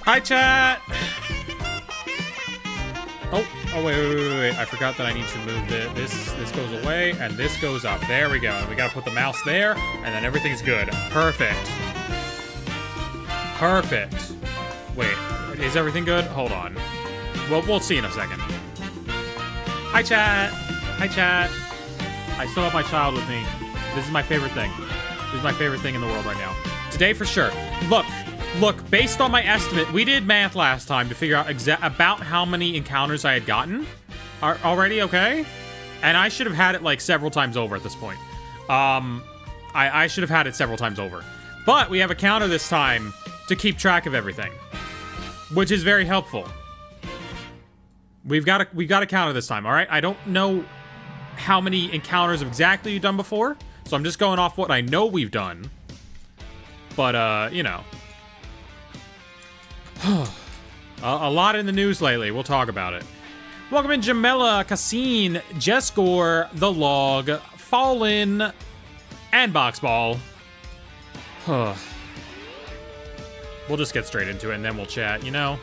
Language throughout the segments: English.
Hi, chat! Oh, wait. I forgot that I need to move this goes away, and this goes up. There we go. And we gotta put the mouse there, and then everything's good. Perfect. Perfect. Wait, is everything good? Hold on. Well, we'll see in a second. Hi, chat! Hi, chat! I still have my child with me. This is my favorite thing. This is my favorite thing in the world right now. Today, for sure. Look, based on my estimate, we did math last time to figure out about how many encounters I had gotten already, okay? And I should have had it, like, several times over at this point. I should have had it several times over. But we have a counter this time to keep track of everything, which is very helpful. We've got a counter this time, all right? I don't know how many encounters exactly you've done before, so I'm just going off what I know we've done. But, you know. A lot in the news lately. We'll talk about it. Welcome in Jamela, Cassine, Jeskor, The Log, Fallen, and Boxball. We'll just get straight into it, and then we'll chat, you know?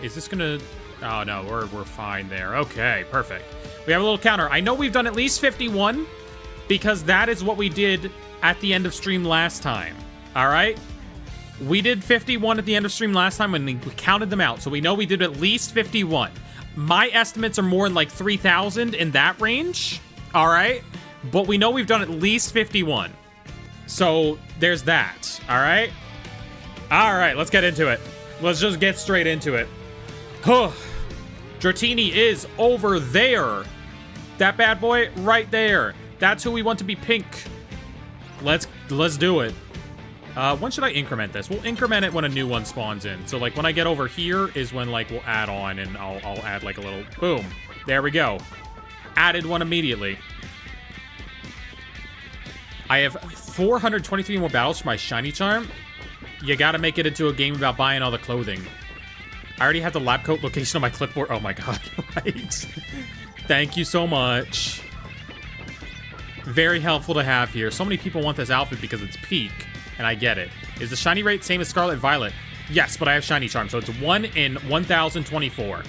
Is this gonna... Oh, no, we're fine there. Okay, perfect. We have a little counter. I know we've done at least 51, because that is what we did at the end of stream last time. All right? We did 51 at the end of stream last time when we counted them out, so we know we did at least 51. My estimates are more in like 3,000 in that range, all right? But we know we've done at least 51. So there's that, all right? All right, let's get into it. Let's just get straight into it. Dratini is over there. That bad boy right there. That's who we want to be pink. Let's do it. When should I increment this? We'll increment it when a new one spawns in. So, like, when I get over here is when, like, we'll add on, and I'll add, like, a little... Boom. There we go. Added one immediately. I have 423 more battles for my shiny charm. You gotta make it into a game about buying all the clothing. I already have the lab coat location on my clipboard. Oh, my God. Right. Thank you so much. Very helpful to have here. So many people want this outfit because it's peak. And I get it. Is the shiny rate same as Scarlet Violet? Yes, but I have shiny charm, so it's 1 in 1,024.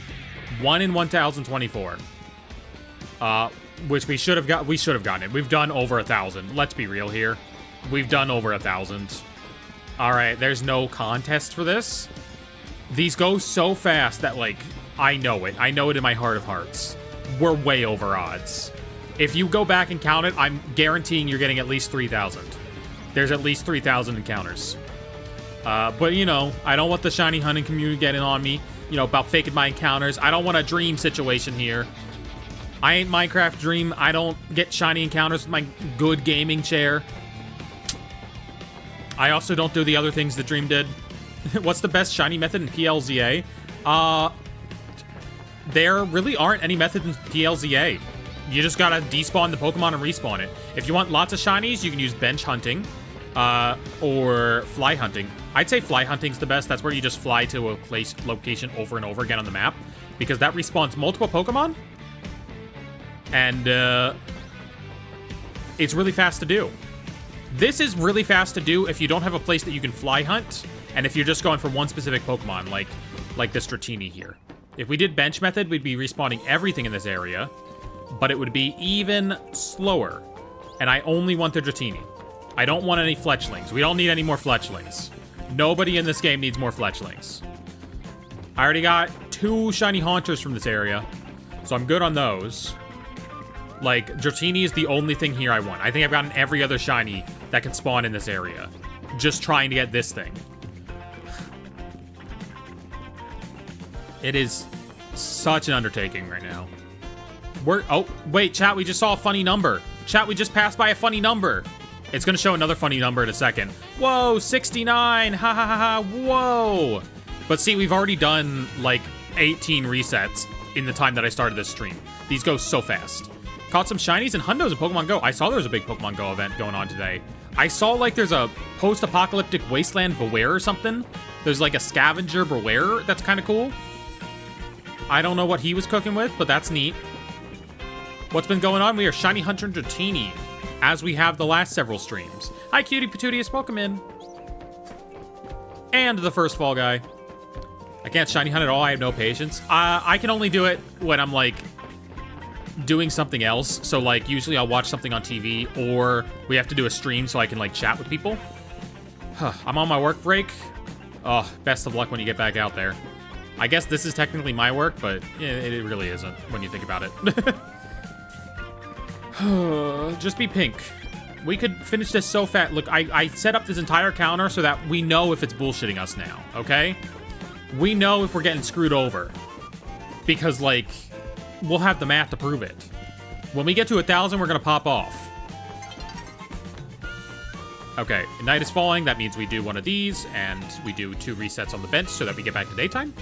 1 in 1,024. Which we should have gotten it. We've done over 1,000. Let's be real here. We've done over 1,000. All right, there's no contest for this. These go so fast that, like, I know it. I know it in my heart of hearts. We're way over odds. If you go back and count it, I'm guaranteeing you're getting at least 3,000. There's at least 3,000 encounters. But, you know, I don't want the shiny hunting community getting on me, you know, about faking my encounters. I don't want a dream situation here. I ain't Minecraft Dream. I don't get shiny encounters with my good gaming chair. I also don't do the other things that Dream did. What's the best shiny method in PLZA? There really aren't any methods in PLZA. You just gotta despawn the Pokemon and respawn it. If you want lots of shinies, you can use bench hunting, or fly hunting. I'd say fly hunting's the best. That's where you just fly to a location over and over again on the map, because that respawns multiple Pokemon, and it's really fast to do. This is really fast to do if you don't have a place that you can fly hunt, and if you're just going for one specific Pokemon, like this Dratini here. If we did bench method, we'd be respawning everything in this area, but it would be even slower. And I only want the Dratini. I don't want any fletchlings. We don't need any more fletchlings. Nobody in this game needs more fletchlings. I already got 2 shiny haunters from this area, so I'm good on those. Like, Dratini is the only thing here I want. I think I've gotten every other shiny that can spawn in this area. Just trying to get this thing. It is such an undertaking right now. Oh, wait, chat, we just saw a funny number. Chat, we just passed by a funny number. It's gonna show another funny number in a second. Whoa, 69, ha ha ha ha, whoa. But see, we've already done like 18 resets in the time that I started this stream. These go so fast. Caught some shinies and hundos in Pokemon Go. I saw there was a big Pokemon Go event going on today. I saw like there's a post-apocalyptic wasteland beware or something. There's like a scavenger beware that's kind of cool. I don't know what he was cooking with, but that's neat. What's been going on? We are Shiny Hunter and Dratini, as we have the last several streams. Hi, Cutie Patootius. Welcome in. And the first fall guy. I can't shiny hunt at all. I have no patience. I can only do it when I'm, like, doing something else. So, like, usually I'll watch something on TV, or we have to do a stream so I can, like, chat with people. I'm on my work break. Oh, best of luck when you get back out there. I guess this is technically my work, but it really isn't when you think about it. Just be pink. We could finish this so fast. Look, I set up this entire counter so that we know if it's bullshitting us now, okay? We know if we're getting screwed over. Because, like, we'll have the math to prove it. When we get to 1,000, we're gonna pop off. Okay, night is falling. That means we do one of these, and we do 2 resets on the bench so that we get back to daytime.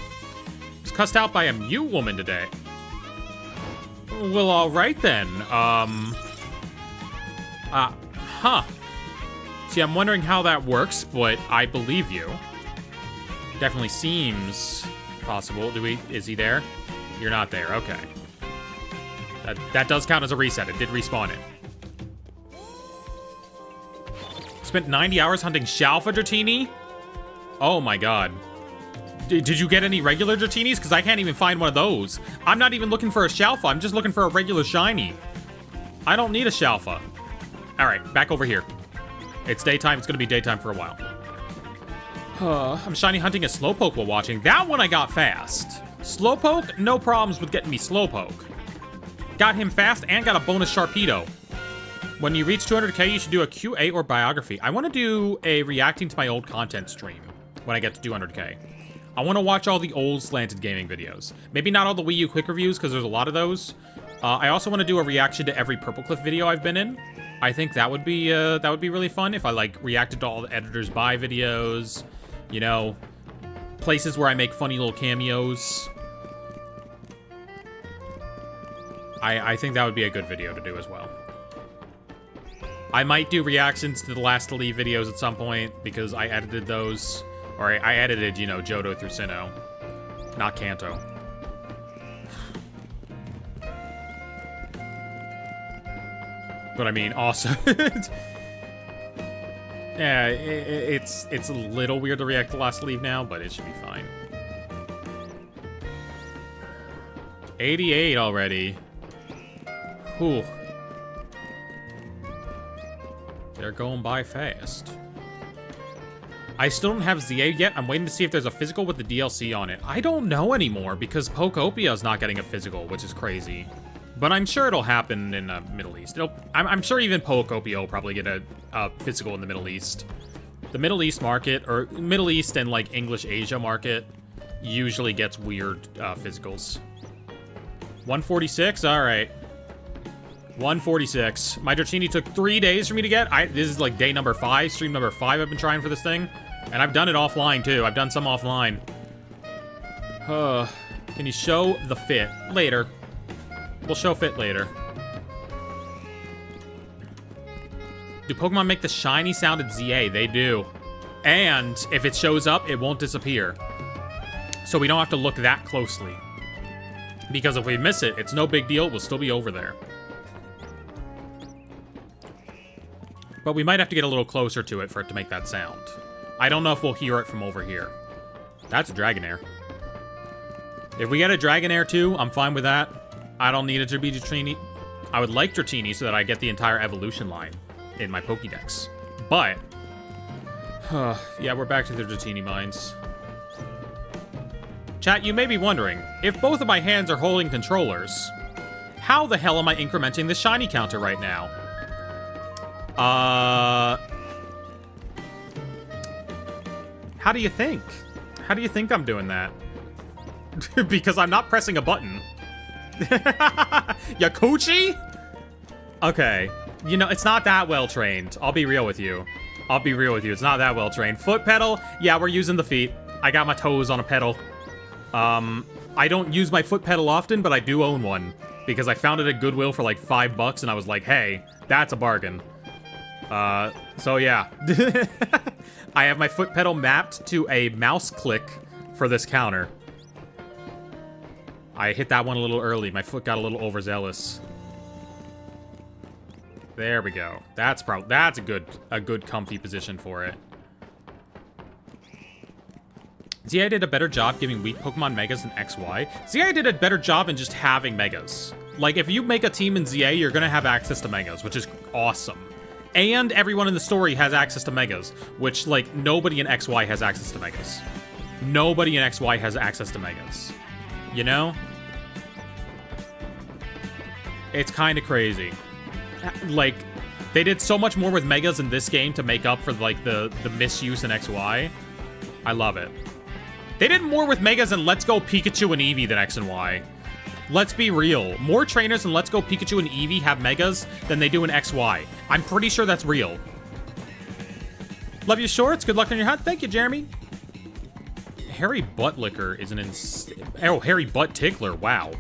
Was cussed out by a Mew woman today. Well, alright then. See, I'm wondering how that works, but I believe you. Definitely seems possible. Is he there? You're not there, okay. That does count as a reset. It did respawn it. Spent 90 hours hunting Shalfa Dratini? Oh my god. Did you get any regular Dratinis? Because I can't even find one of those. I'm not even looking for a Shalfa. I'm just looking for a regular shiny. I don't need a Shalfa. Alright, back over here. It's daytime. It's going to be daytime for a while. I'm shiny hunting a Slowpoke while watching. That one I got fast. Slowpoke, no problems with getting me Slowpoke. Got him fast and got a bonus Sharpedo. When you reach 200k, you should do a QA or biography. I want to do a reacting to my old content stream when I get to 200k. I want to watch all the old Slanted Gaming videos. Maybe not all the Wii U quick reviews, because there's a lot of those. I also want to do a reaction to every Purple Cliff video I've been in. I think that would be really fun if I, like, reacted to all the Editors Buy videos. You know, places where I make funny little cameos. I think that would be a good video to do as well. I might do reactions to the Last to Leave videos at some point, because I edited those. Or I edited, you know, Johto through Sinnoh. Not Kanto. But I mean, also... yeah, it's a little weird to react to Last to Leave now, but it should be fine. 88 already. Whew. They're going by fast. I still don't have ZA yet. I'm waiting to see if there's a physical with the DLC on it. I don't know anymore because Pokopia is not getting a physical, which is crazy. But I'm sure it'll happen in the Middle East. I'm sure even Pokopia will probably get a physical in the Middle East. The Middle East market, or Middle East and like English Asia market, usually gets weird physicals. 146? Alright. 146. My Dratini took 3 days for me to get. This is like day number 5, stream number 5 I've been trying for this thing. And I've done it offline too. I've done some offline. Can you show the fit? Later. We'll show fit later. Do Pokemon make the shiny sound at ZA? They do. And if it shows up, it won't disappear. So we don't have to look that closely. Because if we miss it, it's no big deal. We'll still be over there. But we might have to get a little closer to it for it to make that sound. I don't know if we'll hear it from over here. That's a Dragonair. If we get a Dragonair too, I'm fine with that. I don't need it to be Dratini. I would like Dratini so that I get the entire evolution line in my Pokédex. But, yeah, we're back to the Dratini mines. Chat, you may be wondering, if both of my hands are holding controllers, how the hell am I incrementing the shiny counter right now? How do you think? How do you think I'm doing that? Because I'm not pressing a button. Yakuchi? Okay. You know, it's not that well trained. I'll be real with you. I'll be real with you. It's not that well trained. Foot pedal? Yeah, we're using the feet. I got my toes on a pedal. I don't use my foot pedal often, but I do own one. Because I found it at Goodwill for like $5 and I was like, hey, that's a bargain. So yeah. I have my foot pedal mapped to a mouse click for this counter. I hit that one a little early. My foot got a little overzealous. There we go. That's a good comfy position for it. ZI did a better job giving weak Pokemon Megas than XY. ZI did a better job in just having Megas. Like, if you make a team in ZA, you're gonna have access to Megas, which is awesome. And everyone in the story has access to Megas, which, like, nobody in XY has access to Megas. Nobody in XY has access to Megas. You know? It's kind of crazy. Like, they did so much more with Megas in this game to make up for, like, the misuse in XY. I love it. They did more with Megas in Let's Go Pikachu and Eevee than X and Y. Let's be real. More trainers in Let's Go Pikachu and Eevee have Megas than they do in XY. I'm pretty sure that's real. Love your shorts. Good luck on your hunt. Thank you, Jeremy. Harry Buttlicker is an Oh, Harry Butt Tickler. Wow.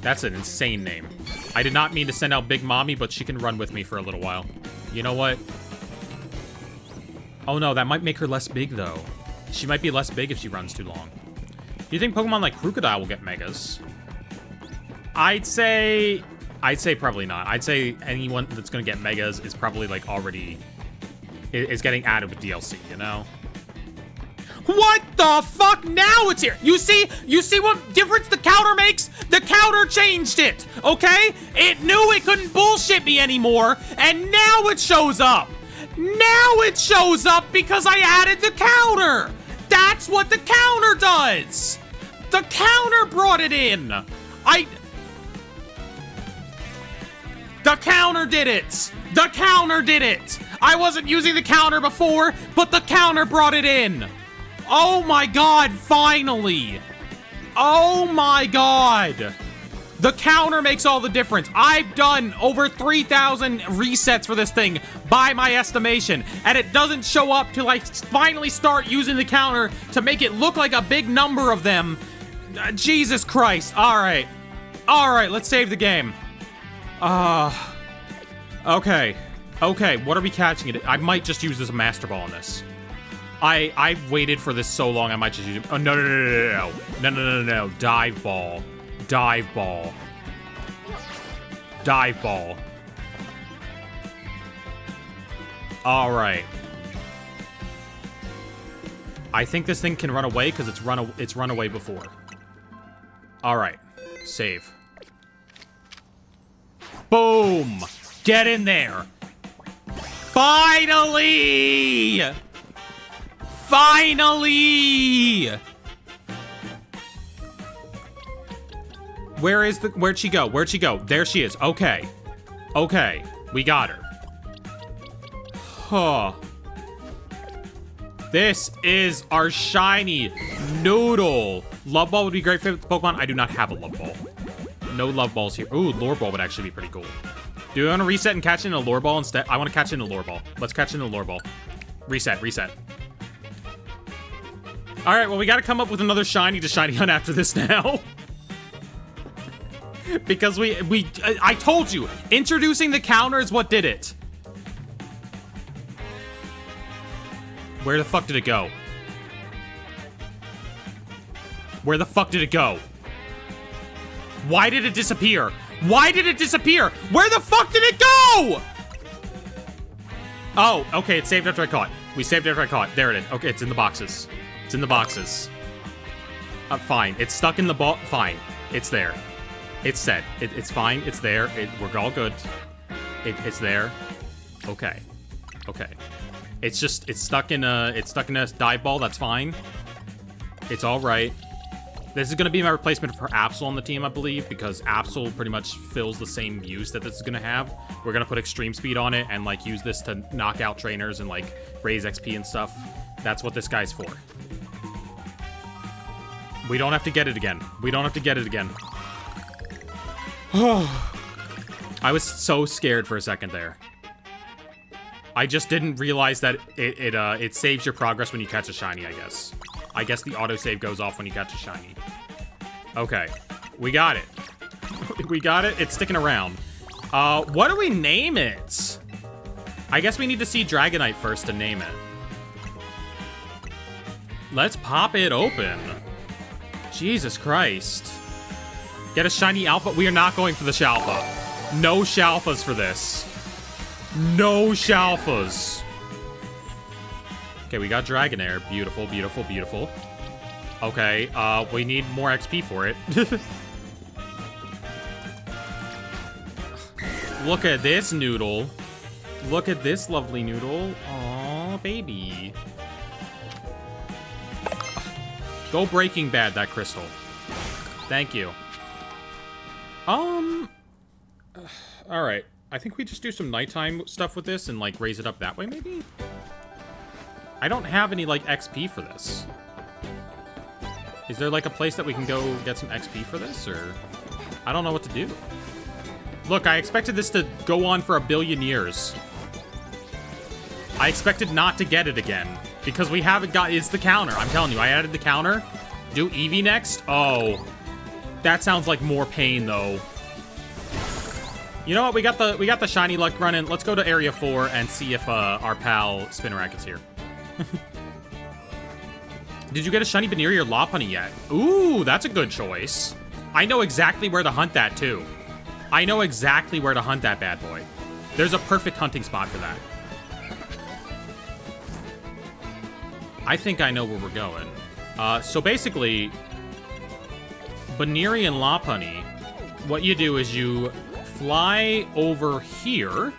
That's an insane name. I did not mean to send out Big Mommy, but she can run with me for a little while. You know what? Oh no, that might make her less big, though. She might be less big if she runs too long. Do you think Pokemon like Crocodile will get Megas? I'd say probably not. I'd say anyone that's gonna get Megas is probably like already is getting added with DLC, you know? What the fuck? Now it's here. You see what difference the counter makes? The counter changed it, okay? It knew it couldn't bullshit me anymore, and now it shows up. Now it shows up because I added the counter. That's what the counter does. The counter brought it in. The counter did it. The counter did it. I wasn't using the counter before, but the counter brought it in. Oh my god, finally. Oh my god. The counter makes all the difference. I've done over 3,000 resets for this thing by my estimation, and it doesn't show up till I finally start using the counter to make it look like a big number of them. Jesus Christ. All right. All right, let's save the game. Okay. Okay, what are we catching it? I might just use this Master Ball on this. I've waited for this so long, I might just use it. Oh, no. No. Dive Ball. Dive Ball. Dive Ball. All right. I think this thing can run away because it's run away before. All right. Save. Boom. Get in there. Finally! Finally! Where'd she go? Where'd she go? There she is. Okay. Okay. We got her. Huh. This is our shiny Noodle. Love Ball would be great for Pokemon. I do not have a Love Ball. No Love Balls here. Ooh, Lure Ball would actually be pretty cool. Do you want to reset and catch in a Lure Ball instead? I want to catch in a Lure Ball. Let's catch in a Lure Ball. Reset. All right, well, we got to come up with another shiny to shiny hunt after this now. Because I told you, introducing the counter is what did it. Where the fuck did it go? Where the fuck did it go? Why did it disappear? Why did it disappear? Where the fuck did it go? Oh, okay, it saved after I caught. We saved after I caught. There it is. Okay, it's in the boxes. It's in the boxes. Fine. It's stuck in the ball. Fine. It's there. It's set. It's fine. It's there. We're all good. It's there. Okay. Okay. It's stuck in a dive ball. That's fine. It's all right. This is going to be my replacement for Absol on the team, I believe, because Absol pretty much fills the same use that this is going to have. We're going to put extreme speed on it and, like, use this to knock out trainers and, like, raise XP and stuff. That's what this guy's for. We don't have to get it again. We don't have to get it again. I was so scared for a second there. I just didn't realize that it saves your progress when you catch a shiny, I guess. I guess the autosave goes off when you catch a shiny. Okay. We got it. We got it. It's sticking around. What do we name it? I guess we need to see Dragonite first to name it. Let's pop it open. Jesus Christ. Get a shiny alpha. We are not going for the Shalfa. No Shalfas for this. No Shalfas. Okay, we got Dragonair. Beautiful, beautiful, beautiful. Okay, we need more XP for it. Look at this noodle. Look at this lovely noodle. Aw, baby. Go Breaking Bad, that crystal. Thank you. Alright. I think we just do some nighttime stuff with this and, like, raise it up that way, maybe? I don't have any, like, XP for this. Is there, like, a place that we can go get some XP for this, or... I don't know what to do. Look, I expected this to go on for 1 billion years. I expected not to get it again. Because we haven't got... It's the counter. I'm telling you, I added the counter. Do Eevee next? Oh. That sounds like more pain, though. You know what? We got the shiny luck running. Let's go to Area 4 and see if our pal Spinarak is here. Did you get a shiny Buneary or Lopunny yet? Ooh, that's a good choice. I know exactly where to hunt that, too. I know exactly where to hunt that bad boy. There's a perfect hunting spot for that. I think I know where we're going. So basically, Buneary and Lopunny, what you do is you fly over here.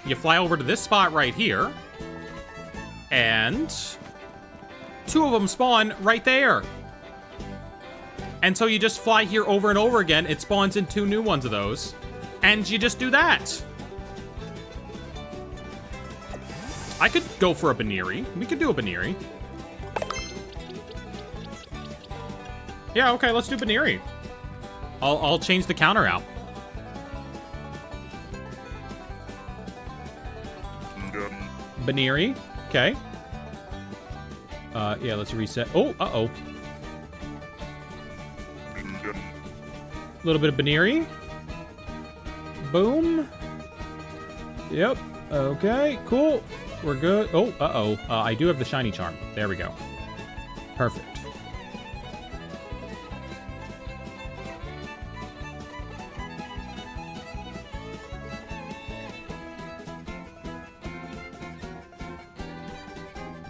You fly over to this spot right here. And 2 of them spawn right there. And so you just fly here over and over again. It spawns in 2 new ones of those. And you just do that. I could go for a Buneary. We could do a Buneary. Yeah, okay, let's do Buneary. I'll change the counter out. Buneary, okay. Yeah, let's reset. Oh, uh-oh. A little bit of Buneary. Boom. Yep, okay, cool. We're good. Oh, uh-oh. I do have the shiny charm. There we go. Perfect.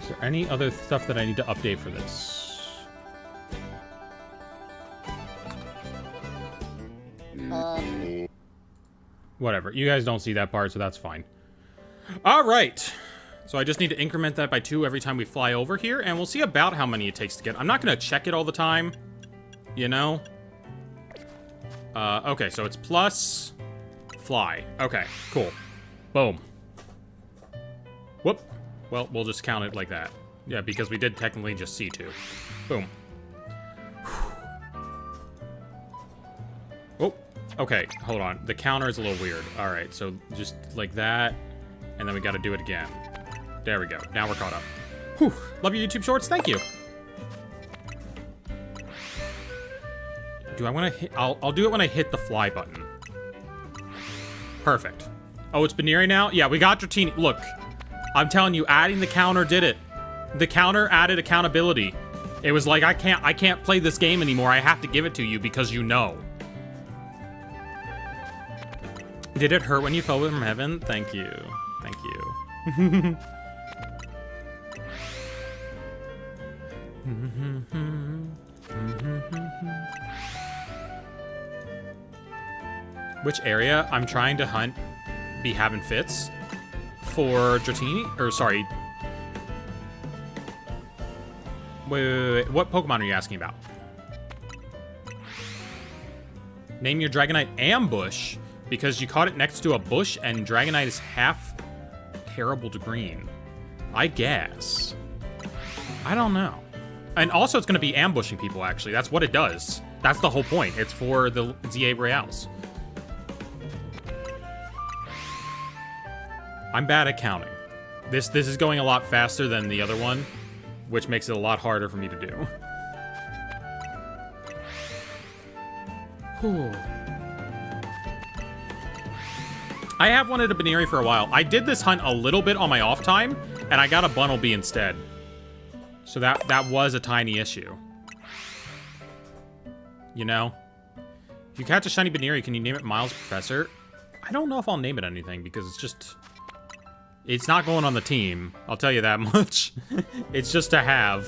Is there any other stuff that I need to update for this? Whatever. You guys don't see that part, so that's fine. All right. So I just need to increment that by 2 every time we fly over here, and we'll see about how many it takes to get. I'm not going to check it all the time, you know? Okay, so it's plus fly. Okay, cool. Boom. Whoop. Well, we'll just count it like that. Yeah, because we did technically just see 2. Boom. Oh, okay, hold on. The counter is a little weird. All right, so just like that, and then we got to do it again. There we go. Now we're caught up. Whew. Love your YouTube shorts. Thank you. Do I want to hit... I'll do it when I hit the fly button. Perfect. Oh, it's Buneary now? Yeah, we got Dratini. Look, I'm telling you, adding the counter did it. The counter added accountability. It was like, I can't play this game anymore. I have to give it to you because you know. Did it hurt when you fell from heaven? Thank you. Thank you. Which area? I'm trying to hunt be having fits for Dratini, or sorry. Wait. What Pokemon are you asking about? Name your Dragonite Ambush because you caught it next to a bush and Dragonite is half terrible to green. I guess. I don't know. And also it's going to be ambushing people, actually. That's what it does. That's the whole point. It's for the ZA Royales. I'm bad at counting. This is going a lot faster than the other one, which makes it a lot harder for me to do. Whew. I have wanted a Buneary for a while. I did this hunt a little bit on my off time, and I got a Bunnelby instead. So that was a tiny issue. You know? If you catch a shiny Buneary, can you name it Miles Professor? I don't know if I'll name it anything, because it's just... It's not going on the team. I'll tell you that much. It's just to have.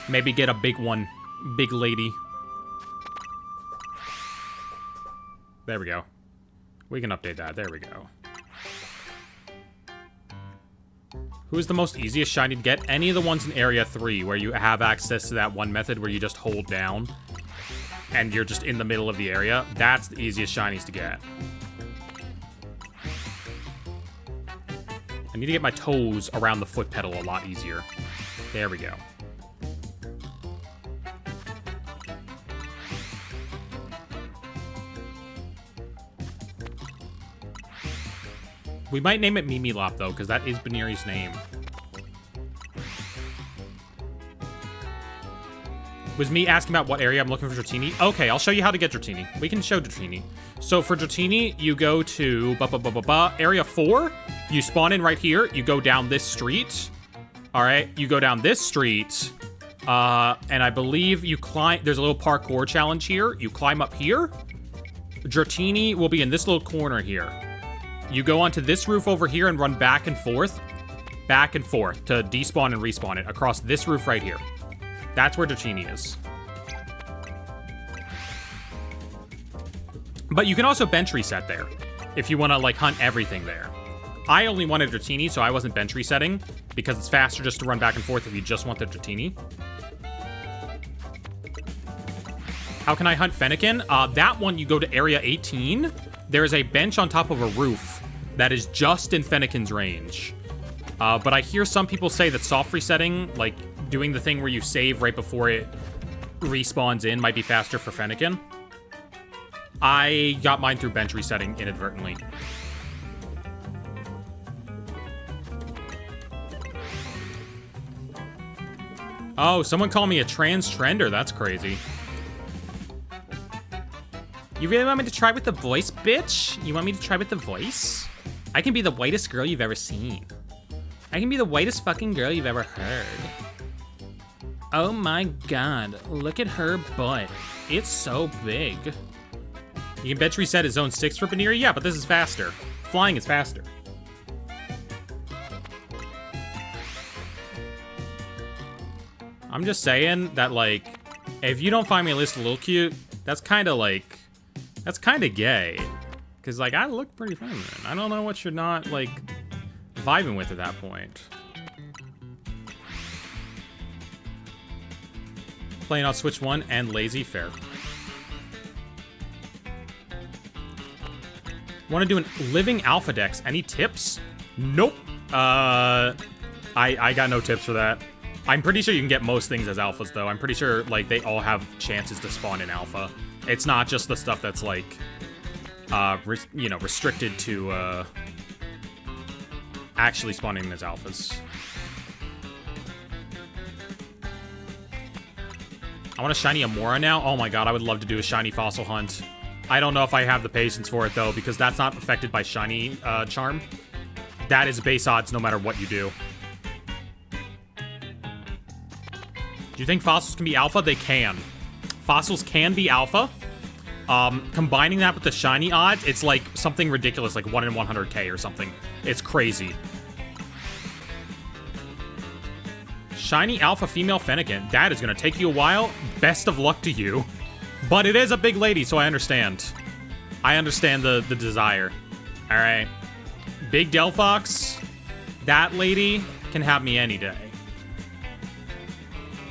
Maybe get a big one. Big lady. There we go. We can update that. There we go. Who's the most easiest shiny to get? Any of the ones in Area 3 where you have access to that one method where you just hold down and you're just in the middle of the area. That's the easiest shinies to get. I need to get my toes around the foot pedal a lot easier. There we go. We might name it Mimilop, though, because that is Buneary's name. Was me asking about what area I'm looking for Dratini? Okay, I'll show you how to get Dratini. We can show Dratini. So for Dratini, you go to Area 4. You spawn in right here. You go down this street. All right, you go down this street. And I believe you climb... There's a little parkour challenge here. You climb up here. Dratini will be in this little corner here. You go onto this roof over here and run back and forth to despawn and respawn it across this roof right here. That's where Dratini is. But you can also bench reset there if you want to, like, hunt everything there. I only wanted Dratini, so I wasn't bench resetting because it's faster just to run back and forth if you just want the Dratini. How can I hunt Fennekin? That one, you go to Area 18. There is a bench on top of a roof that is just in Fennekin's range. But I hear some people say that soft resetting, like doing the thing where you save right before it respawns in, might be faster for Fennekin. I got mine through bench resetting inadvertently. Oh, someone called me a trans trender. That's crazy. You really want me to try with the voice, bitch? You want me to try with the voice? I can be the whitest girl you've ever seen. I can be the whitest fucking girl you've ever heard. Oh my god, look at her butt. It's so big. You can bench reset his zone 6 for Buneary? Yeah, but this is faster. Flying is faster. I'm just saying that, like, if you don't find me at least a little cute, that's kind of like... That's kind of gay. Because, like, I look pretty feminine. I don't know what you're not, like, vibing with at that point. Playing on Switch 1 and lazy, fair. Want to do a living alpha dex? Any tips? Nope. I got no tips for that. I'm pretty sure you can get most things as alphas, though. I'm pretty sure, like, they all have chances to spawn in alpha. It's not just the stuff that's, like, you know, restricted to, actually spawning as alphas. I want a shiny Amora now. Oh my god, I would love to do a shiny fossil hunt. I don't know if I have the patience for it, though, because that's not affected by shiny charm. That is base odds no matter what you do. Do you think fossils can be alpha? They can. Fossils can be alpha. Combining that with the shiny odds, it's like something ridiculous, like 1 in 100k or something. It's crazy. Shiny alpha female Fennekin. That is going to take you a while. Best of luck to you. But it is a big lady, so I understand. I understand the desire. All right. Big Delphox. That lady can have me any day.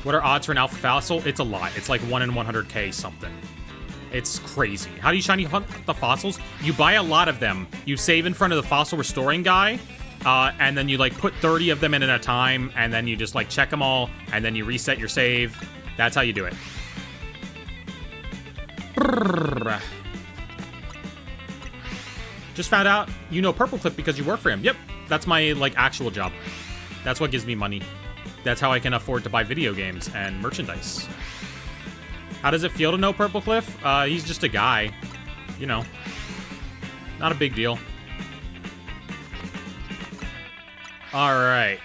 What are odds for an alpha fossil? It's a lot. It's like 1 in 100k something. It's crazy. How do you shiny hunt the fossils? You buy a lot of them. You save in front of the fossil restoring guy, and then you, like, put 30 of them in at a time, and then you just, like, check them all, and then you reset your save. That's how you do it. Brrr. Just found out you know Purple Cliff because you work for him. Yep, that's my, like, actual job. That's what gives me money. That's how I can afford to buy video games and merchandise. How does it feel to know Purple Cliff? He's just a guy. You know. Not a big deal. Alright.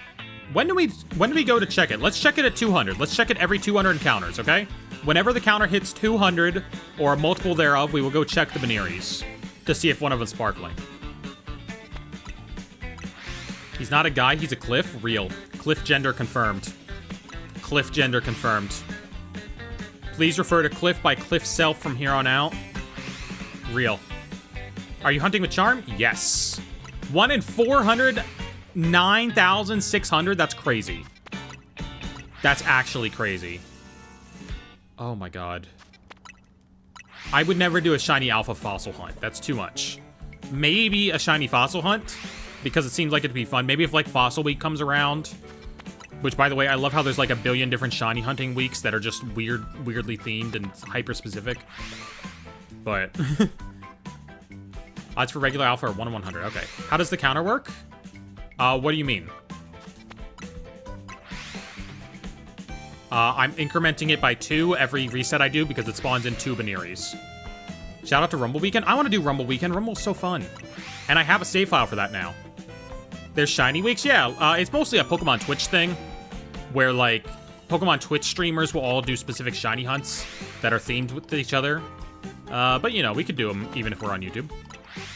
When do we go to check it? Let's check it at 200. Let's check it every 200 encounters, okay? Whenever the counter hits 200, or a multiple thereof, we will go check the Bunearies to see if one of them's sparkling. He's not a guy, he's a Cliff. Real. Cliff gender confirmed. Cliff gender confirmed. Please refer to Cliff by Cliff self from here on out. Real. Are you hunting with charm? Yes. 1 in 400, 9,600. That's crazy. That's actually crazy. Oh my god. I would never do a shiny alpha fossil hunt. That's too much. Maybe a shiny fossil hunt, because it seems like it'd be fun. Maybe if like Fossil Week comes around, which by the way, I love how there's like a billion different shiny hunting weeks that are just weirdly themed and hyper specific. But odds for regular alpha are 1 in 100. Okay. How does the counter work? What do you mean? I'm incrementing it by 2 every reset I do because it spawns in 2 Bunearies. Shout out to Rumble Weekend. I want to do Rumble Weekend. Rumble's so fun. And I have a save file for that now. There's shiny weeks? Yeah, it's mostly a Pokemon Twitch thing where, like, Pokemon Twitch streamers will all do specific shiny hunts that are themed with each other. But, you know, we could do them even if we're on YouTube.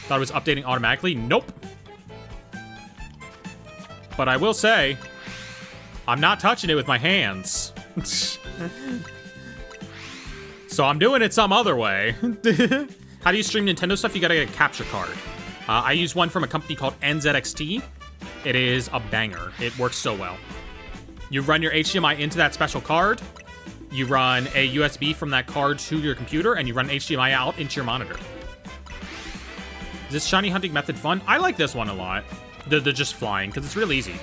Thought it was updating automatically? Nope. But I will say, I'm not touching it with my hands. So I'm doing it some other way. How do you stream Nintendo stuff? You gotta get a capture card. I use one from a company called NZXT. It is a banger. It works so well. You run your HDMI into that special card. You run a USB from that card to your computer, and you run HDMI out into your monitor. Is this shiny hunting method fun? I like this one a lot. The just flying, because it's real easy.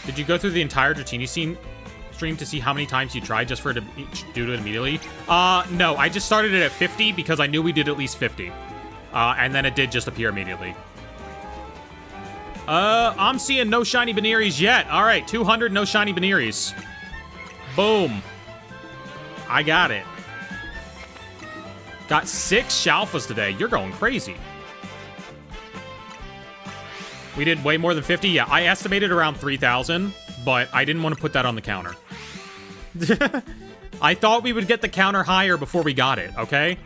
Did you go through the entire Dratini stream to see how many times you tried just for it to do it immediately? No, I just started it at 50 because I knew we did at least 50. And then it did just appear immediately. I'm seeing no shiny Bunearies yet. All right, 200 no shiny Bunearies. Boom. I got it. Got 6 Shalfas today. You're going crazy. We did way more than 50. Yeah, I estimated around 3,000, but I didn't want to put that on the counter. I thought we would get the counter higher before we got it, okay?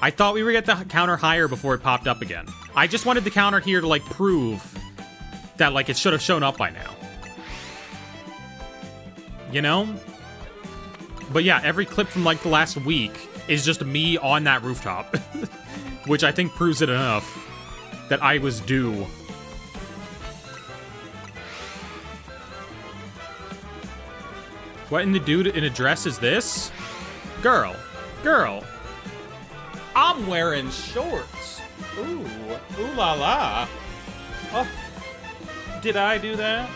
I thought we would get the counter higher before it popped up again. I just wanted the counter here to, like, prove that, like, it should have shown up by now. You know? But yeah, every clip from, like, the last week is just me on that rooftop. Which I think proves it enough that I was due. What in the dude in a dress is this? Girl. I'm wearing shorts. Ooh la la. Oh, did I do that?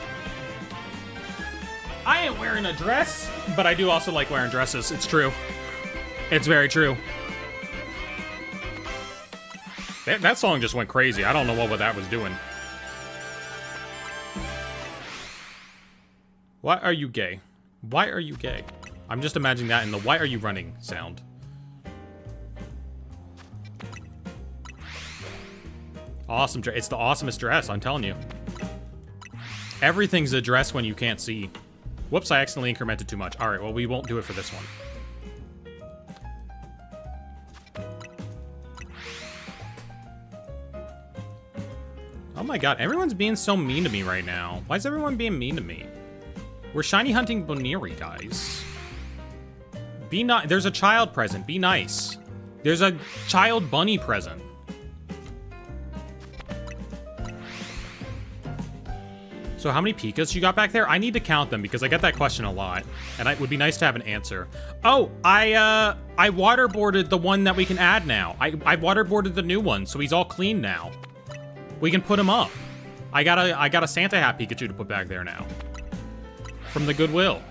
I ain't wearing a dress, but I do also like wearing dresses. It's true. It's very true. That song just went crazy. I don't know what that was doing. Why are you gay? Why are you gay? I'm just imagining that in the why are you running sound. Awesome dress. It's the awesomest dress, I'm telling you. Everything's a dress when you can't see. Whoops, I accidentally incremented too much. All right, well, we won't do it for this one. Oh my god, everyone's being so mean to me right now. Why is everyone being mean to me? We're shiny hunting Buneary, guys. Be nice. There's a child present. Be nice. There's a child bunny present. So how many Pikas you got back there? I need to count them because I get that question a lot. And it would be nice to have an answer. Oh, I waterboarded the one that we can add now. I waterboarded the new one, so he's all clean now. We can put him up. I got a Santa hat Pikachu to put back there now. From the Goodwill.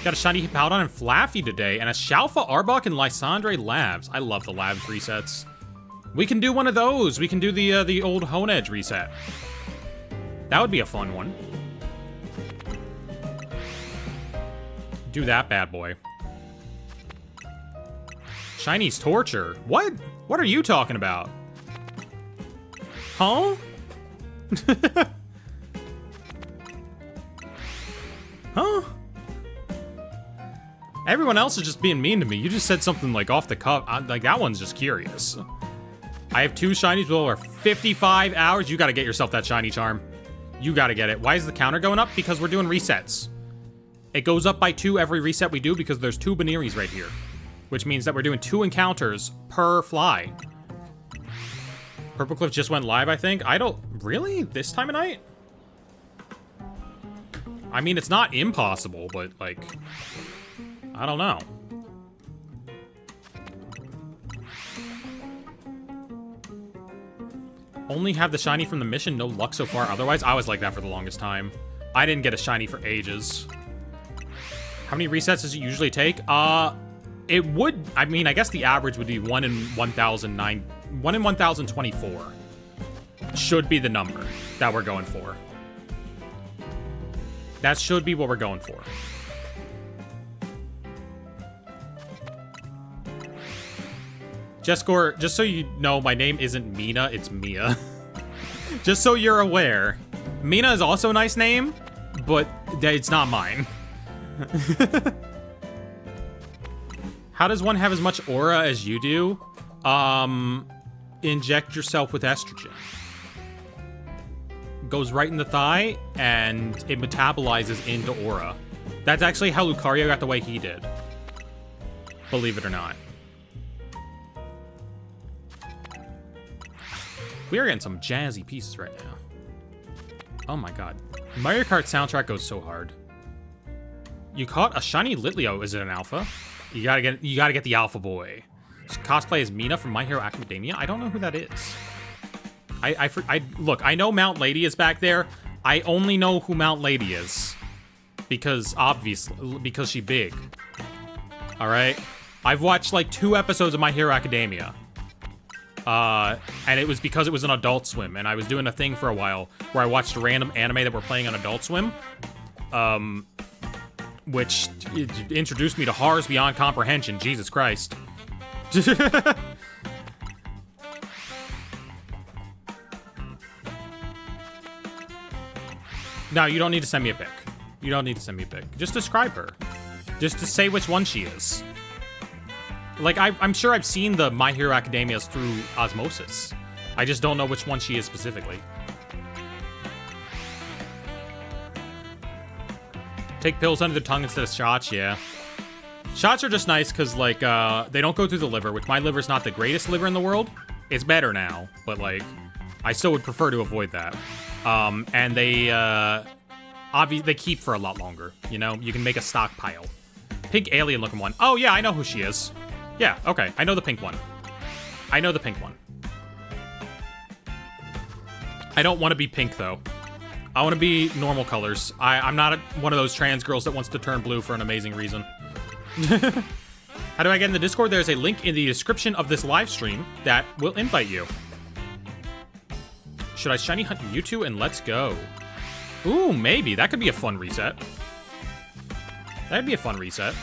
Got a shiny Hippowdon and Flaffy today, and a Shalfa, Arbok, and Lysandre Labs. I love the Labs resets. We can do one of those. We can do the old Honedge reset. That would be a fun one. Do that bad boy. Shiny's Torture. What? What are you talking about? Huh? Huh? Everyone else is just being mean to me. You just said something like off the cuff. Like that one's just curious. I have 2 shinies over 55 hours. You gotta get yourself that shiny charm. You gotta get it. Why is the counter going up? Because we're doing resets. It goes up by 2 every reset we do because there's 2 Bunearys right here. Which means that we're doing 2 encounters per fly. Purple Cliff just went live, I think. I don't... Really? This time of night? I mean, it's not impossible, but, like... I don't know. Only have the shiny from the mission, no luck so far. Otherwise, I was like that for the longest time. I didn't get a shiny for ages. How many resets does it usually take? It would, I mean, I guess the average would be 1 in 1,024. Should be the number that we're going for. That should be what we're going for. Jescore, just so you know, my name isn't Mina, it's Mia. Just so you're aware. Mina is also a nice name, but it's not mine. How does one have as much aura as you do? Inject yourself with estrogen. Goes right in the thigh, and it metabolizes into aura. That's actually how Lucario got the way he did. Believe it or not. We are getting some jazzy pieces right now. Oh my god. Mario Kart soundtrack goes so hard. You caught a shiny Litleo. Is it an alpha? You gotta get the alpha boy. Cosplay as Mina from My Hero Academia. I don't know who that is. Look, I know Mount Lady is back there. I only know who Mount Lady is because because she's big. All right. I've watched like 2 episodes of My Hero Academia. And it was because it was an Adult Swim, and I was doing a thing for a while where I watched a random anime that were playing on Adult Swim. Which introduced me to horrors beyond comprehension. Jesus Christ. No, you don't need to send me a pic. You don't need to send me a pic. Just describe her. Just to say which one she is. Like, I'm sure I've seen the My Hero Academias through osmosis. I just don't know which one she is specifically. Take pills under the tongue instead of shots, yeah. Shots are just nice because, like, they don't go through the liver, which my liver's not the greatest liver in the world. It's better now, but, like, I still would prefer to avoid that. And they, obviously, they keep for a lot longer, you know? You can make a stockpile. Pink alien-looking one. Oh, yeah, I know who she is. Yeah, okay, I know the pink one. I know the pink one. I don't want to be pink, though. I want to be normal colors. I'm not one of those trans girls that wants to turn blue for an amazing reason. How do I get in the Discord? There's a link in the description of this live stream that will invite you. Should I shiny hunt Mewtwo and let's go? Ooh, maybe. That could be a fun reset. That'd be a fun reset.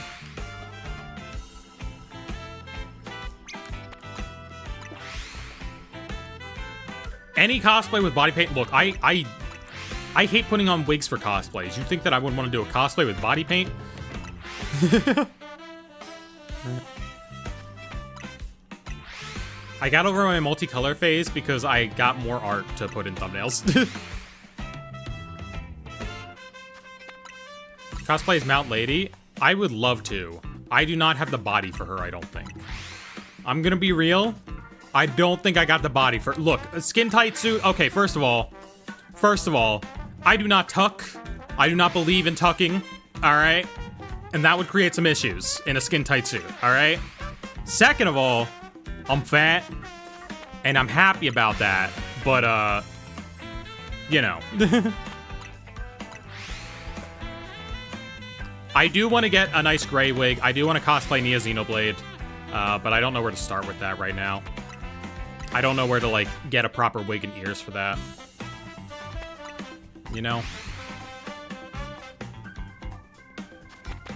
Any cosplay with body paint. Look, I hate putting on wigs for cosplays. You think that I wouldn't want to do a cosplay with body paint? I got over my multicolor phase because I got more art to put in thumbnails. Cosplay as Mount Lady? I would love to. I do not have the body for her, I don't think. I'm gonna be real. I don't think I got the body for... Look, a skin-tight suit... Okay, first of all, I do not tuck. I do not believe in tucking, alright? And that would create some issues in a skin-tight suit, alright? Second of all, I'm fat, and I'm happy about that, but, you know. I do want to get a nice gray wig. I do want to cosplay Nia Xenoblade, but I don't know where to start with that right now. I don't know where to, like, get a proper wig and ears for that. You know?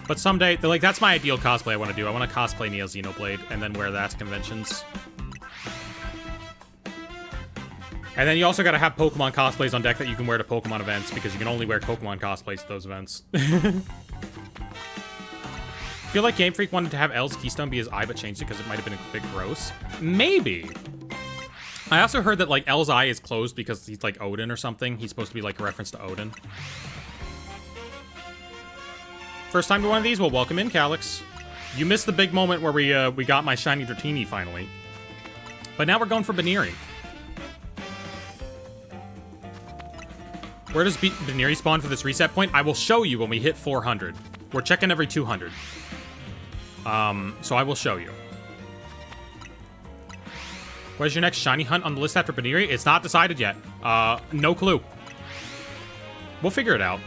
But someday, like, that's my ideal cosplay I want to do. I want to cosplay Nia Xenoblade and then wear that to conventions. And then you also got to have Pokemon cosplays on deck that you can wear to Pokemon events because you can only wear Pokemon cosplays to those events. I feel like Game Freak wanted to have L's Keystone be his eye but changed it because it might have been a bit gross. Maybe. I also heard that, like, L's eye is closed because he's, like, Odin or something. He's supposed to be, like, a reference to Odin. First time to one of these? Well, welcome in, Calyx. You missed the big moment where we got my shiny Dratini, finally. But now we're going for Buneary. Where does Buneary spawn for this reset point? I will show you when we hit 400. We're checking every 200. So I will show you. Where's your next shiny hunt on the list after Buneary? It's not decided yet. No clue. We'll figure it out.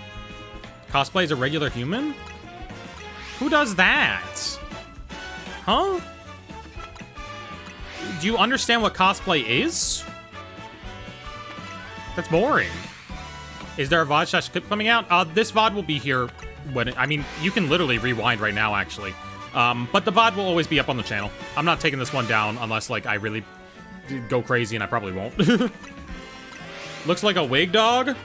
Cosplay as a regular human? Who does that? Huh? Do you understand what cosplay is? That's boring. Is there a VOD / clip coming out? This VOD will be here when I mean, you can literally rewind right now, actually. But the VOD will always be up on the channel. I'm not taking this one down unless, like, I really go crazy, and I probably won't. Looks like a wig dog.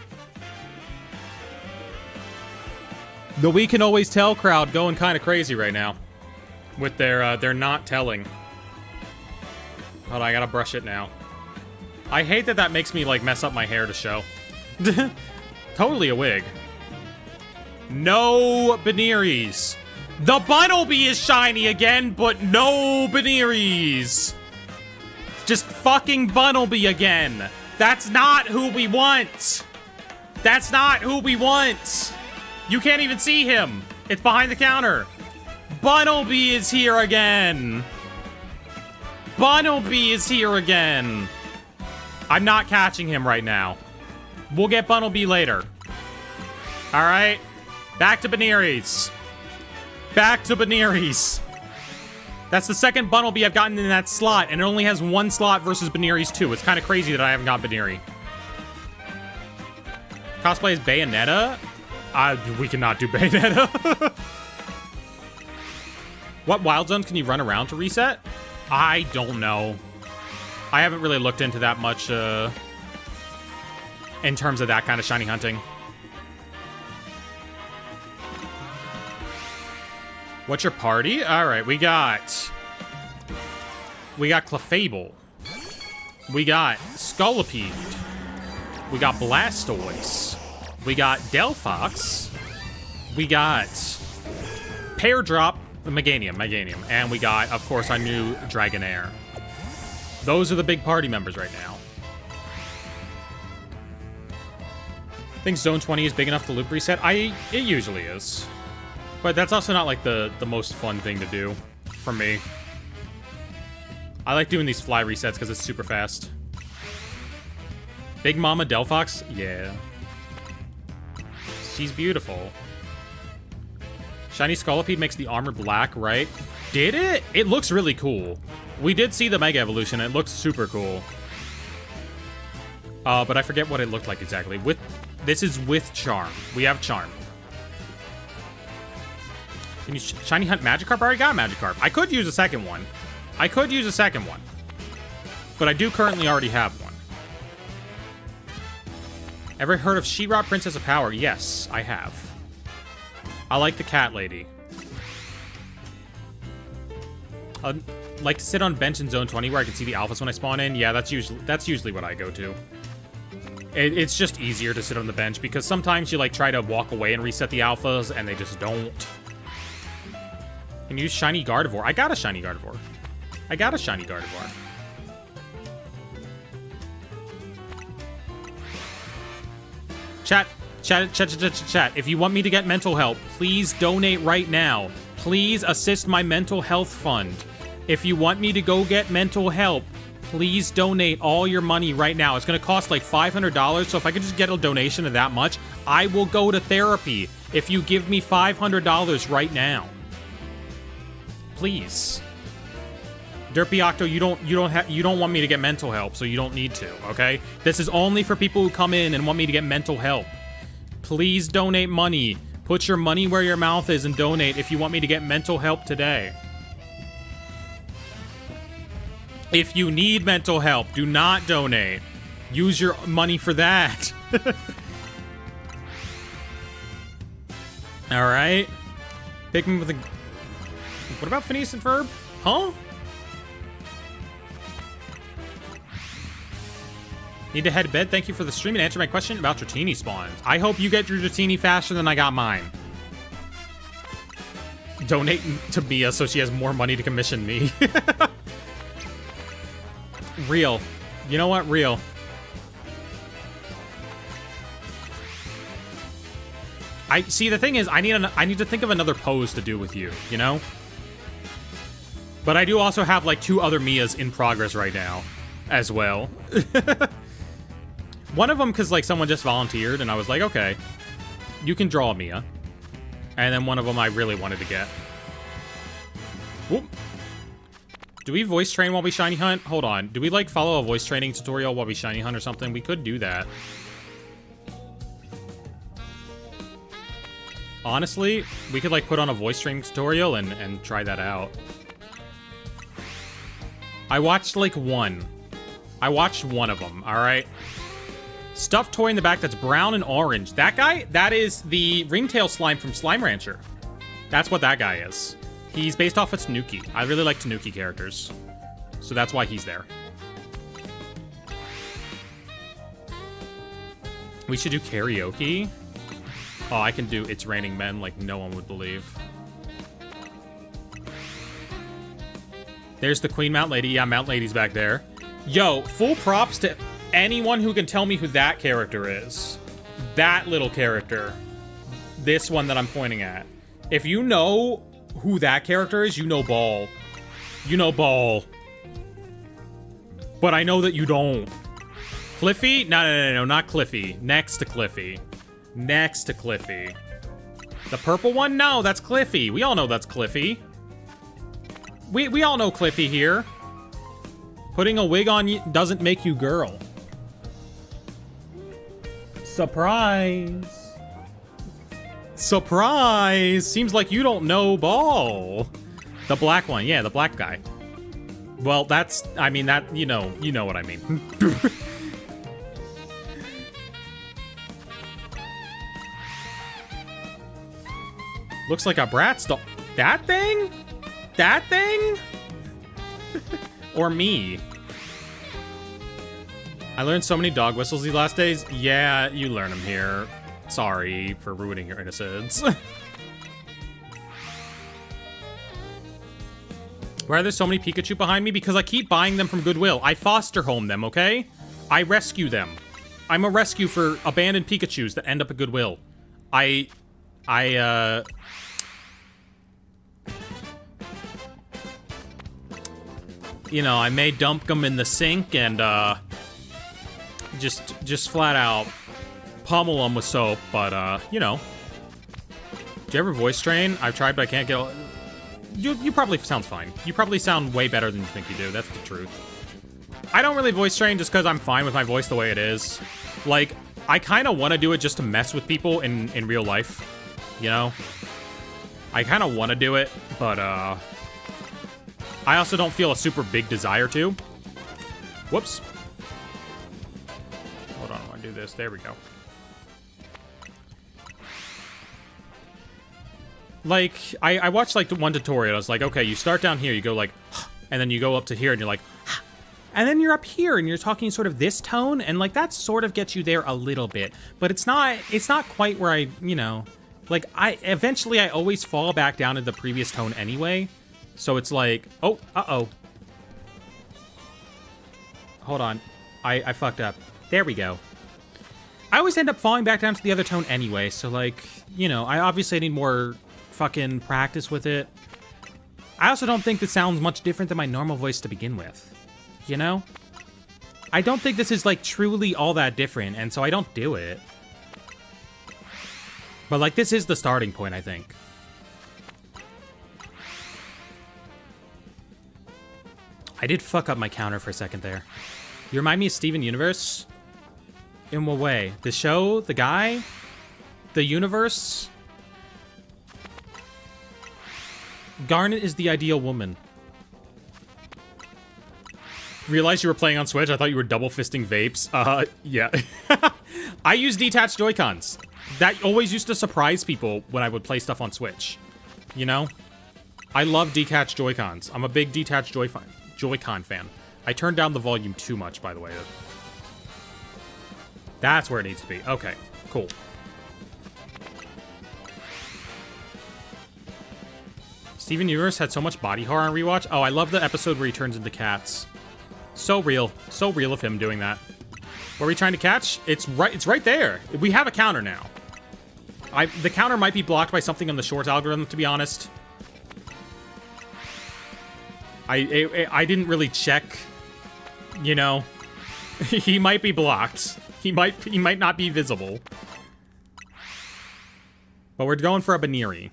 The We Can Always Tell crowd going kind of crazy right now with their not telling. Hold on, I gotta brush it now. I hate that makes me, like, mess up my hair to show. Totally a wig. No Bunearies. The Bunnelby is shiny again, but no Bunearies. Just fucking Bunnelby again. That's not who we want. That's not who we want. You can't even see him. It's behind the counter. Bunnelby is here again. Bunnelby is here again. I'm not catching him right now. We'll get Bunnelby later. All right. Back to Bunearies. Back to Bunearies. That's the second Bunnelby I've gotten in that slot, and it only has one slot versus Bunearies 2. It's kind of crazy that I haven't got Buneary. Cosplay is Bayonetta? We cannot do Bayonetta. What wild zones can you run around to reset? I don't know. I haven't really looked into that much in terms of that kind of shiny hunting. What's your party? All right, we got Clefable. We got Scolipede. We got Blastoise. We got Delphox. We got Pear Drop, Meganium. And we got, of course, our new Dragonair. Those are the big party members right now. Think Zone 20 is big enough to loop reset? It usually is. But that's also not, like, the most fun thing to do for me. I like doing these fly resets because it's super fast. Big Mama Delphox? Yeah. She's beautiful. Shiny Scolipede makes the armor black, right? Did it? It looks really cool. We did see the Mega Evolution. It looks super cool. But I forget what it looked like exactly. This is with Charm. We have Charm. Can you shiny hunt Magikarp? I already got Magikarp. I could use a second one. But I do currently already have one. Ever heard of She-Ra Princess of Power? Yes, I have. I like the cat lady. I'd like to sit on bench in Zone 20 where I can see the alphas when I spawn in. Yeah, that's usually what I go to. It's just easier to sit on the bench because sometimes you, like, try to walk away and reset the alphas and they just don't. Can you use shiny Gardevoir? I got a shiny Gardevoir. Chat. If you want me to get mental help, please donate right now. Please assist my mental health fund. If you want me to go get mental help, please donate all your money right now. It's going to cost like $500, so if I could just get a donation of that much, I will go to therapy if you give me $500 right now. Please. Derpyocto, you don't want me to get mental help, so you don't need to, okay? This is only for people who come in and want me to get mental help. Please donate money. Put your money where your mouth is and donate if you want me to get mental help today. If you need mental help, do not donate. Use your money for that. All right. Pikmin with a... What about Phineas and Ferb? Huh? Need to head to bed. Thank you for the stream and answer my question about Dratini spawns. I hope you get your Dratini faster than I got mine. Donate to Mia so she has more money to commission me. Real. You know what? Real. See, the thing is, I need to think of another pose to do with you, you know? But I do also have, like, 2 other Mias in progress right now, as well. One of them, because, like, someone just volunteered, and I was like, okay, you can draw a Mia. And then one of them I really wanted to get. Whoop. Do we voice train while we shiny hunt? Hold on. Do we, like, follow a voice training tutorial while we shiny hunt or something? We could do that. Honestly, we could, like, put on a voice training tutorial and try that out. I watched, like, one. I watched one of them, alright? Stuffed toy in the back that's brown and orange. That guy? That is the ringtail slime from Slime Rancher. That's what that guy is. He's based off of Tanuki. I really like Tanuki characters. So that's why he's there. We should do karaoke. Oh, I can do It's Raining Men like no one would believe. There's the Queen Mount Lady. Yeah, Mount Lady's back there. Yo, full props to anyone who can tell me who that character is. That little character. This one that I'm pointing at. If you know who that character is, you know ball. You know ball. But I know that you don't. Cliffy? No, not Cliffy. Next to Cliffy. Next to Cliffy. The purple one? No, that's Cliffy. We all know that's Cliffy. We all know Cliffy here. Putting a wig on you doesn't make you girl. Surprise. Surprise! Seems like you don't know ball. The black one, yeah, the black guy. Well, that's, I mean, that, you know what I mean. Looks like a Bratz doll. That thing? That thing? Or me? I learned so many dog whistles these last days. Yeah, you learn them here. Sorry for ruining your innocence. Why are there so many Pikachu behind me? Because I keep buying them from Goodwill. I foster home them, okay? I rescue them. I'm a rescue for abandoned Pikachus that end up at Goodwill. You know, I may dump them in the sink and, just flat out pummel them with soap, but, you know. Do you ever voice train? I've tried, but I can't get... You probably sound fine. You probably sound way better than you think you do. That's the truth. I don't really voice train just because I'm fine with my voice the way it is. Like, I kind of want to do it just to mess with people in real life. You know? I kind of want to do it, but, I also don't feel a super big desire to. Whoops. Hold on, I want to do this. There we go. Like, I watched, like, the one tutorial. I was like, okay, you start down here, you go, like, and then you go up to here, and you're like, and then you're up here, and you're talking sort of this tone, and, like, that sort of gets you there a little bit. But it's not quite where I, you know, like, eventually I always fall back down to the previous tone anyway. So it's like, oh, uh-oh. Hold on. I fucked up. There we go. I always end up falling back down to the other tone anyway, so, like, you know, I obviously need more fucking practice with it. I also don't think this sounds much different than my normal voice to begin with. You know? I don't think this is, like, truly all that different, and so I don't do it. But, like, this is the starting point, I think. I did fuck up my counter for a second there. You remind me of Steven Universe? In what way? The show? The guy? The universe? Garnet is the ideal woman. Realized you were playing on Switch? I thought you were double fisting vapes. Yeah. I use detached Joy-Cons. That always used to surprise people when I would play stuff on Switch. You know? I love detached Joy-Cons. I'm a big detached Joy-Con fan. I turned down the volume too much, by the way. That's where it needs to be. Okay, cool. Steven Universe had so much body horror on rewatch. Oh, I love the episode where he turns into cats. So real. So real of him doing that. What are we trying to catch? It's right there. We have a counter now. The counter might be blocked by something on the shorts algorithm, to be honest. I didn't really check. You know, he might be blocked. He might not be visible. But we're going for a Buneary.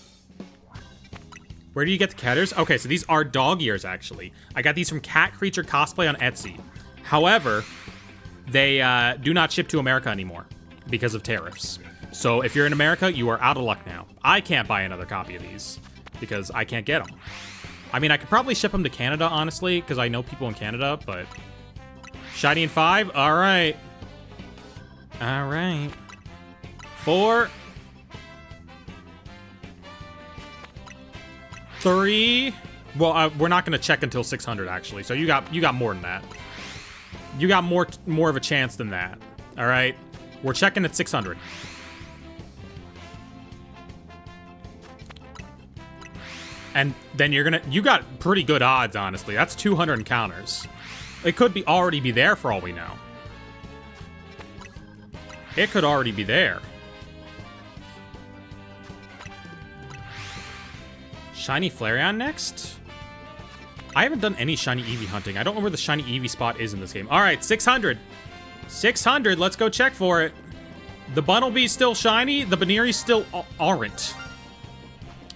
Where do you get the catters? Okay, so these are dog ears, actually. I got these from Cat Creature Cosplay on Etsy. However, they do not ship to America anymore because of tariffs. So if you're in America, you are out of luck now. I can't buy another copy of these because I can't get them. I mean, I could probably ship them to Canada, honestly, because I know people in Canada, but... Shiny in 5? All right. All right. 4... 3. Well, we're not going to check until 600, actually. So you got more than that. You got more of a chance than that. All right. We're checking at 600. And then you got pretty good odds, honestly. That's 200 encounters. It could already be there for all we know. It could already be there. Shiny Flareon next? I haven't done any shiny Eevee hunting. I don't know where the shiny Eevee spot is in this game. All right, 600. 600, let's go check for it. The Bunnelby's still shiny. The Buneary's still aren't.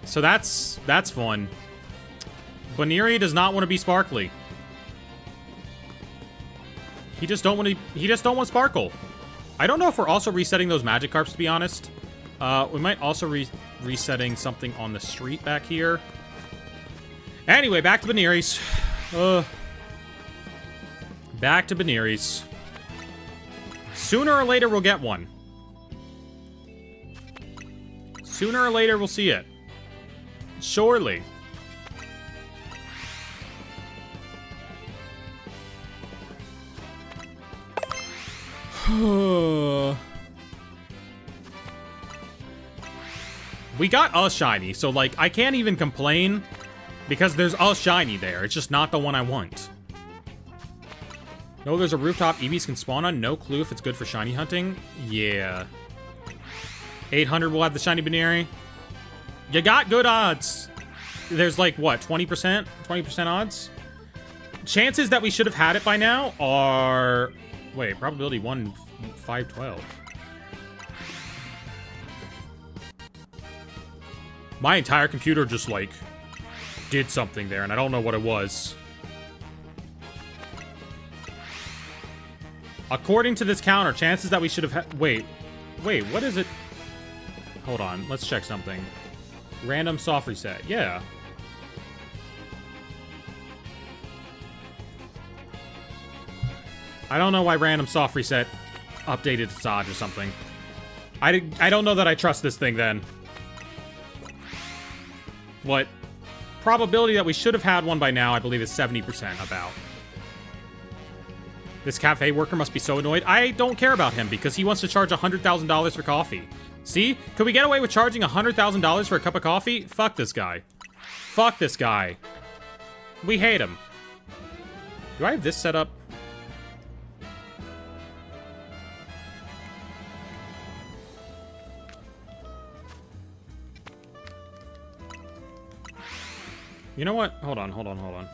So that's fun. Buneary does not want to be sparkly. He just don't want sparkle. I don't know if we're also resetting those Magikarps, to be honest. We might also resetting something on the street back here. Anyway, back to Buneary's. Back to Buneary's. Sooner or later, we'll get one. Sooner or later, we'll see it. Surely. We got a shiny, so, like, I can't even complain because there's a shiny there. It's just not the one I want. No, there's a rooftop Eevees can spawn on. No clue if it's good for shiny hunting. Yeah. 800 will have the shiny Buneary. You got good odds. There's, like, what, 20%? 20% odds? Chances that we should have had it by now are... Wait, probability 1 in 512. My entire computer just, like, did something there, and I don't know what it was. According to this counter, chances that we should have had... Wait, what is it? Hold on, let's check something. Random soft reset, yeah. I don't know why random soft reset updated its odds or something. I don't know that I trust this thing then. What? Probability that we should have had one by now, I believe, is 70% about. This cafe worker must be so annoyed. I don't care about him because he wants to charge $100,000 for coffee. See? Could we get away with charging $100,000 for a cup of coffee? Fuck this guy. Fuck this guy. We hate him. Do I have this set up? You know what? Hold on.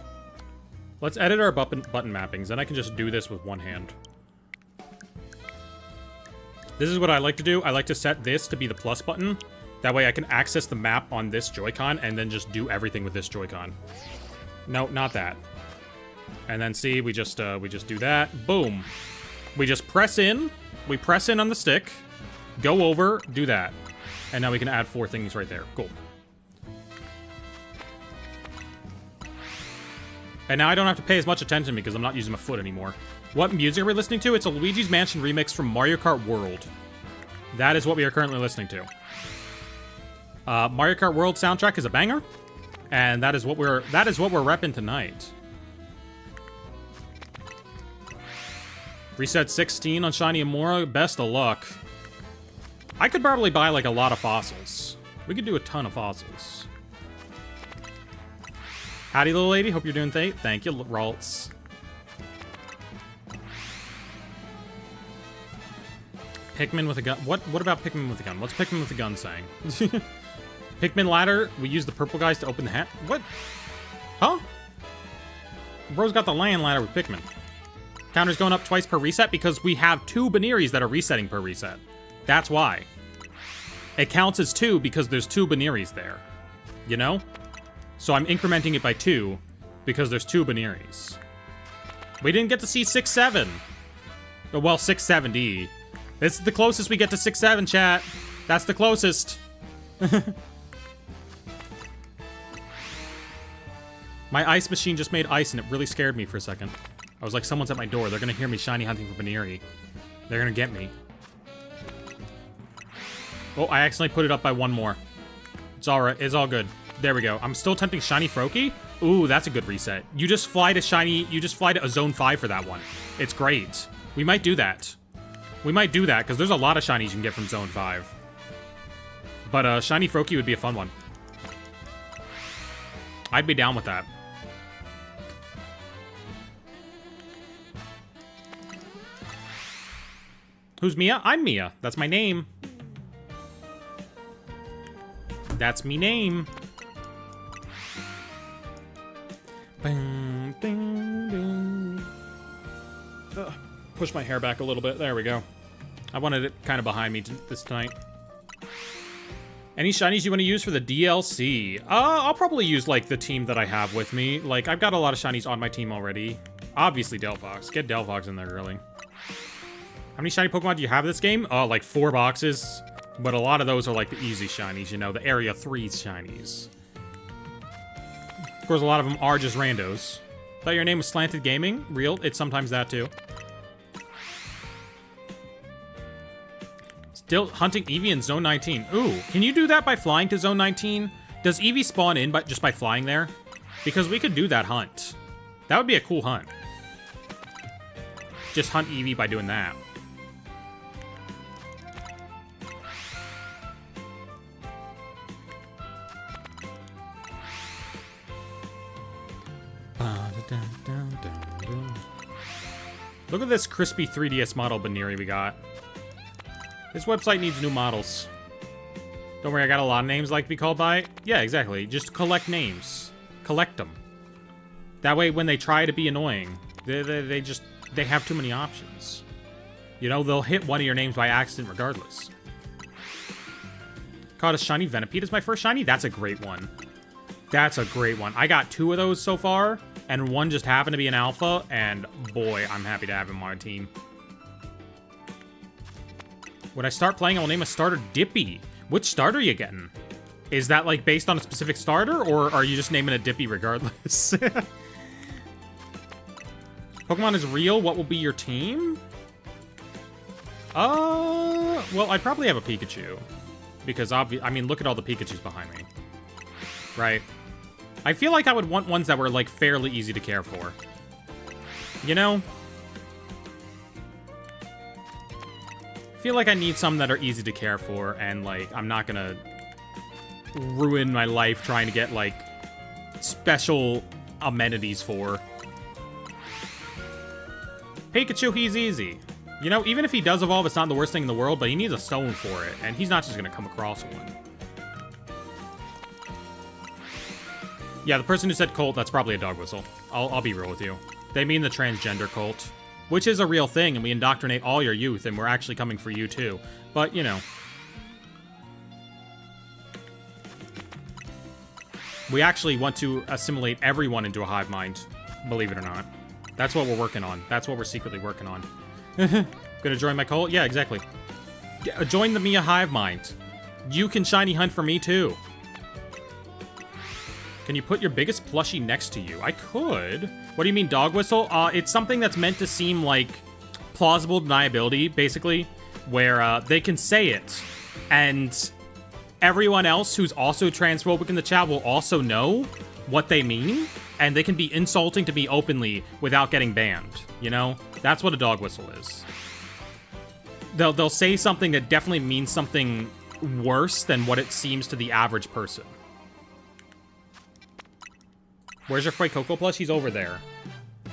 Let's edit our button mappings, then I can just do this with one hand. This is what I like to do. I like to set this to be the plus button. That way I can access the map on this Joy-Con and then just do everything with this Joy-Con. No, not that. And then see, we just do that. Boom. We just press in. We press in on the stick. Go over, do that. And now we can add 4 things right there. Cool. And now I don't have to pay as much attention because I'm not using my foot anymore. What music are we listening to? It's a Luigi's Mansion remix from Mario Kart World. That is what we are currently listening to. Mario Kart World soundtrack is a banger, and that is what we're repping tonight. Reset 16 on Shiny Amora. Best of luck. I could probably buy, like, a lot of fossils. We could do a ton of fossils. Howdy, little lady. Hope you're doing thank you, Ralts. Pikmin with a gun. What about Pikmin with a gun? What's Pikmin with a gun saying? Pikmin ladder. We use the purple guys to open the hat. What? Huh? Bro's got the lion ladder with Pikmin. Counter's going up twice per reset because we have 2 Bunearys that are resetting per reset. That's why. It counts as 2 because there's 2 Bunearys there. You know? So I'm incrementing it by 2 because there's 2 Bunearys. We didn't get to see 6-7. Well, 670. This is the closest we get to 6-7, chat. That's the closest. My ice machine just made ice, and it really scared me for a second. I was like, someone's at my door. They're going to hear me shiny hunting for Buneary. They're going to get me. Oh, I accidentally put it up by 1 more. It's all right. It's all good. There we go. I'm still tempting shiny Froakie. Ooh, that's a good reset. You just fly to shiny... You just fly to a zone 5 for that one. It's great. We might do that. We might do that, because there's a lot of shinies you can get from zone 5. But shiny Froakie would be a fun one. I'd be down with that. Who's Mia? I'm Mia. That's my name. That's me name. Bing, ding, ding. Push my hair back a little bit. There we go. I wanted it kind of behind me this night. Any shinies you want to use for the DLC? I'll probably use, like, the team that I have with me. Like, I've got a lot of shinies on my team already. Obviously, Delphox. Get Delphox in there early. How many shiny Pokemon do you have this game? Oh, like 4 boxes. But a lot of those are, like, the easy shinies, you know, the Area 3 shinies. Of course, a lot of them are just randos. Thought your name was SlantedGaming? Real? It's sometimes that, too. Still hunting Eevee in Zone 19. Ooh, can you do that by flying to Zone 19? Does Eevee spawn in just by flying there? Because we could do that hunt. That would be a cool hunt. Just hunt Eevee by doing that. Look at this crispy 3DS model Buneary we got. This website needs new models. Don't worry, I got a lot of names like to be called by. Yeah, exactly. Just collect names. Collect them. That way, when they try to be annoying, they have too many options. You know, they'll hit one of your names by accident regardless. Caught a shiny Venipede as my first shiny? That's a great one. That's a great one. I got 2 of those so far, and one just happened to be an alpha, and boy, I'm happy to have him on my team. When I start playing, I will name a starter Dippy. Which starter are you getting? Is that, like, based on a specific starter, or are you just naming a Dippy regardless? Pokemon is real. What will be your team? Well, I'd probably have a Pikachu. Because, I mean, look at all the Pikachus behind me. Right? I feel like I would want ones that were, like, fairly easy to care for. You know? I feel like I need some that are easy to care for, and, like, I'm not gonna ruin my life trying to get, like, special amenities for. Pikachu, he's easy. You know, even if he does evolve, it's not the worst thing in the world, but he needs a stone for it, and he's not just gonna come across one. Yeah, the person who said cult, that's probably a dog whistle. I'll be real with you. They mean the transgender cult, which is a real thing, and we indoctrinate all your youth, and we're actually coming for you, too. But, you know. We actually want to assimilate everyone into a hive mind, believe it or not. That's what we're working on. That's what we're secretly working on. Gonna join my cult? Yeah, exactly. Join the Mia hive mind. You can shiny hunt for me, too. Can you put your biggest plushie next to you? I could. What do you mean, dog whistle? It's something that's meant to seem like plausible deniability, basically, where they can say it, and everyone else who's also transphobic in the chat will also know what they mean, and they can be insulting to me openly without getting banned, you know? That's what a dog whistle is. They'll say something that definitely means something worse than what it seems to the average person. Where's your Froakie plush? He's over there.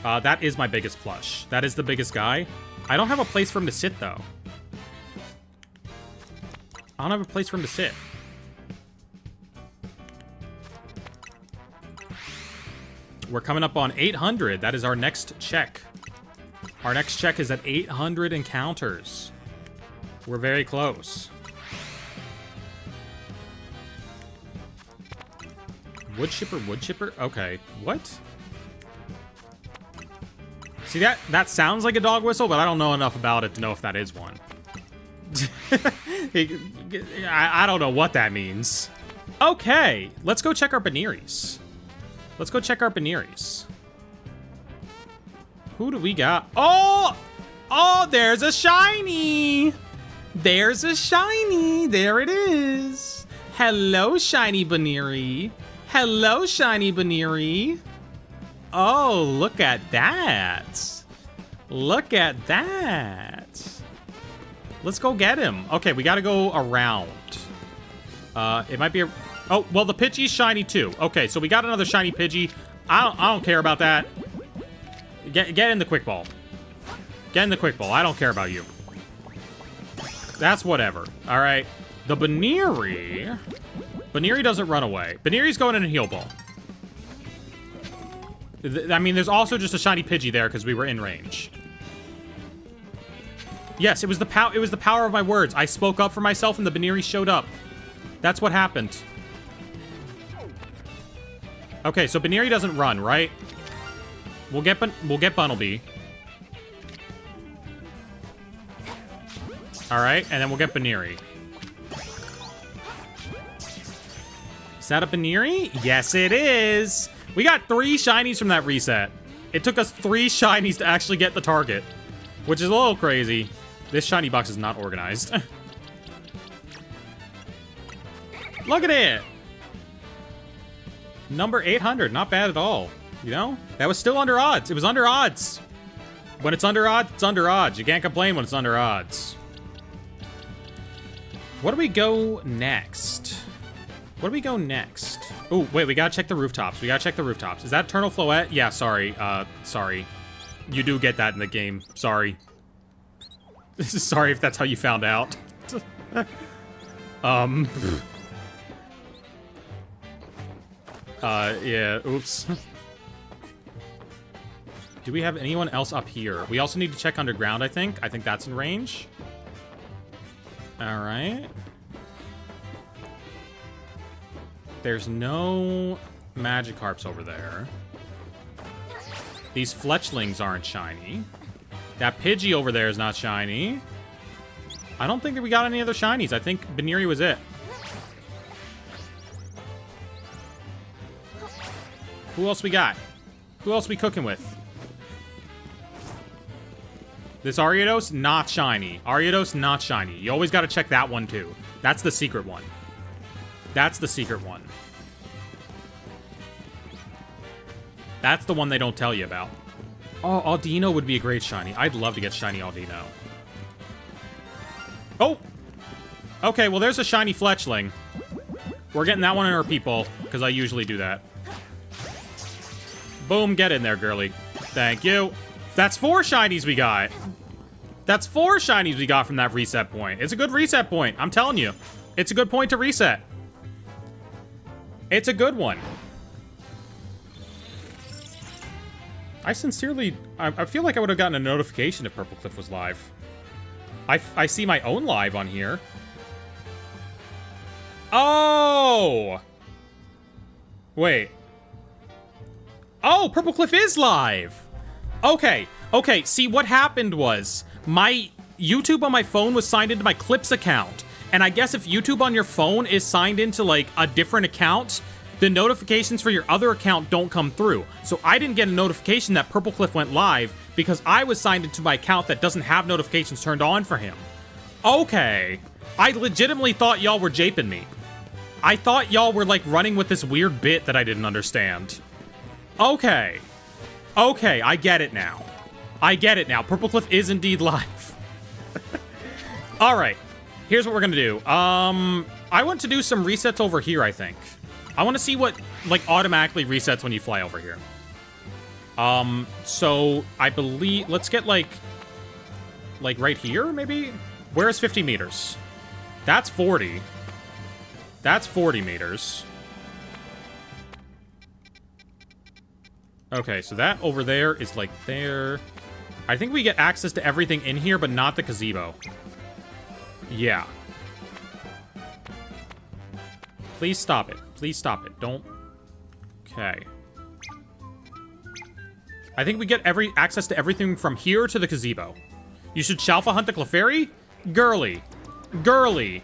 That is my biggest plush. That is the biggest guy. I don't have a place for him to sit, though. I don't have a place for him to sit. We're coming up on 800. That is our next check. Our next check is at 800 encounters. We're very close. Wood chipper. Okay. What? See, that sounds like a dog whistle, but I don't know enough about it to know if that is one. I don't know what that means. Okay, let's go check our Bunearies. Let's go check our Bunearies. Who do we got? Oh! Oh, there's a shiny! There's a shiny! There it is! Hello, shiny Buneary. Hello, shiny Buneary. Oh, look at that. Look at that. Let's go get him. Okay, we gotta go around. It might be a... Oh, well, the Pidgey's shiny too. Okay, so we got another shiny Pidgey. I don't care about that. Get in the quick ball. Get in the quick ball. I don't care about you. That's whatever. All right. The Buneary... Buneary doesn't run away. Buneary's going in a heal ball. I mean, there's also just a shiny Pidgey there because we were in range. Yes, it was the power of my words. I spoke up for myself and the Buneary showed up. That's what happened. Okay, so Buneary doesn't run, right? We'll get Bunnelby. All right, and then we'll get Buneary. Is that a Buneary? Yes, it is. We got 3 shinies from that reset. It took us 3 shinies to actually get the target, which is a little crazy. This shiny box is not organized. Look at it. Number 800, not bad at all. You know, that was still under odds. It was under odds. When it's under odds, it's under odds. You can't complain when it's under odds. What do we go next? What do we go next? Oh, wait, we gotta check the rooftops. We gotta check the rooftops. Is that Eternal Floette? Yeah, sorry. Sorry. You do get that in the game. Sorry. Sorry if that's how you found out. Yeah, oops. Do we have anyone else up here? We also need to check underground, I think. I think that's in range. All right. There's no Magikarps over there. These Fletchlings aren't shiny. That Pidgey over there is not shiny. I don't think that we got any other shinies. I think Buneary was it. Who else we got? Who else we cooking with? This Ariados, not shiny. Ariados, not shiny. You always got to check that one too. That's the secret one. That's the secret one. That's the one they don't tell you about. Oh, Audino would be a great shiny. I'd love to get shiny Audino. Oh! Okay, well, there's a shiny Fletchling. We're getting that one in our people, because I usually do that. Boom, get in there, girly. Thank you. That's 4 shinies we got. That's 4 shinies we got from that reset point. It's a good reset point, I'm telling you. It's a good point to reset. It's a good one. I sincerely... I feel like I would have gotten a notification if Purple Cliff was live. I see my own live on here. Oh! Wait. Oh, Purple Cliff is live! Okay, okay, see, what happened was, my YouTube on my phone was signed into my Clips account. And I guess if YouTube on your phone is signed into, like, a different account, the notifications for your other account don't come through. So I didn't get a notification that Purple Cliff went live because I was signed into my account that doesn't have notifications turned on for him. Okay. I legitimately thought y'all were japing me. I thought y'all were, like, running with this weird bit that I didn't understand. Okay. Okay, I get it now. I get it now. Purple Cliff is indeed live. All right. Here's what we're going to do. I want to do some resets over here, I think. I want to see what, like, automatically resets when you fly over here. So I believe, let's get, like right here, maybe? Where is 50 meters? That's 40. That's 40 meters. Okay, so that over there is, like, there. I think we get access to everything in here, but not the gazebo. Yeah. Please stop it. Please stop it. Don't. Okay. I think we get access to everything from here to the gazebo. You should Shalfa hunt the Clefairy? Girly. Girly.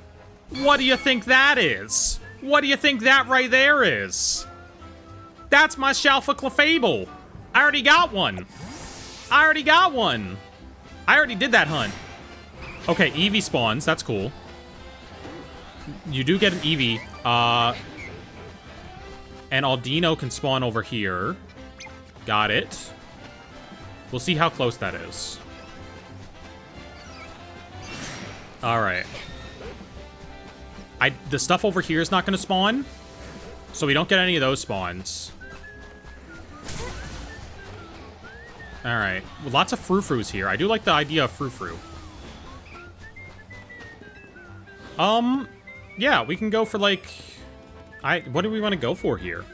What do you think that is? What do you think that right there is? That's my Shalfa Clefable. I already got one. I already got one. I already did that hunt. Okay, Eevee spawns. That's cool. You do get an Eevee. And Audino can spawn over here. Got it. We'll see how close that is. Alright. The stuff over here is not going to spawn. So we don't get any of those spawns. Alright. Well, lots of frou-frous here. I do like the idea of frou-frou. Yeah, we can go for, like... what do we want to go for here?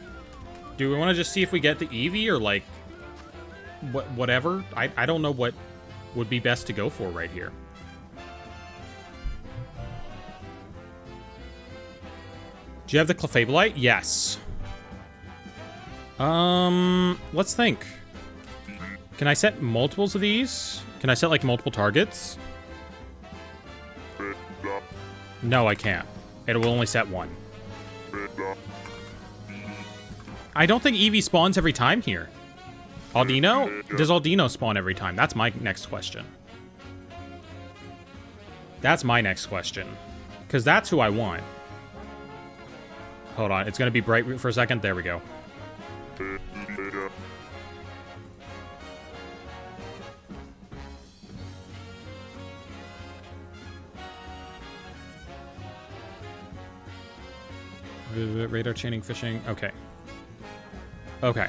Do we want to just see if we get the Eevee or, like... whatever? I don't know what would be best to go for right here. Do you have the Clefableite? Yes. Let's think. Can I set multiples of these? Can I set, like, multiple targets? No, I can't. It will only set one. I don't think Eevee spawns every time here. Audino? Does Audino spawn every time? That's my next question. That's my next question. Because that's who I want. Hold on. It's going to be bright for a second. There we go. Radar chaining, fishing. Okay. Okay.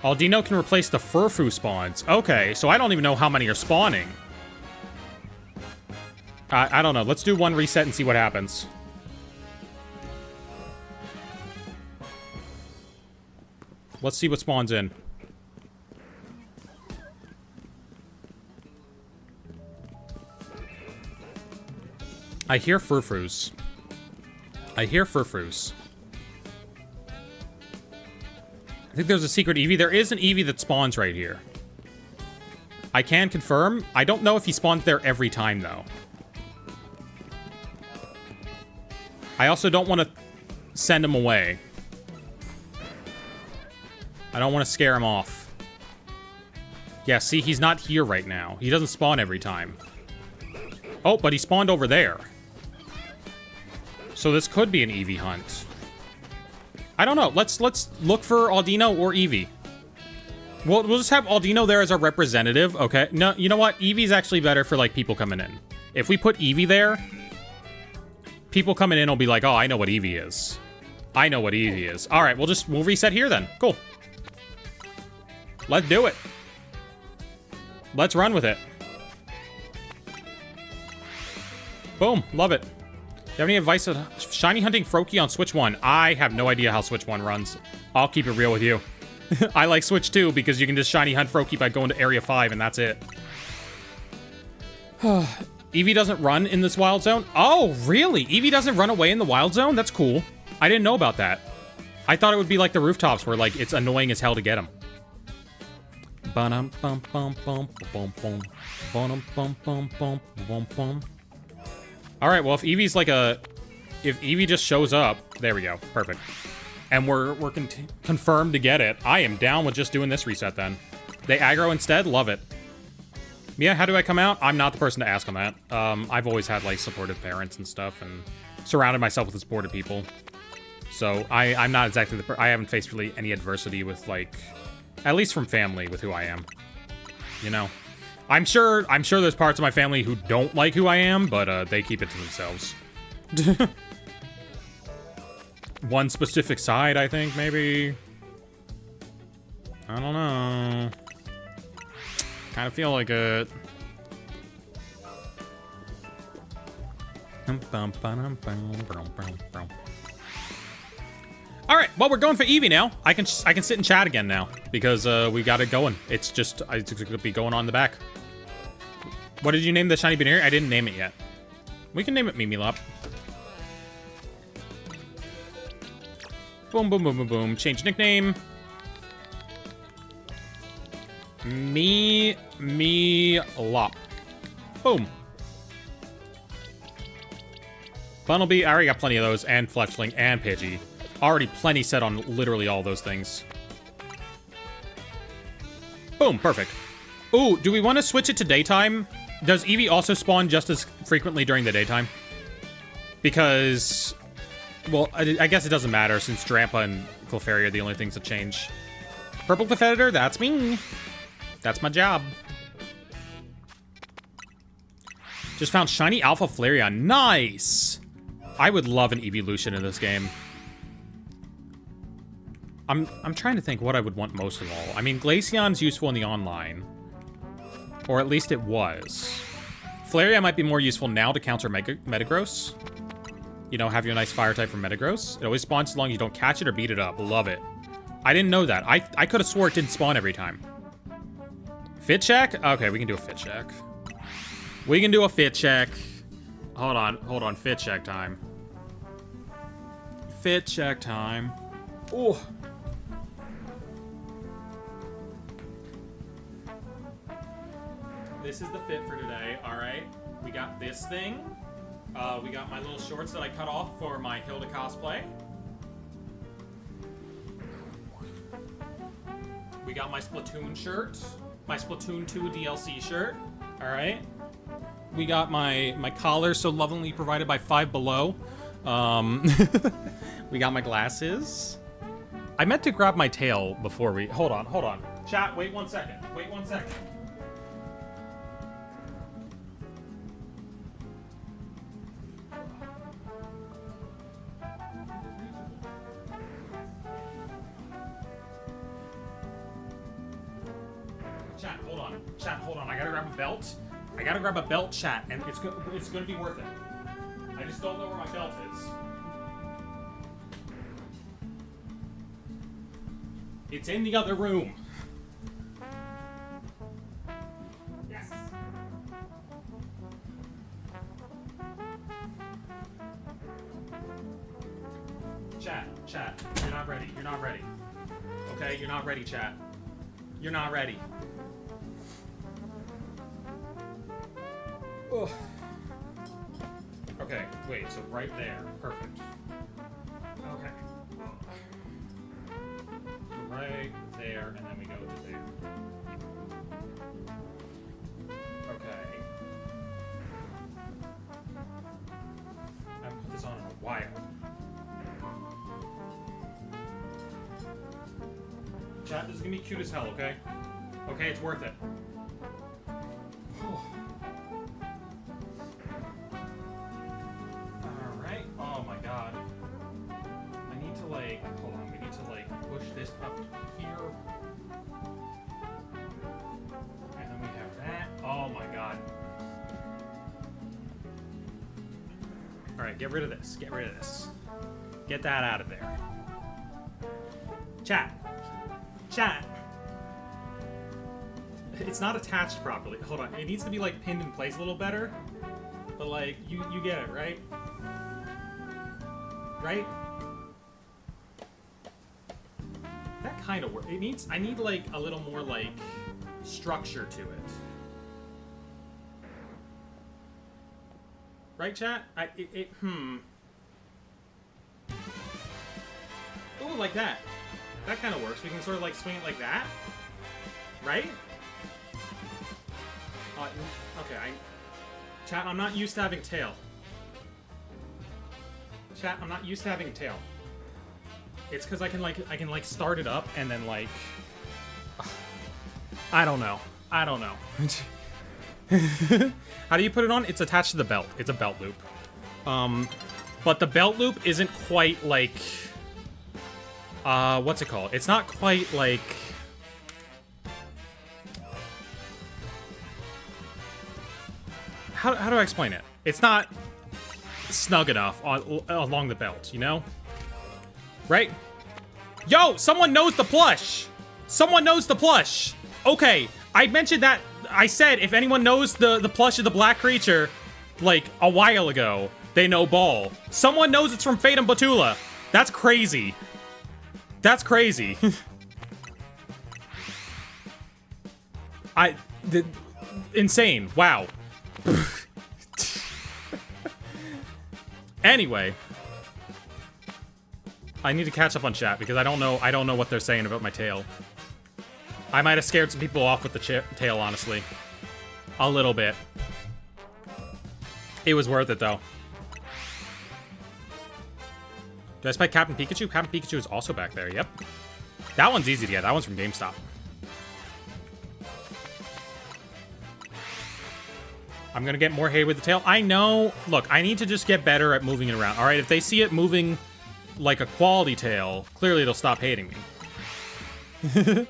Audino can replace the Furfu spawns. Okay, so I don't even know how many are spawning. I don't know. Let's do one reset and see what happens. Let's see what spawns in. I hear Furfrus. I hear Furfrus. I think there's a secret Eevee. There is an Eevee that spawns right here. I can confirm. I don't know if he spawns there every time, though. I also don't want to send him away. I don't want to scare him off. Yeah, see, he's not here right now. He doesn't spawn every time. Oh, but he spawned over there. So this could be an Eevee hunt. I don't know. Let's look for Audino or Eevee. We'll just have Audino there as our representative, okay? No, you know what? Eevee's actually better for, like, people coming in. If we put Eevee there, people coming in will be like, oh, I know what Eevee is. I know what Eevee is. All right, we'll reset here then. Cool. Let's do it. Let's run with it. Boom. Love it. Do you have any advice on shiny hunting Froakie on Switch 1? I have no idea how Switch 1 runs. I'll keep it real with you. I like Switch 2 because you can just shiny hunt Froakie by going to Area 5 and that's it. Eevee doesn't run in this wild zone? Oh, really? Eevee doesn't run away in the wild zone? That's cool. I didn't know about that. I thought it would be like the rooftops where, like, it's annoying as hell to get him. Alright, well, if Eevee's like if Eevee just shows up... There we go. Perfect. And we're confirmed to get it. I am down with just doing this reset, then. They aggro instead? Love it. Yeah, how do I come out? I'm not the person to ask on that. I've always had, like, supportive parents and stuff, and surrounded myself with supportive people. So I'm not exactly I haven't faced really any adversity with, like, at least from family with who I am. You know? I'm sure there's parts of my family who don't like who I am, but they keep it to themselves. One specific side, I think, maybe. I don't know. Kind of feel like it. All right, well, we're going for Eevee now. I can sit and chat again now because we got it going. It's gonna be going on in the back. What did you name the shiny Buneary? I didn't name it yet. We can name it Mimilop. Boom, boom, boom, boom, boom. Change nickname. Mimilop. Boom. Bunnelby, I already got plenty of those, and Fletchling, and Pidgey. Already plenty set on literally all those things. Boom, perfect. Ooh, do we want to switch it to daytime? Does Eevee also spawn just as frequently during the daytime? Because, well, I guess it doesn't matter since Drampa and Clefairy are the only things that change. Purple Cliff Editor, that's me. That's my job. Just found shiny Alpha Flareon. Nice! I would love an Eeveelution in this game. I'm trying to think what I would want most of all. I mean, Glaceon's useful in the online. Or at least it was. Flareon might be more useful now to counter Metagross. You know, have your nice fire type from Metagross. It always spawns as long as you don't catch it or beat it up. Love it. I didn't know that. I could have swore it didn't spawn every time. Fit check? Okay, we can do a fit check. We can do a fit check. Hold on. Fit check time. Fit check time. Ooh. This is the fit for today, alright? We got this thing. We got my little shorts that I cut off for my Hilda cosplay. We got my Splatoon shirt. My Splatoon 2 DLC shirt. Alright. We got my collar so lovingly provided by Five Below. We got my glasses. I meant to grab my tail before we... Hold on. Chat, wait 1 second. Wait 1 second. Chat, hold on. I gotta grab a belt. I gotta grab a belt, chat, and it's gonna be worth it. I just don't know where my belt is. It's in the other room. Yes. Chat, you're not ready. You're not ready. Okay, you're not ready, chat. You're not ready. Ugh. Okay, wait, so right there. Perfect. Okay. Right there, and then we go to there. Okay. I haven't put this on in a while. Chat, this is gonna be cute as hell, okay? Okay, it's worth it. Alright, oh my god. I need to, like, hold on, we need to, like, push this up here. And then we have that. Oh my god. Alright, get rid of this. Get rid of this. Get that out of there. Chat. Chat. It's not attached properly. Hold on. It needs to be, like, pinned in place a little better. But, like, you get it, right? Right? That kind of works. I need, like, a little more, like, structure to it. Right, chat? Ooh, like that. That kind of works. We can sort of, like, swing it like that. Right? Okay, Chat, I'm not used to having tail. Chat, I'm not used to having a tail. It's because I can like start it up and then like I don't know. How do you put it on? It's attached to the belt. It's a belt loop. But the belt loop isn't quite like what's it called? It's not quite like how do I explain it? It's not snug enough along the belt, you know? Right? Yo, someone knows the plush! Someone knows the plush! Okay, I mentioned that. I said if anyone knows the plush of the black creature, like, a while ago, they know Ball. Someone knows it's from Fate and Batula. That's crazy. That's crazy. Insane. Wow. Anyway. I need to catch up on chat because I don't know what they're saying about my tail. I might have scared some people off with the tail, honestly. A little bit. It was worth it, though. Did I spy Captain Pikachu? Captain Pikachu is also back there, yep. That one's easy to get. That one's from GameStop. I'm gonna get more hay with the tail. I know. Look, I need to just get better at moving it around. All right, if they see it moving like a quality tail, clearly they'll stop hating me.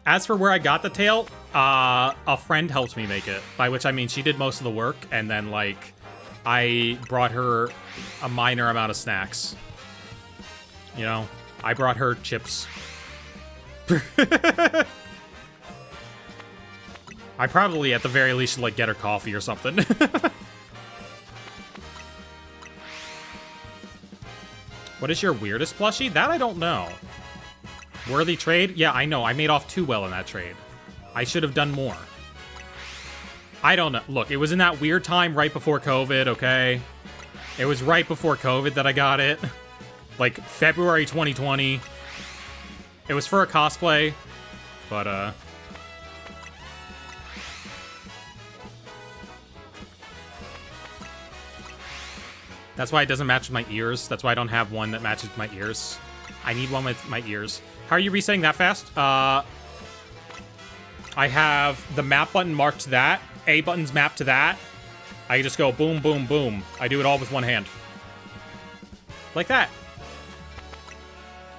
As for where I got the tail, a friend helped me make it. By which I mean she did most of the work, and then, like, I brought her a minor amount of snacks. You know? I brought her chips. I probably, at the very least, should, like, get her coffee or something. What is your weirdest plushie? That I don't know. Worthy trade? Yeah, I know. I made off too well in that trade. I should have done more. I don't know. Look, it was in that weird time right before COVID, okay? It was right before COVID that I got it. Like, February 2020. It was for a cosplay, but, that's why it doesn't match with my ears. That's why I don't have one that matches my ears. I need one with my ears. How are you resetting that fast? I have the map button marked to that. A button's mapped to that. I just go boom, boom, boom. I do it all with one hand. Like that.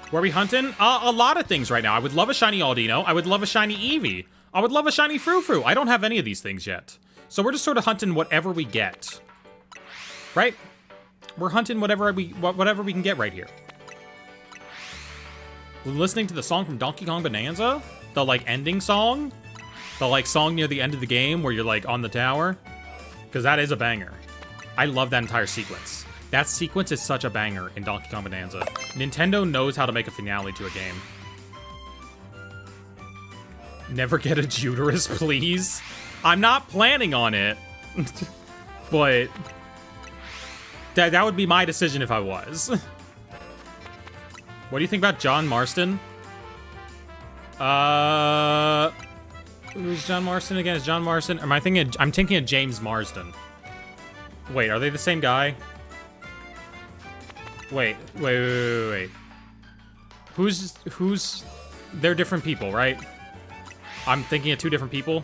Where are we hunting? A lot of things right now. I would love a shiny Audino. I would love a shiny Eevee. I would love a shiny Frou-Frou. I don't have any of these things yet. So we're just sort of hunting whatever we get. Right? We're hunting whatever we can get right here. We're listening to the song from Donkey Kong Bonanza? The, like, ending song? The, like, song near the end of the game where you're, like, on the tower? Because that is a banger. I love that entire sequence. That sequence is such a banger in Donkey Kong Bonanza. Nintendo knows how to make a finale to a game. Never get a Juderus, please. I'm not planning on it. But that would be my decision if I was. What do you think about John Marston? Who's John Marston again? Is John Marston? I'm thinking of James Marsden. Wait, are they the same guy? Wait. Who's... They're different people, right? I'm thinking of two different people.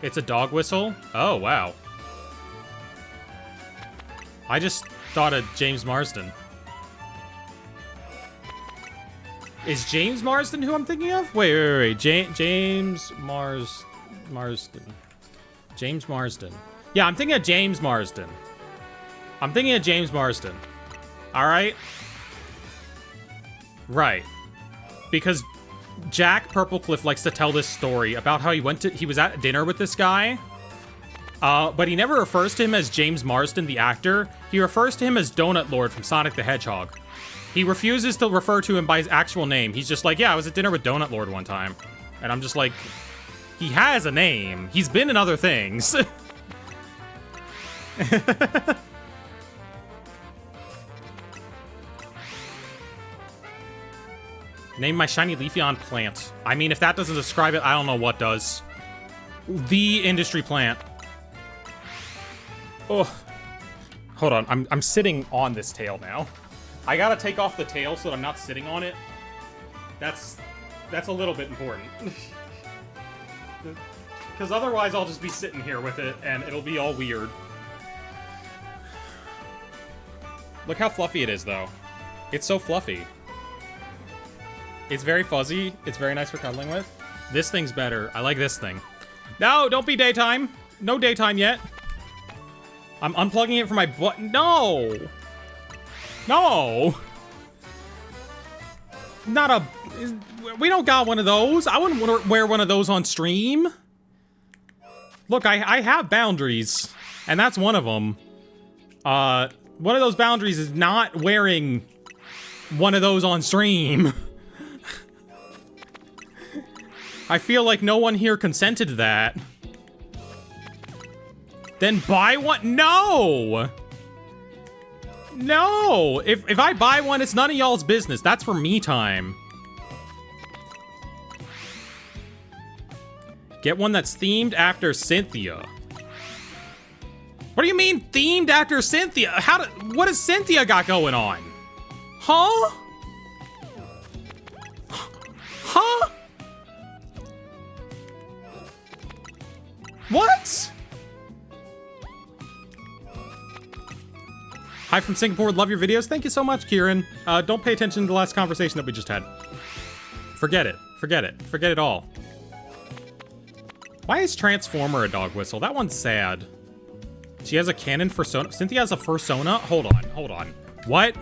It's a dog whistle? Oh, wow. I just thought of James Marsden. Is James Marsden who I'm thinking of? Wait. James Marsden. James Marsden. Yeah, I'm thinking of James Marsden. Alright? Right. Because Jack Purplecliff likes to tell this story about how he was at dinner with this guy. But he never refers to him as James Marsden, the actor. He refers to him as Donut Lord from Sonic the Hedgehog. He refuses to refer to him by his actual name. He's just like, yeah, I was at dinner with Donut Lord one time. And I'm just like, he has a name. He's been in other things. Name my shiny Leafeon plant. I mean, if that doesn't describe it, I don't know what does. The industry plant. Oh. Hold on, I'm sitting on this tail now. I gotta take off the tail so that I'm not sitting on it. That's a little bit important. Because otherwise I'll just be sitting here with it, and it'll be all weird. Look how fluffy it is, though. It's so fluffy. It's very fuzzy. It's very nice for cuddling with. This thing's better. I like this thing. No, don't be daytime. No daytime yet. I'm unplugging it from my butt. No! No! Not a... We don't got one of those. I wouldn't want to wear one of those on stream. Look, I have boundaries. And that's one of them. One of those boundaries is not wearing one of those on stream. I feel like no one here consented to that. Then buy one? No! No! If I buy one, it's none of y'all's business. That's for me time. Get one that's themed after Cynthia. What do you mean, themed after Cynthia? What has Cynthia got going on? Huh? Huh? What? Hi from Singapore, love your videos. Thank you so much, Kieran. Don't pay attention to the last conversation that we just had. Forget it. Forget it. Forget it all. Why is Transformer a dog whistle? That one's sad. She has a cannon fursona. Cynthia has a fursona? Hold on, hold on. What?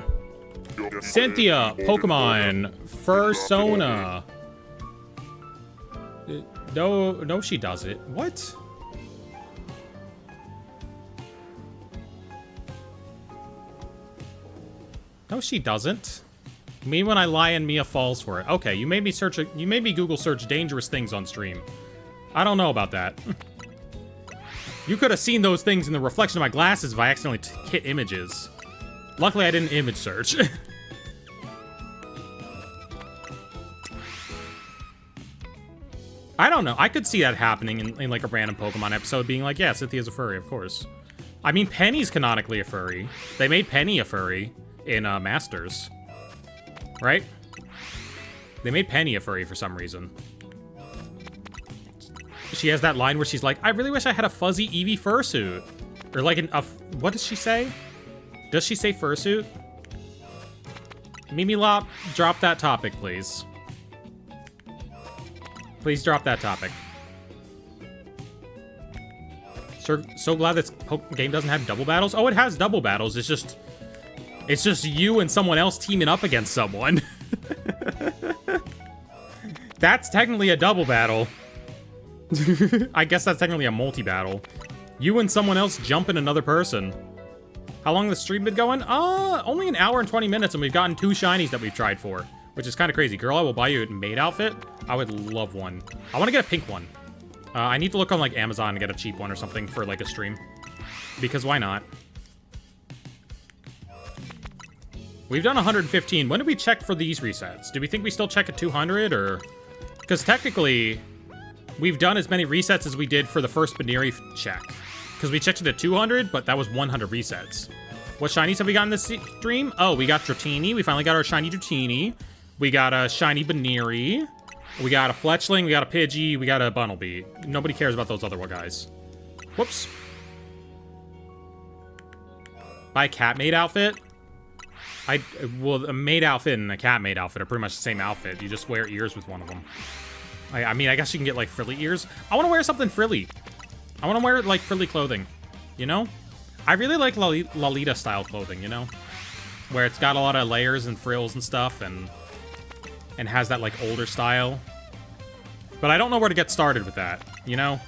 Cynthia, Pokemon, fursona. No, she doesn't. What? No, she doesn't. Me when I lie and Mia falls for it. Okay, you made me Google search dangerous things on stream. I don't know about that. You could have seen those things in the reflection of my glasses if I accidentally hit images. Luckily, I didn't image search. I don't know. I could see that happening in like a random Pokemon episode being like, yeah, Cynthia's a furry, of course. I mean, Penny's canonically a furry. They made Penny a furry in Masters. Right? They made Penny a furry for some reason. She has that line where she's like, I really wish I had a fuzzy Eevee fursuit. Or like what does she say? Does she say fursuit? Mimilop, drop that topic, please. Please drop that topic. So glad this game doesn't have double battles. Oh, it has double battles. It's just you and someone else teaming up against someone. That's technically a double battle. I guess that's technically a multi-battle. You and someone else jumping another person. How long has the stream been going? Only an hour and 20 minutes, and we've gotten 2 shinies that we've tried for, which is kind of crazy. Girl, I will buy you a maid outfit. I would love one. I want to get a pink one. I need to look on like Amazon and get a cheap one or something for like a stream. Because why not? We've done 115. When did we check for these resets? Do we think we still check at 200 or? Because technically, we've done as many resets as we did for the first Buneary check. Because we checked it at 200, but that was 100 resets. What shinies have we gotten this stream? Oh, we got Dratini. We finally got our shiny Dratini. We got a shiny Buneary. We got a Fletchling. We got a Pidgey. We got a Bunnelby. Nobody cares about those other guys. Whoops. Buy a cat maid outfit? Well, a maid outfit and a cat maid outfit are pretty much the same outfit. You just wear ears with one of them. I mean, I guess you can get, like, frilly ears. I want to wear something frilly. I want to wear, like, frilly clothing. You know? I really like Lolita-style clothing, you know? Where it's got a lot of layers and frills and stuff, and has that, like, older style. But I don't know where to get started with that, you know?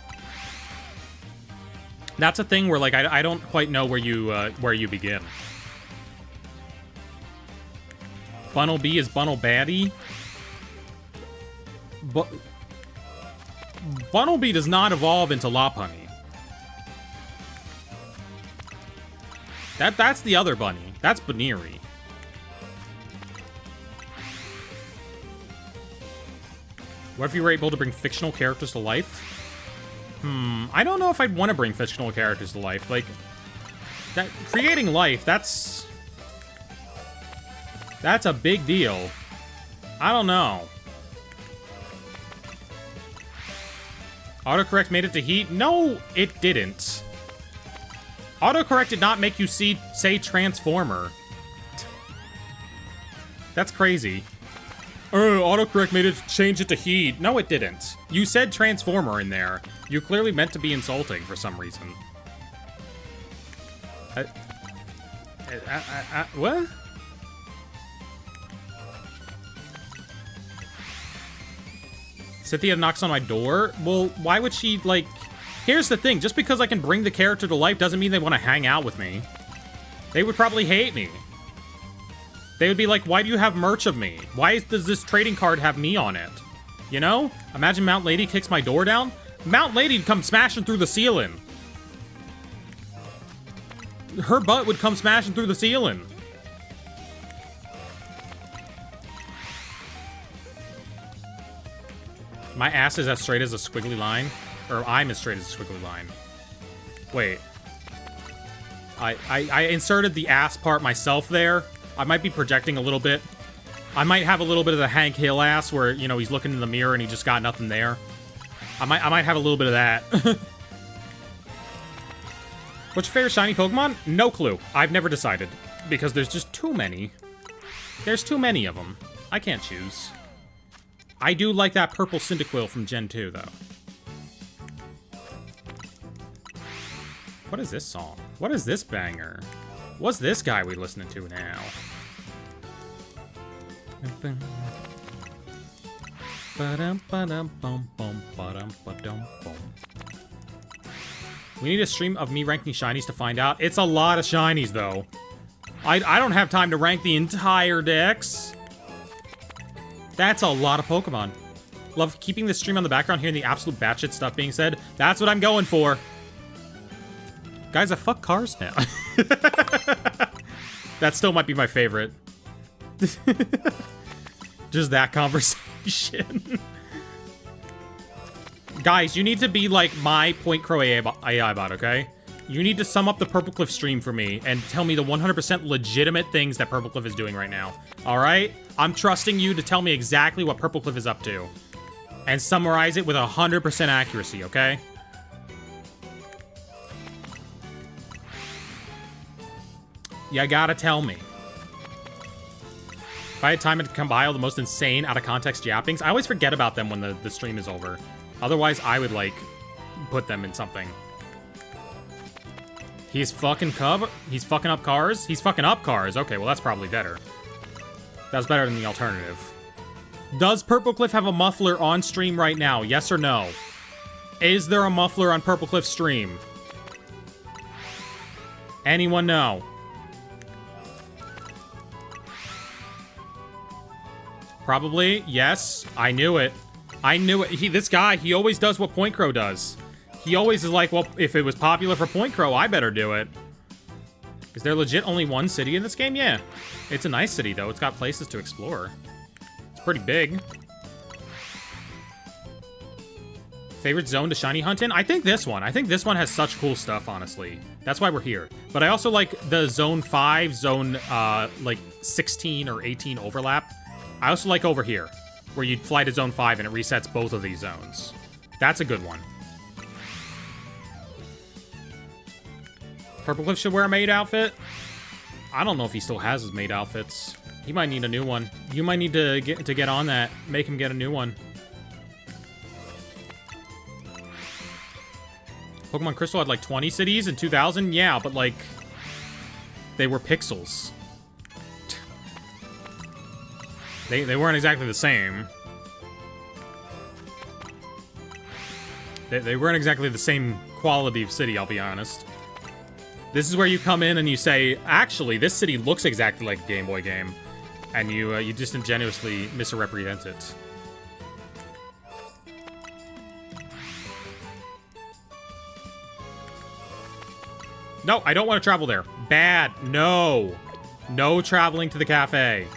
That's a thing where, like, I don't quite know where you begin. Bunnelby is Bunnelbaddie. But Bunnelby does not evolve into Lopunny. That's the other bunny. That's Buneary. What if you were able to bring fictional characters to life? I don't know if I'd want to bring fictional characters to life. Like, that creating life, that's a big deal. I don't know. Autocorrect made it to heat? No, it didn't. Autocorrect did not make you say Transformer. That's crazy. Autocorrect made it change it to heat. No, it didn't. You said Transformer in there. You clearly meant to be insulting for some reason. What? Cynthia knocks on my door? Well, why would she, like... Here's the thing. Just because I can bring the character to life doesn't mean they want to hang out with me. They would probably hate me. They would be like, why do you have merch of me? Why does this trading card have me on it? You know? Imagine Mount Lady kicks my door down. Mount Lady would come smashing through the ceiling. Her butt would come smashing through the ceiling. My ass is as straight as a squiggly line. Or I'm as straight as a squiggly line. Wait. I inserted the ass part myself there. I might be projecting a little bit. I might have a little bit of the Hank Hill ass where, you know, he's looking in the mirror and he just got nothing there. I might have a little bit of that. What's your favorite shiny Pokemon? No clue. I've never decided. Because there's just too many. There's too many of them. I can't choose. I do like that purple Cyndaquil from Gen 2, though. What is this song? What is this banger? What's this guy we listening to now? We need a stream of me ranking shinies to find out. It's a lot of shinies, though. I don't have time to rank the entire dex. That's a lot of Pokemon. Love keeping the stream on the background, hearing the absolute batshit stuff being said. That's what I'm going for. Guys, I fuck cars now. That still might be my favorite. Just that conversation. Guys, you need to be like my Point Crow AI bot, okay? You need to sum up the Purple Cliff stream for me and tell me the 100% legitimate things that Purple Cliff is doing right now. Alright? I'm trusting you to tell me exactly what Purple Cliff is up to. And summarize it with 100% accuracy, okay? You gotta tell me. If I had time to compile the most insane out-of-context yappings, I always forget about them when the stream is over. Otherwise, I would, like, put them in something. He's fucking Cub? He's fucking up cars? He's fucking up cars. Okay, well, that's probably better. That's better than the alternative. Does Purple Cliff have a muffler on stream right now? Yes or no? Is there a muffler on Purple Cliff's stream? Anyone know? Probably. Yes. I knew it. I knew it. This guy, he always does what Point Crow does. He always is like, well, if it was popular for Point Crow, I better do it. Is there legit only one city in this game? Yeah. It's a nice city, though. It's got places to explore. It's pretty big. Favorite zone to shiny hunt in? I think this one. I think this one has such cool stuff, honestly. That's why we're here. But I also like the Zone 5, Zone, like, 16 or 18 overlap. I also like over here, where you fly to Zone 5 and it resets both of these zones. That's a good one. Purple Cliff should wear a maid outfit? I don't know if he still has his maid outfits. He might need a new one. You might need to get on that. Make him get a new one. Pokemon Crystal had like 20 cities in 2000? Yeah, but like, they were pixels. They weren't exactly the same. They weren't exactly the same quality of city, I'll be honest. This is where you come in and you say, actually, this city looks exactly like a Game Boy game. And you disingenuously misrepresent it. No, I don't want to travel there. Bad. No. No traveling to the cafe.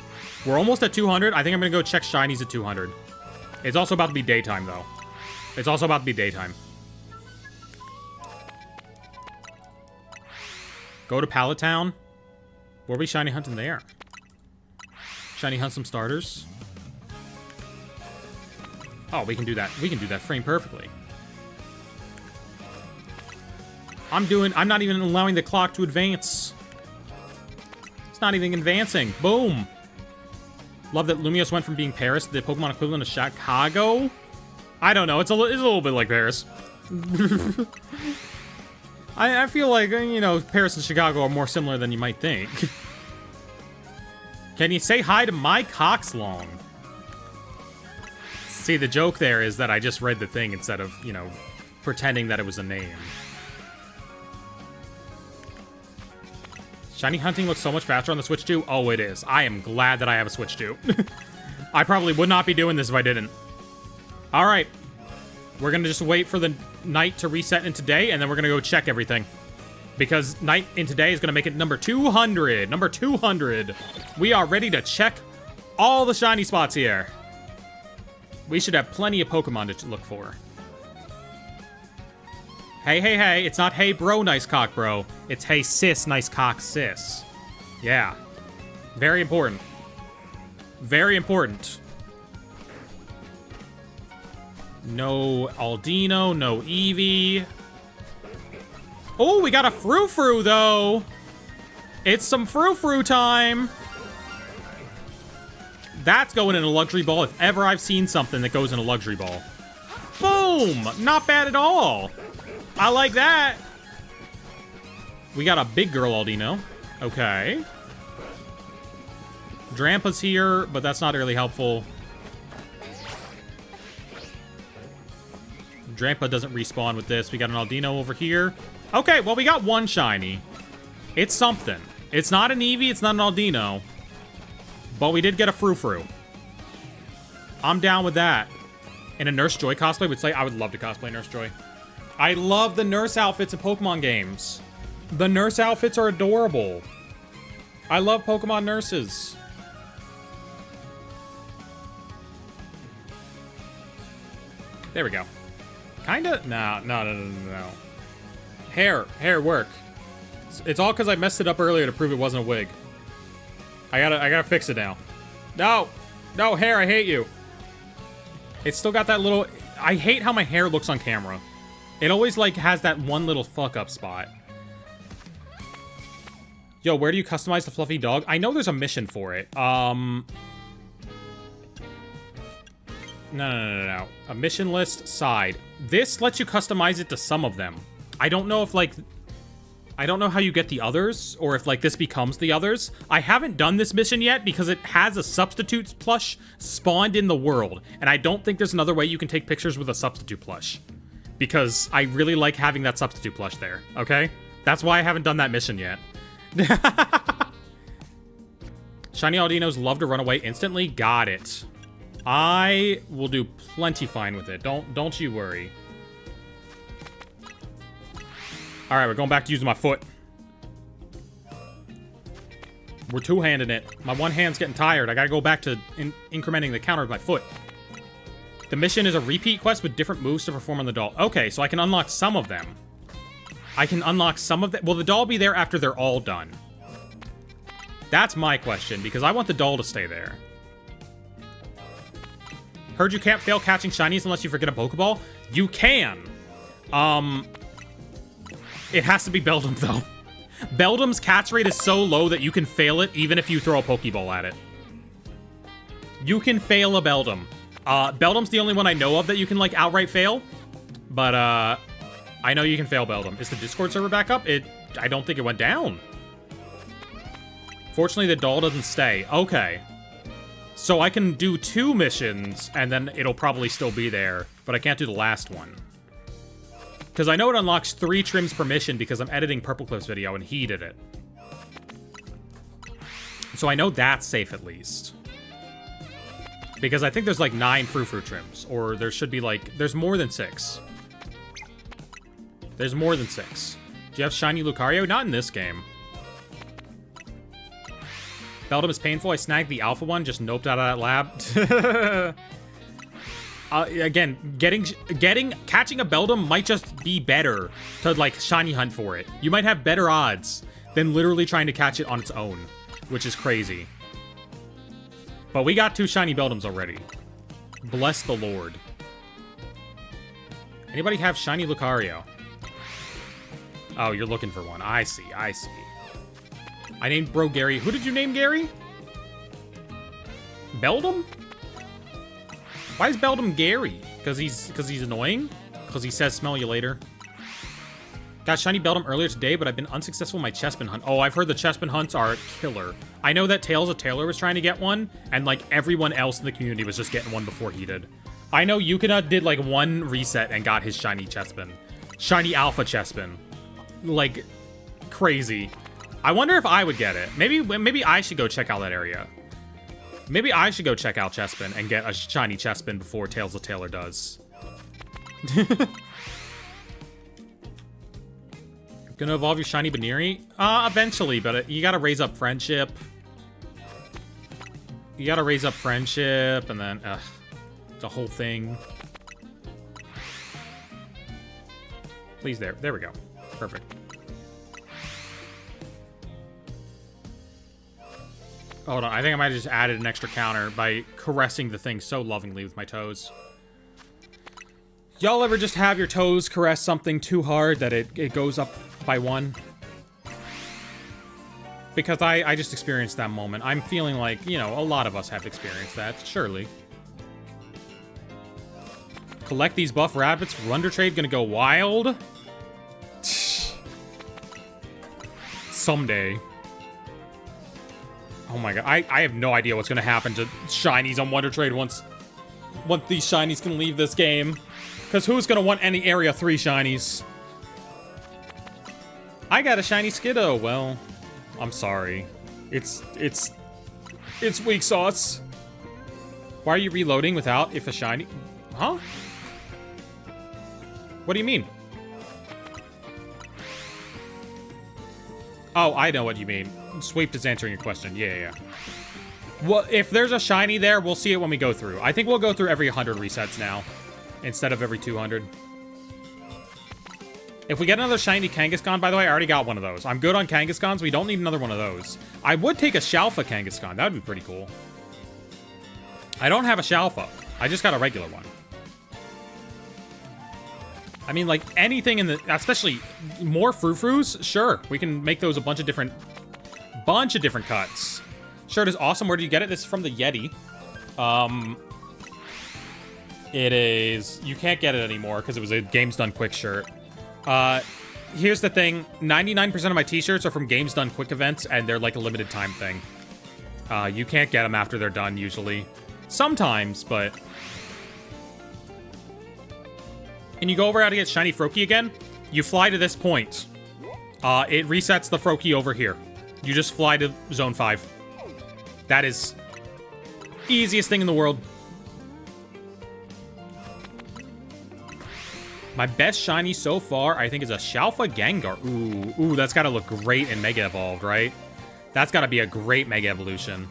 We're almost at 200. I think I'm going to go check shinies at 200. It's also about to be daytime, though. It's also about to be daytime. Go to Pallet Town. Where are we shiny hunting there? Shiny hunt some starters. Oh, we can do that. We can do that frame perfectly. I'm not even allowing the clock to advance. It's not even advancing. Boom. Love that Lumios went from being Paris to the Pokemon equivalent of Chicago. I don't know. It's a little bit like Paris. I feel like, you know, Paris and Chicago are more similar than you might think. Can you say hi to my Coxlong? See, the joke there is that I just read the thing instead of, you know, pretending that it was a name. Shiny hunting looks so much faster on the Switch 2. Oh, it is. I am glad that I have a Switch 2. I probably would not be doing this if I didn't. All right. We're going to just wait for the night to reset in today, and then we're going to go check everything. Because night in today is going to make it number 200. Number 200. We are ready to check all the shiny spots here. We should have plenty of Pokemon to look for. Hey, hey, hey. It's not hey, bro, nice cock, bro. It's hey, sis, nice cock, sis. Yeah. Very important. Very important. No Audino, no Eevee. Oh, we got a Frou-Frou, though. It's some Frou-Frou time. That's going in a luxury ball if ever I've seen something that goes in a luxury ball. Boom! Not bad at all. I like that. We got a big girl Audino. Okay. Drampa's here, but that's not really helpful. Drampa doesn't respawn with this. We got an Audino over here. Okay, well, we got one shiny. It's something. It's not an Eevee, it's not an Audino. But we did get a Frou-Frou. I'm down with that. In a Nurse Joy cosplay would say, I would love to cosplay Nurse Joy. I love the nurse outfits in Pokemon games. The nurse outfits are adorable. I love Pokemon nurses. There we go. Kinda? No. Hair work. It's all because I messed it up earlier to prove it wasn't a wig. I gotta fix it now. No, hair, I hate you. It's still got that little... I hate how my hair looks on camera. It always, like, has that one little fuck-up spot. Yo, where do you customize the fluffy dog? I know there's a mission for it. No. A mission list, side. This lets you customize it to some of them. I don't know if, like... I don't know how you get the others, or if, like, this becomes the others. I haven't done this mission yet because it has a substitute plush spawned in the world. And I don't think there's another way you can take pictures with a substitute plush. Because I really like having that substitute plush there, okay? That's why I haven't done that mission yet. Shiny Audinos love to run away instantly. Got it. I will do plenty fine with it. Don't you worry. All right, we're going back to using my foot. We're two-handing it. My one hand's getting tired. I gotta go back to incrementing the counter with my foot. The mission is a repeat quest with different moves to perform on the doll. Okay, so I can unlock some of them. I can unlock some of them. Will the doll be there after they're all done? That's my question, because I want the doll to stay there. Heard you can't fail catching shinies unless you forget a Pokeball? You can. It has to be Beldum, though. Beldum's catch rate is so low that you can fail it even if you throw a Pokeball at it. You can fail a Beldum. Beldum's the only one I know of that you can, like, outright fail. But, I know you can fail Beldum. Is the Discord server back up? I don't think it went down. Fortunately, the doll doesn't stay. Okay. So I can do 2 missions, and then it'll probably still be there. But I can't do the last one. Because I know it unlocks 3 trims per mission because I'm editing Purple Cliff's video, and he did it. So I know that's safe at least. Because I think there's like 9 Frou-Frou trims. Or there should be like... There's more than 6. There's more than 6. Do you have shiny Lucario? Not in this game. Beldum is painful. I snagged the alpha one. Just noped out of that lab. Again, catching a Beldum might just be better to, like, shiny hunt for it. You might have better odds than literally trying to catch it on its own, which is crazy. But we got 2 shiny Beldums already. Bless the Lord. Anybody have shiny Lucario? Oh, you're looking for one. I see, I see. I named bro Gary. Who did you name Gary? Beldum? Why is Beldum Gary? Because he's annoying? Because he says smell you later. Got shiny Beldum earlier today, but I've been unsuccessful in my Chespin hunt. Oh, I've heard the Chespin hunts are killer. I know that Tails of Taylor was trying to get one, and like everyone else in the community was just getting one before he did. I know Yukina did like 1 reset and got his shiny Chespin. Shiny Alpha Chespin. Like, crazy. I wonder if I would get it. Maybe I should go check out that area. Maybe I should go check out Chespin and get a shiny Chespin before Tails of Taylor does. Gonna evolve your shiny Buneary? Eventually, but you gotta raise up friendship. You gotta raise up friendship, and then, the whole thing. Please, there we go. Perfect. Hold on, I think I might have just added an extra counter by caressing the thing so lovingly with my toes. Y'all ever just have your toes caress something too hard that it goes up by 1? Because I just experienced that moment. I'm feeling like, you know, a lot of us have experienced that, surely. Collect these buff rabbits. Wonder Trade gonna go wild? Someday. Oh my god, I have no idea what's gonna happen to shinies on Wonder Trade once these shinies can leave this game. Because who's gonna want any Area 3 shinies? I got a shiny Skiddo. Well, I'm sorry. It's weak sauce. Why are you reloading without if a shiny? Huh? What do you mean? Oh, I know what you mean. Sweep is answering your question. Yeah. Well, if there's a shiny there, we'll see it when we go through. I think we'll go through every 100 resets now, instead of every 200. If we get another shiny Kangaskhan, by the way, I already got one of those. I'm good on Kangaskhan's. We don't need another one of those. I would take a Shalfa Kangaskhan. That would be pretty cool. I don't have a Shalfa. I just got a regular one. I mean, like, anything in the... Especially more Frou-Frous? Sure. We can make those a bunch of different cuts. Shirt is awesome. Where do you get it? This is from the Yeti. It is... You can't get it anymore because it was a Games Done Quick shirt. Here's the thing. 99% of my t-shirts are from Games Done Quick events, and they're like a limited time thing. You can't get them after they're done, usually. Sometimes, but... And you go over how to get shiny Froakie again, you fly to this point. It resets the Froakie over here. You just fly to Zone 5. That is... easiest thing in the world. My best shiny so far, I think, is a Shalfa Gengar. Ooh, that's gotta look great in Mega Evolved, right? That's gotta be a great Mega Evolution.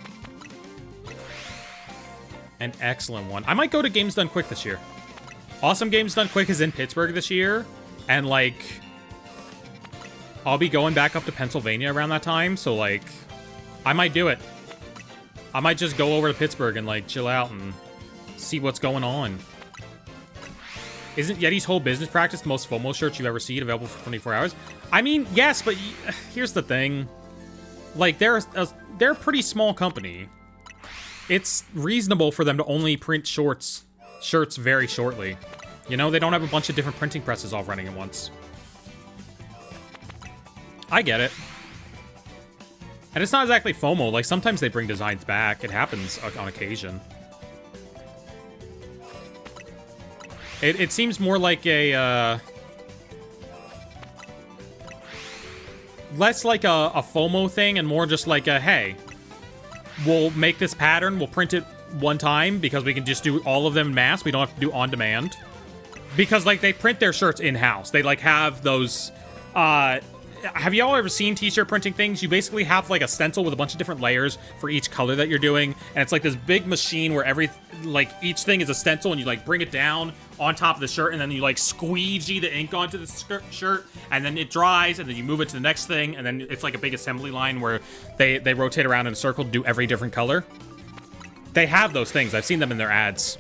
An excellent one. I might go to Games Done Quick this year. Awesome Games Done Quick is in Pittsburgh this year, and, like, I'll be going back up to Pennsylvania around that time, so, like, I might do it. I might just go over to Pittsburgh and, like, chill out and see what's going on. Isn't Yeti's whole business practice the most FOMO shirts you've ever seen available for 24 hours? I mean, yes, but here's the thing. Like, they're a pretty small company. It's reasonable for them to only print shirts very shortly. You know, they don't have a bunch of different printing presses all running at once. I get it. And it's not exactly FOMO. Like, sometimes they bring designs back. It happens on occasion. It seems more like a, less like a FOMO thing and more just like a, hey, we'll make this pattern, we'll print it one time because we can just do all of them in mass. We don't have to do on demand. Because, like, they print their shirts in-house. They, like, have those, have y'all ever seen t-shirt printing things? You basically have like a stencil with a bunch of different layers for each color that you're doing, and it's like this big machine where each thing is a stencil, and you like bring it down on top of the shirt, and then you like squeegee the ink onto the shirt, and then it dries, and then you move it to the next thing, and then it's like a big assembly line where they rotate around in a circle to do every different color. They have those things. I've seen them in their ads.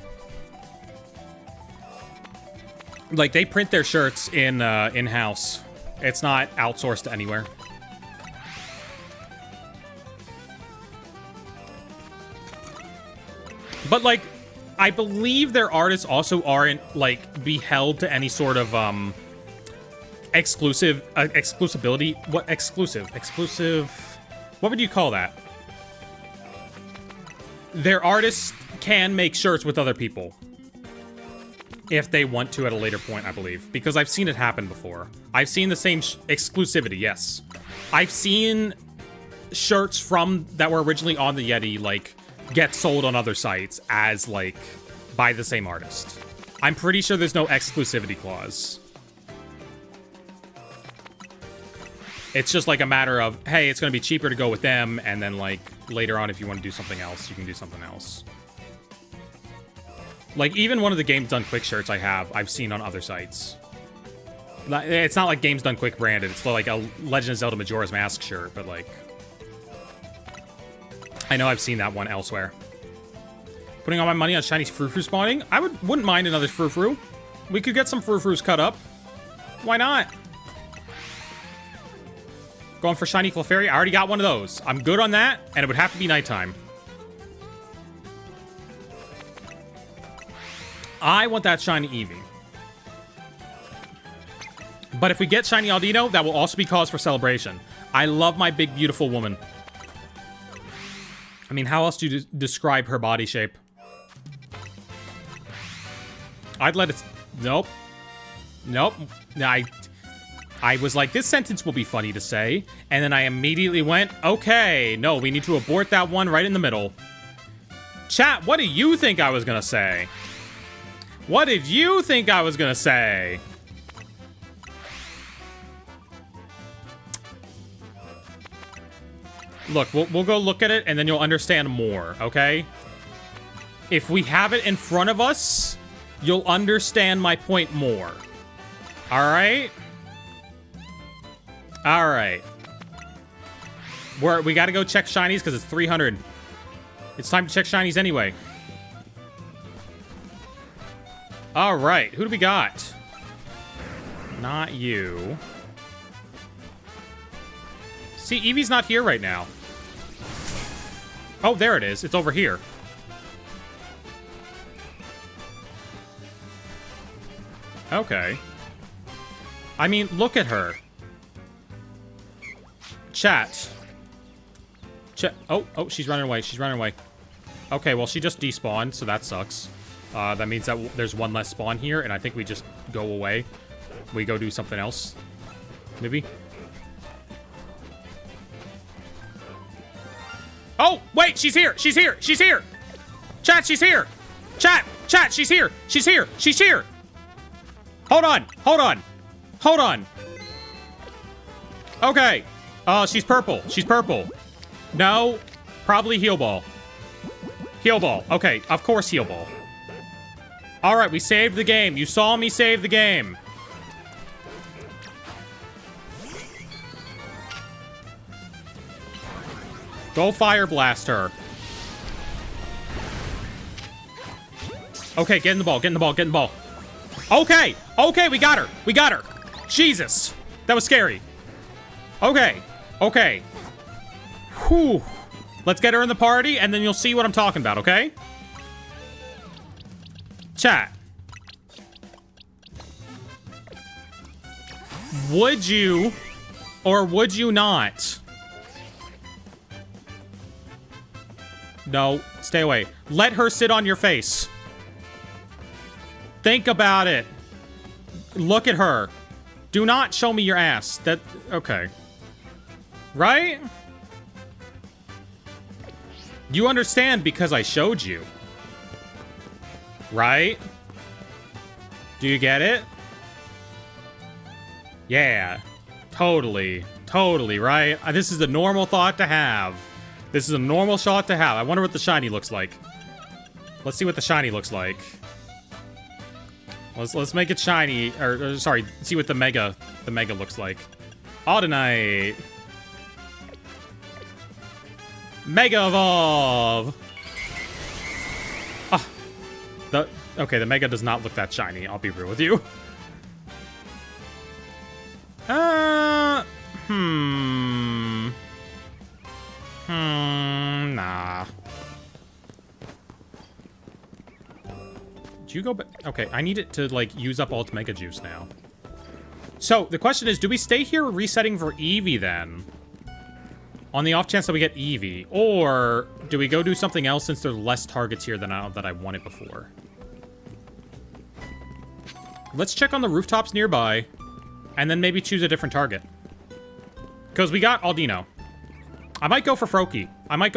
Like, they print their shirts in-house. It's not outsourced to anywhere. But, like, I believe their artists also aren't, like, beheld to any sort of, exclusivity. What? Exclusive. What would you call that? Their artists can make shirts with other people. If they want to at a later point, I believe. Because I've seen it happen before. I've seen the same exclusivity, yes. I've seen shirts that were originally on the Yeti, like, get sold on other sites as, like, by the same artist. I'm pretty sure there's no exclusivity clause. It's just, like, a matter of, hey, it's going to be cheaper to go with them, and then, like, later on, if you want to do something else, you can do something else. Like, even one of the Games Done Quick shirts I've seen on other sites. It's not like Games Done Quick branded. It's like a Legend of Zelda Majora's Mask shirt, but like... I know I've seen that one elsewhere. Putting all my money on shiny Frou-Frou spawning? I wouldn't mind another Frou-Frou. We could get some Frou-Frous cut up. Why not? Going for shiny Clefairy? I already got one of those. I'm good on that, and it would have to be nighttime. I want that shiny Eevee. But if we get shiny Audino, that will also be cause for celebration. I love my big, beautiful woman. I mean, how else do you describe her body shape? I'd let it... Nope. Nope. I was like, this sentence will be funny to say. And then I immediately went, okay, no, we need to abort that one right in the middle. Chat, what do you think I was gonna say? What did you think I was gonna say? Look, we'll go look at it, and then you'll understand more, okay? If we have it in front of us, you'll understand my point more. Alright? Alright. We gotta go check shinies, because it's 300. It's time to check shinies anyway. Alright, who do we got? Not you. See, Eevee's not here right now. Oh, there it is. It's over here. Okay. I mean, look at her. Chat. Oh, she's running away. She's running away. Okay, well, she just despawned, so that sucks. That means that there's one less spawn here, and I think we just go away. We go do something else. Maybe. Oh, wait, she's here. She's here. She's here. Chat, she's here. Chat, she's here. She's here. She's here. Hold on. Hold on. Hold on. Okay. She's purple. She's purple. No, probably Heal Ball. Heal Ball. Okay, of course Heal Ball. All right, we saved the game. You saw me save the game. Go Fire Blast her. Okay, get in the ball, get in the ball, get in the ball. Okay, okay, we got her. We got her. Jesus, that was scary. Okay, okay. Whew. Let's get her in the party, and then you'll see what I'm talking about, okay? Chat. Would you, or would you not? No, stay away. Let her sit on your face. Think about it. Look at her. Do not show me your ass. Okay. Right? You understand because I showed you. Right? Do you get it? Yeah. Totally. Totally, right? This is a normal thought to have. This is a normal shot to have. I wonder what the shiny looks like. Let's see what the shiny looks like. Let's make it shiny, or sorry, see what the mega looks like. Audinite. Mega Evolve. Ah, okay, the mega does not look that shiny. I'll be real with you. Nah. Do you go back? Okay, I need it to, like, use up all its Mega Juice now. So, the question is, do we stay here resetting for Eevee, then? On the off chance that we get Eevee. Or, do we go do something else since there's less targets here than that I wanted before? Let's check on the rooftops nearby. And then maybe choose a different target. Because we got Audino. I might go for Froakie. I might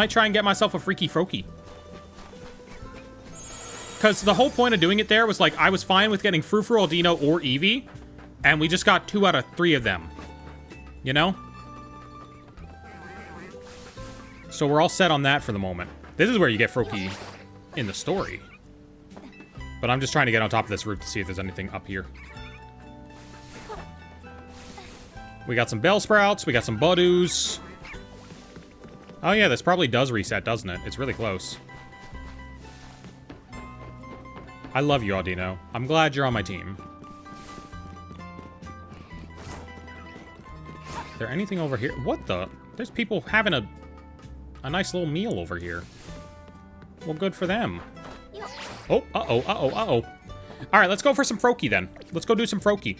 try and get myself a freaky Froakie. Because the whole point of doing it there was, like, I was fine with getting Frou-Frou, Audino, or Eevee. And we just got 2 out of 3 of them. You know? So we're all set on that for the moment. This is where you get Froakie in the story. But I'm just trying to get on top of this roof to see if there's anything up here. We got some Bellsprouts. We got some Budoos. Oh yeah, this probably does reset, doesn't it? It's really close. I love you, Audino. I'm glad you're on my team. Is there anything over here? What the? There's people having a nice little meal over here. Well, good for them. Oh, uh-oh, uh-oh, uh-oh. All right, let's go for some Froakie, then. Let's go do some Froakie.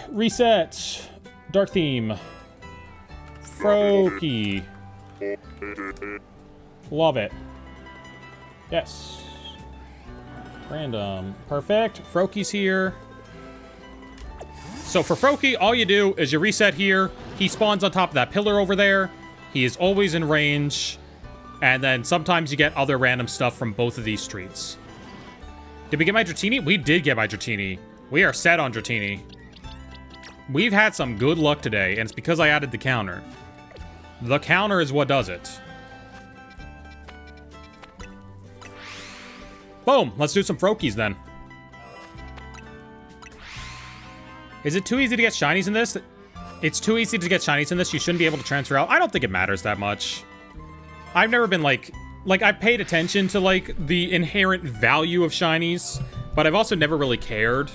Reset. Dark theme. Froakie. Love it. Yes. Random. Perfect. Froakie's here. So for Froakie, all you do is you reset here. He spawns on top of that pillar over there. He is always in range. And then sometimes you get other random stuff from both of these streets. Did we get my Dratini? We did get my Dratini. We are set on Dratini. We've had some good luck today, and it's because I added the counter. The counter is what does it. Boom! Let's do some Froakies then. Is it too easy to get shinies in this? It's too easy to get shinies in this. You shouldn't be able to transfer out. I don't think it matters that much. I've never been like I've paid attention to, like, the inherent value of shinies, but I've also never really cared.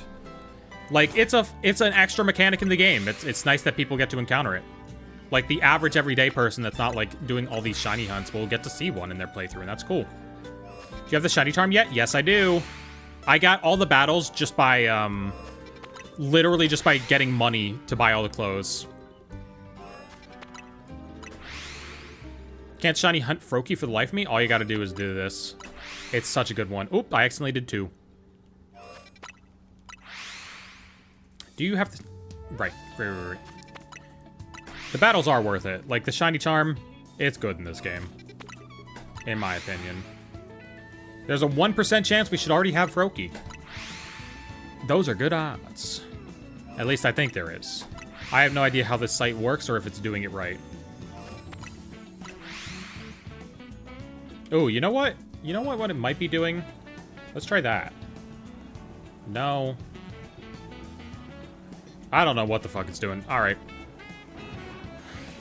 Like, it's an extra mechanic in the game. It's nice that people get to encounter it. Like, the average everyday person that's not, like, doing all these shiny hunts will get to see one in their playthrough, and that's cool. Do you have the shiny charm yet? Yes, I do. I got all the battles just by, literally just by getting money to buy all the clothes. Can't shiny hunt Froakie for the life of me? All you gotta do is do this. It's such a good one. Oop, I accidentally did 2. Do you have to... Right. The battles are worth it. Like, the shiny charm, it's good in this game. In my opinion. There's a 1% chance we should already have Froakie. Those are good odds. At least I think there is. I have no idea how this site works or if it's doing it right. Oh, you know what? You know what it might be doing? Let's try that. No. I don't know what the fuck it's doing. Alright.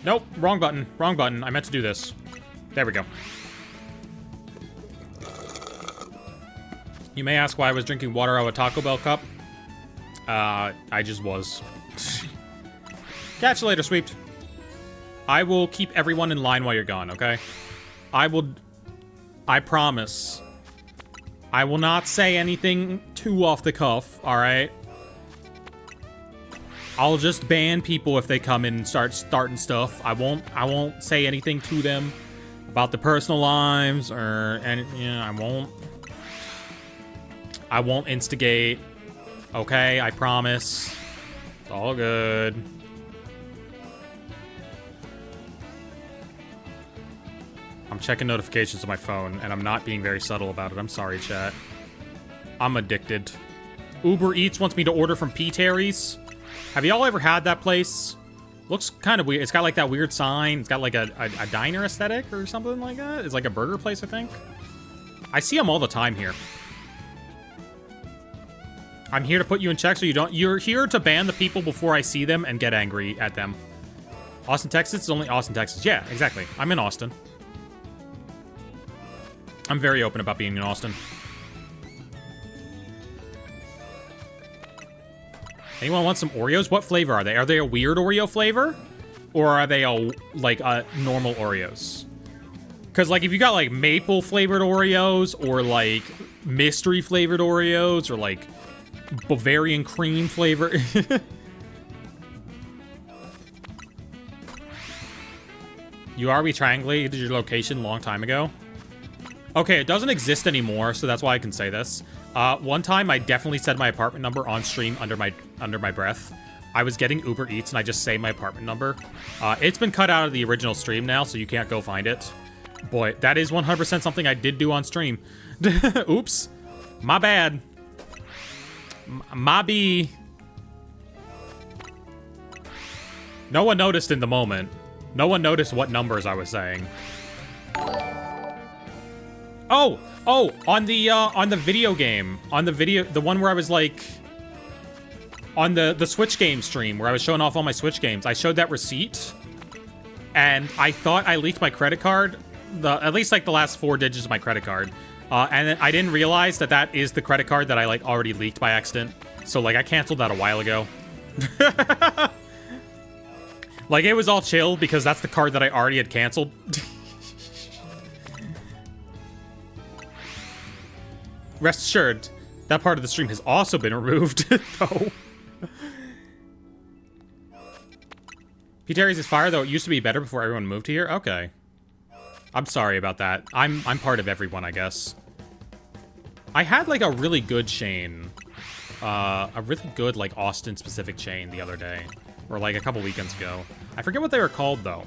Nope. Wrong button. Wrong button. I meant to do this. There we go. You may ask why I was drinking water out of a Taco Bell cup. I just was. Catch you later, Sweeped. I will keep everyone in line while you're gone, okay? I promise. I will not say anything too off the cuff, alright? I'll just ban people if they come in and start starting stuff. I won't say anything to them about their personal lives or any, you know, I won't instigate. Okay, I promise. It's all good. I'm checking notifications on my phone, and I'm not being very subtle about it. I'm sorry, chat. I'm addicted. Uber Eats wants me to order from Buneary's. Have y'all ever had that place? Looks kind of weird. It's got like that weird sign. It's got like a diner aesthetic or something like that. It's like a burger place, I think. I see them all the time here. I'm here to put you in check so you don't... You're here to ban the people before I see them and get angry at them. Austin, Texas is only Austin, Texas. Yeah, exactly. I'm in Austin. I'm very open about being in Austin. Anyone want some Oreos? What flavor are they? Are they a weird Oreo flavor? Or are they like normal Oreos? Because, like, if you got, like, maple flavored Oreos or, like, mystery flavored Oreos or, like, Bavarian cream flavor... You are triangulated your location a long time ago. Okay, it doesn't exist anymore, so that's why I can say this. One time, I definitely said my apartment number on stream under my breath. I was getting Uber Eats, and I just say my apartment number. It's been cut out of the original stream now, so you can't go find it. But that is 100% something I did do on stream. Oops. My bad. My B. No one noticed in the moment. No one noticed what numbers I was saying. Oh, on the video game, the one where I was like, on the Switch game stream where I was showing off all my Switch games, I showed that receipt, and I thought I leaked my credit card, at least like the last 4 digits of my credit card, and then I didn't realize that is the credit card that I like already leaked by accident. So like I canceled that a while ago. Like, it was all chill because that's the card that I already had canceled. Rest assured, that part of the stream has also been removed, though. Buneary's is fire, though. It used to be better before everyone moved here. Okay. I'm sorry about that. I'm part of everyone, I guess. I had, like, a really good chain. A really good, like, Austin-specific chain the other day. Or, like, a couple weekends ago. I forget what they were called, though.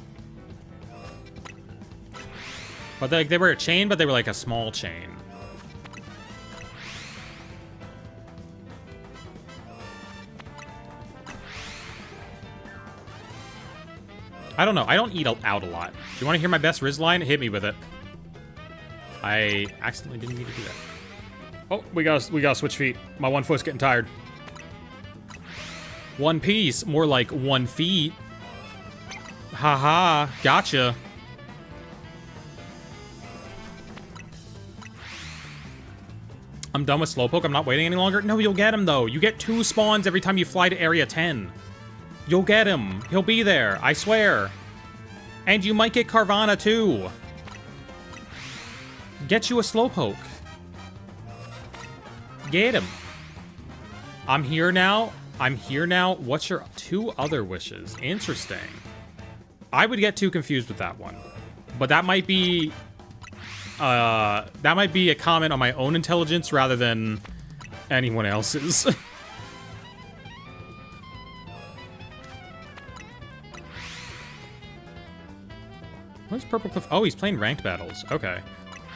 But, they were a chain, but they were, like, a small chain. I don't know. I don't eat out a lot. If you want to hear my best Riz line, hit me with it. I accidentally didn't mean to do that. Oh, we gotta switch feet. My one foot's getting tired. One piece, more like 1 feet. Haha, gotcha. I'm done with Slowpoke. I'm not waiting any longer. No, you'll get him, though. You get 2 spawns every time you fly to Area 10. You'll get him. He'll be there. I swear. And you might get Carvana, too. Get you a Slowpoke. Get him. I'm here now. I'm here now. What's your 2 other wishes? Interesting. I would get too confused with that one. But that might be... that might be a comment on my own intelligence rather than anyone else's. What's Purplecliff? Oh, he's playing ranked battles. Okay.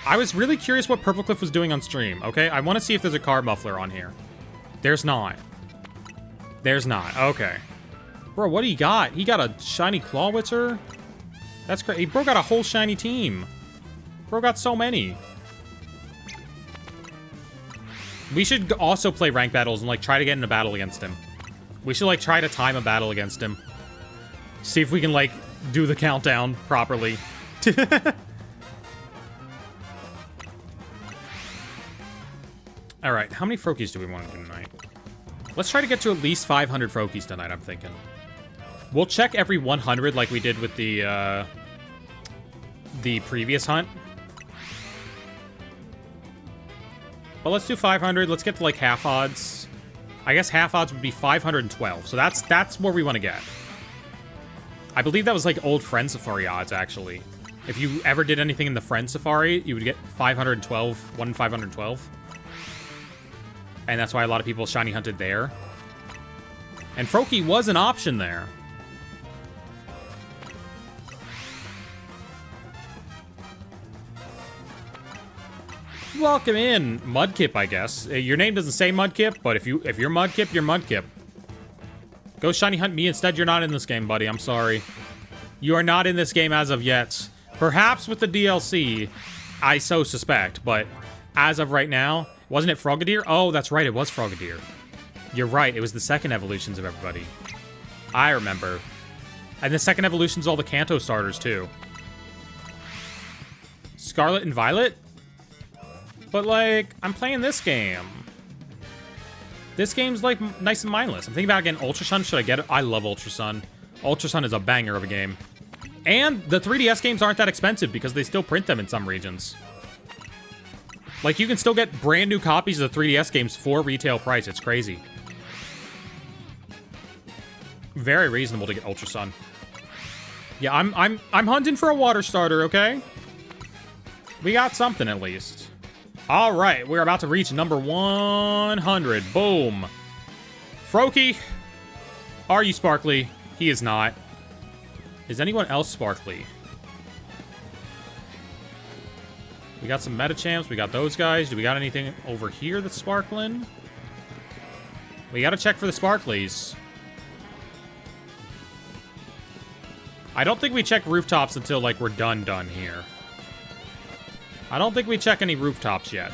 I was really curious what Purplecliff was doing on stream, okay? I want to see if there's a car muffler on here. There's not. There's not. Okay. Bro, what do you got? He got a shiny Clawitzer? That's crazy. Bro got a whole shiny team. Bro got so many. We should also play ranked battles and, like, try to get in a battle against him. We should, like, try to time a battle against him. See if we can, like, do the countdown properly. Alright, how many Froakies do we want to do tonight? Let's try to get to at least 500 Froakies tonight, I'm thinking. We'll check every 100 like we did with the previous hunt. But let's do 500. Let's get to, like, half odds. I guess half odds would be 512. So that's where we want to get. I believe that was, like, old Friend Safari odds, actually. If you ever did anything in the Friend Safari, you would get 512, 1 in 512. And that's why a lot of people shiny hunted there. And Froakie was an option there. welcome in Mudkip, I guess. Your name doesn't say Mudkip, but if you're Mudkip, you're Mudkip. Go shiny hunt me instead. You're not in this game, buddy. I'm sorry. You are not in this game as of yet. Perhaps with the DLC, I so suspect, but as of right now, wasn't it Frogadier? Oh, that's right, it was Frogadier. You're right, it was the second evolutions of everybody. I remember. And the second evolution's all the Kanto starters, too. Scarlet and Violet? But, like, I'm playing this game. This game's, like, nice and mindless. I'm thinking about getting Ultra Sun. Should I get it? I love Ultra Sun. Ultra Sun is a banger of a game. And the 3DS games aren't that expensive because they still print them in some regions. Like, you can still get brand new copies of the 3DS games for retail price. It's crazy. Very reasonable to get Ultra Sun. Yeah, I'm hunting for a water starter, okay? We got something at least. All right, we're about to reach number 100. Boom. Froakie. Are you sparkly? He is not. Is anyone else sparkly? We got some Metachamps. We got those guys. Do we got anything over here that's sparkling? We gotta check for the sparklies. I don't think we check rooftops until, like, we're done here. I don't think we check any rooftops yet.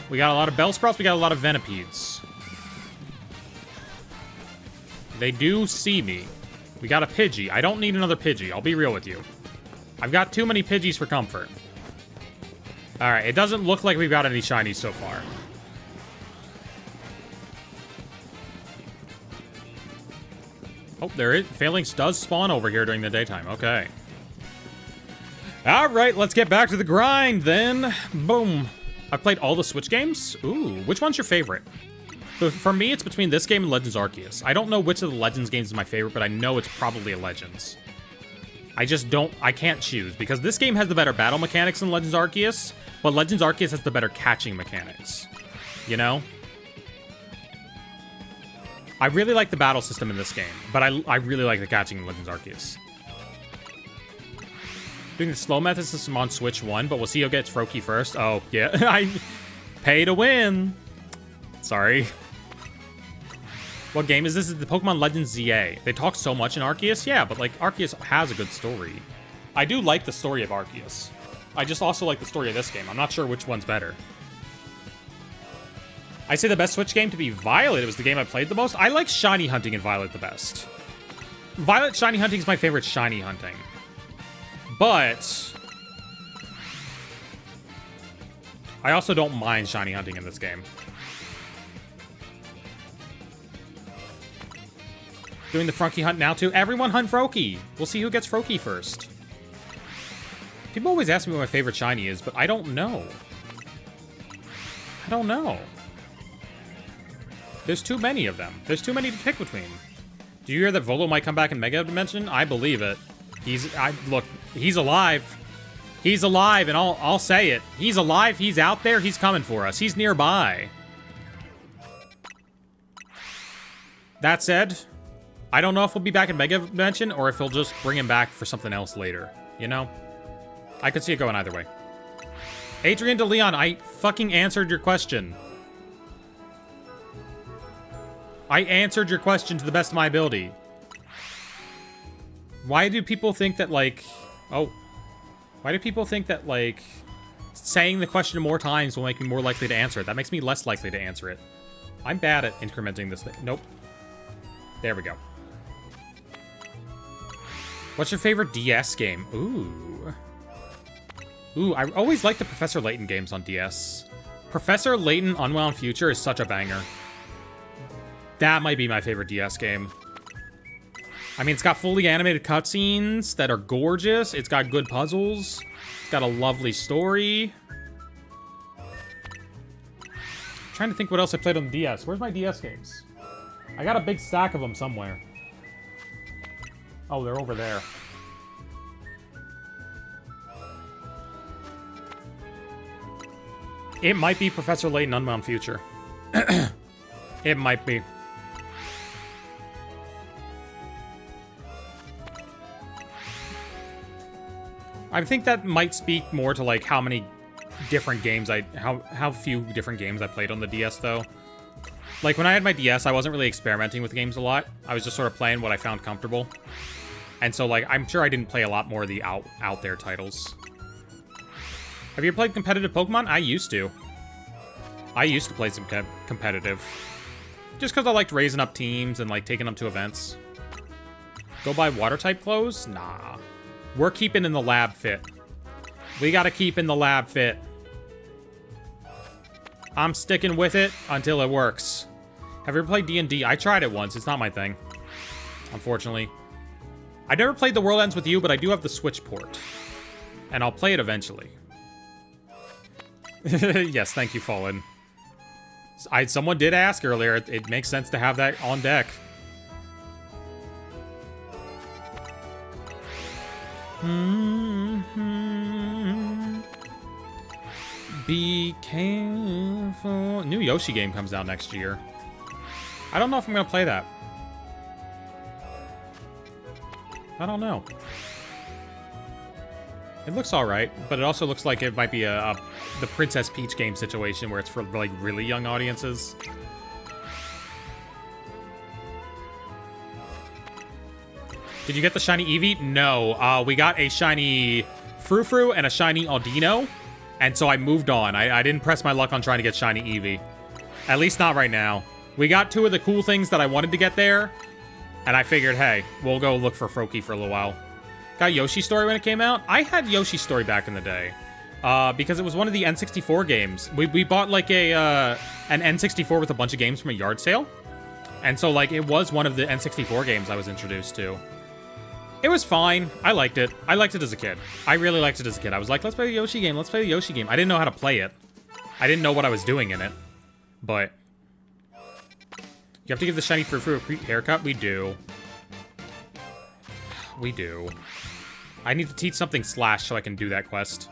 We got a lot of Bellsprouts. We got a lot of Venipedes. They do see me. We got a Pidgey. I don't need another Pidgey. I'll be real with you. I've got too many Pidgeys for comfort. Alright, it doesn't look like we've got any shinies so far. Oh, there is. Phalanx does spawn over here during the daytime. Okay. Alright, let's get back to the grind then. Boom. I've played all the Switch games. Ooh, which one's your favorite? For me, it's between this game and Legends Arceus. I don't know which of the Legends games is my favorite, but I know it's probably a Legends. I can't choose, because this game has the better battle mechanics than Legends Arceus, but Legends Arceus has the better catching mechanics. You know? I really like the battle system in this game, but I really like the catching in Legends Arceus. Doing the slow method system on Switch 1, but we'll see who gets Froakie first. Oh, yeah. I pay to win. Sorry. What game is this? Is the Pokemon Legends ZA. They talk so much in Arceus. Yeah, but, like, Arceus has a good story. I do like the story of Arceus. I just also like the story of this game. I'm not sure which one's better. I say the best Switch game to be Violet. It was the game I played the most. I like shiny hunting in Violet the best. Violet shiny hunting is my favorite shiny hunting. But I also don't mind shiny hunting in this game. Doing the Froakie hunt now, too. Everyone hunt Froakie. We'll see who gets Froakie first. People always ask me what my favorite shiny is, but I don't know. I don't know. There's too many of them. There's too many to pick between. Do you hear that Volo might come back in Mega Dimension? I believe it. Look, he's alive. He's alive, and I'll say it. He's alive, he's out there, he's coming for us. He's nearby. That said, I don't know if he'll be back in Mega Dimension or if he'll just bring him back for something else later. You know? I could see it going either way. Adrian de Leon, I fucking answered your question. I answered your question to the best of my ability. Why do people think that, like... Oh. Why do people think that, like... saying the question more times will make me more likely to answer it? That makes me less likely to answer it. I'm bad at incrementing this thing. Nope. There we go. What's your favorite DS game? Ooh. Ooh, I always like the Professor Layton games on DS. Professor Layton Unwound Future is such a banger. That might be my favorite DS game. I mean, it's got fully animated cutscenes that are gorgeous. It's got good puzzles. It's got a lovely story. I'm trying to think what else I played on the DS. Where's my DS games? I got a big stack of them somewhere. Oh, they're over there. It might be Professor Layton Unbound Future. It might be. I think that might speak more to, like, how many different games how few different games I played on the DS though. Like when I had my DS, I wasn't really experimenting with games a lot. I was just sort of playing what I found comfortable. And so like I'm sure I didn't play a lot more of the out there titles. Have you ever played competitive Pokemon? I used to. I used to play some competitive. Just because I liked raising up teams and like taking them to events. Go buy water type clothes? Nah. We're keeping in the lab fit. We gotta keep in the lab fit. I'm sticking with it until it works. Have you ever played D&D? I tried it once. It's not my thing. Unfortunately. I never played The World Ends With You, but I do have the Switch port. And I'll play it eventually. Yes, thank you, Fallen. Someone did ask earlier. It makes sense to have that on deck. Be careful. New Yoshi game comes out next year. I don't know if I'm gonna play that. I don't know. It looks alright, but it also looks like it might be the Princess Peach game situation where it's for like really young audiences. Did you get the shiny Eevee? No. We got a shiny Frou and a shiny Audino. And so I moved on. I didn't press my luck on trying to get shiny Eevee. At least not right now. We got two of the cool things that I wanted to get there. And I figured, hey, we'll go look for Froakie for a little while. Got Yoshi Story when it came out. I had Yoshi Story back in the day. Because it was one of the N64 games. We bought like an N64 with a bunch of games from a yard sale. And so like it was one of the N64 games I was introduced to. It was fine. I liked it. I liked it as a kid. I really liked it as a kid. I was like, let's play the Yoshi game. Let's play the Yoshi game. I didn't know how to play it. I didn't know what I was doing in it. But you have to give the shiny Frou a haircut? We do. We do. I need to teach something Slash so I can do that quest.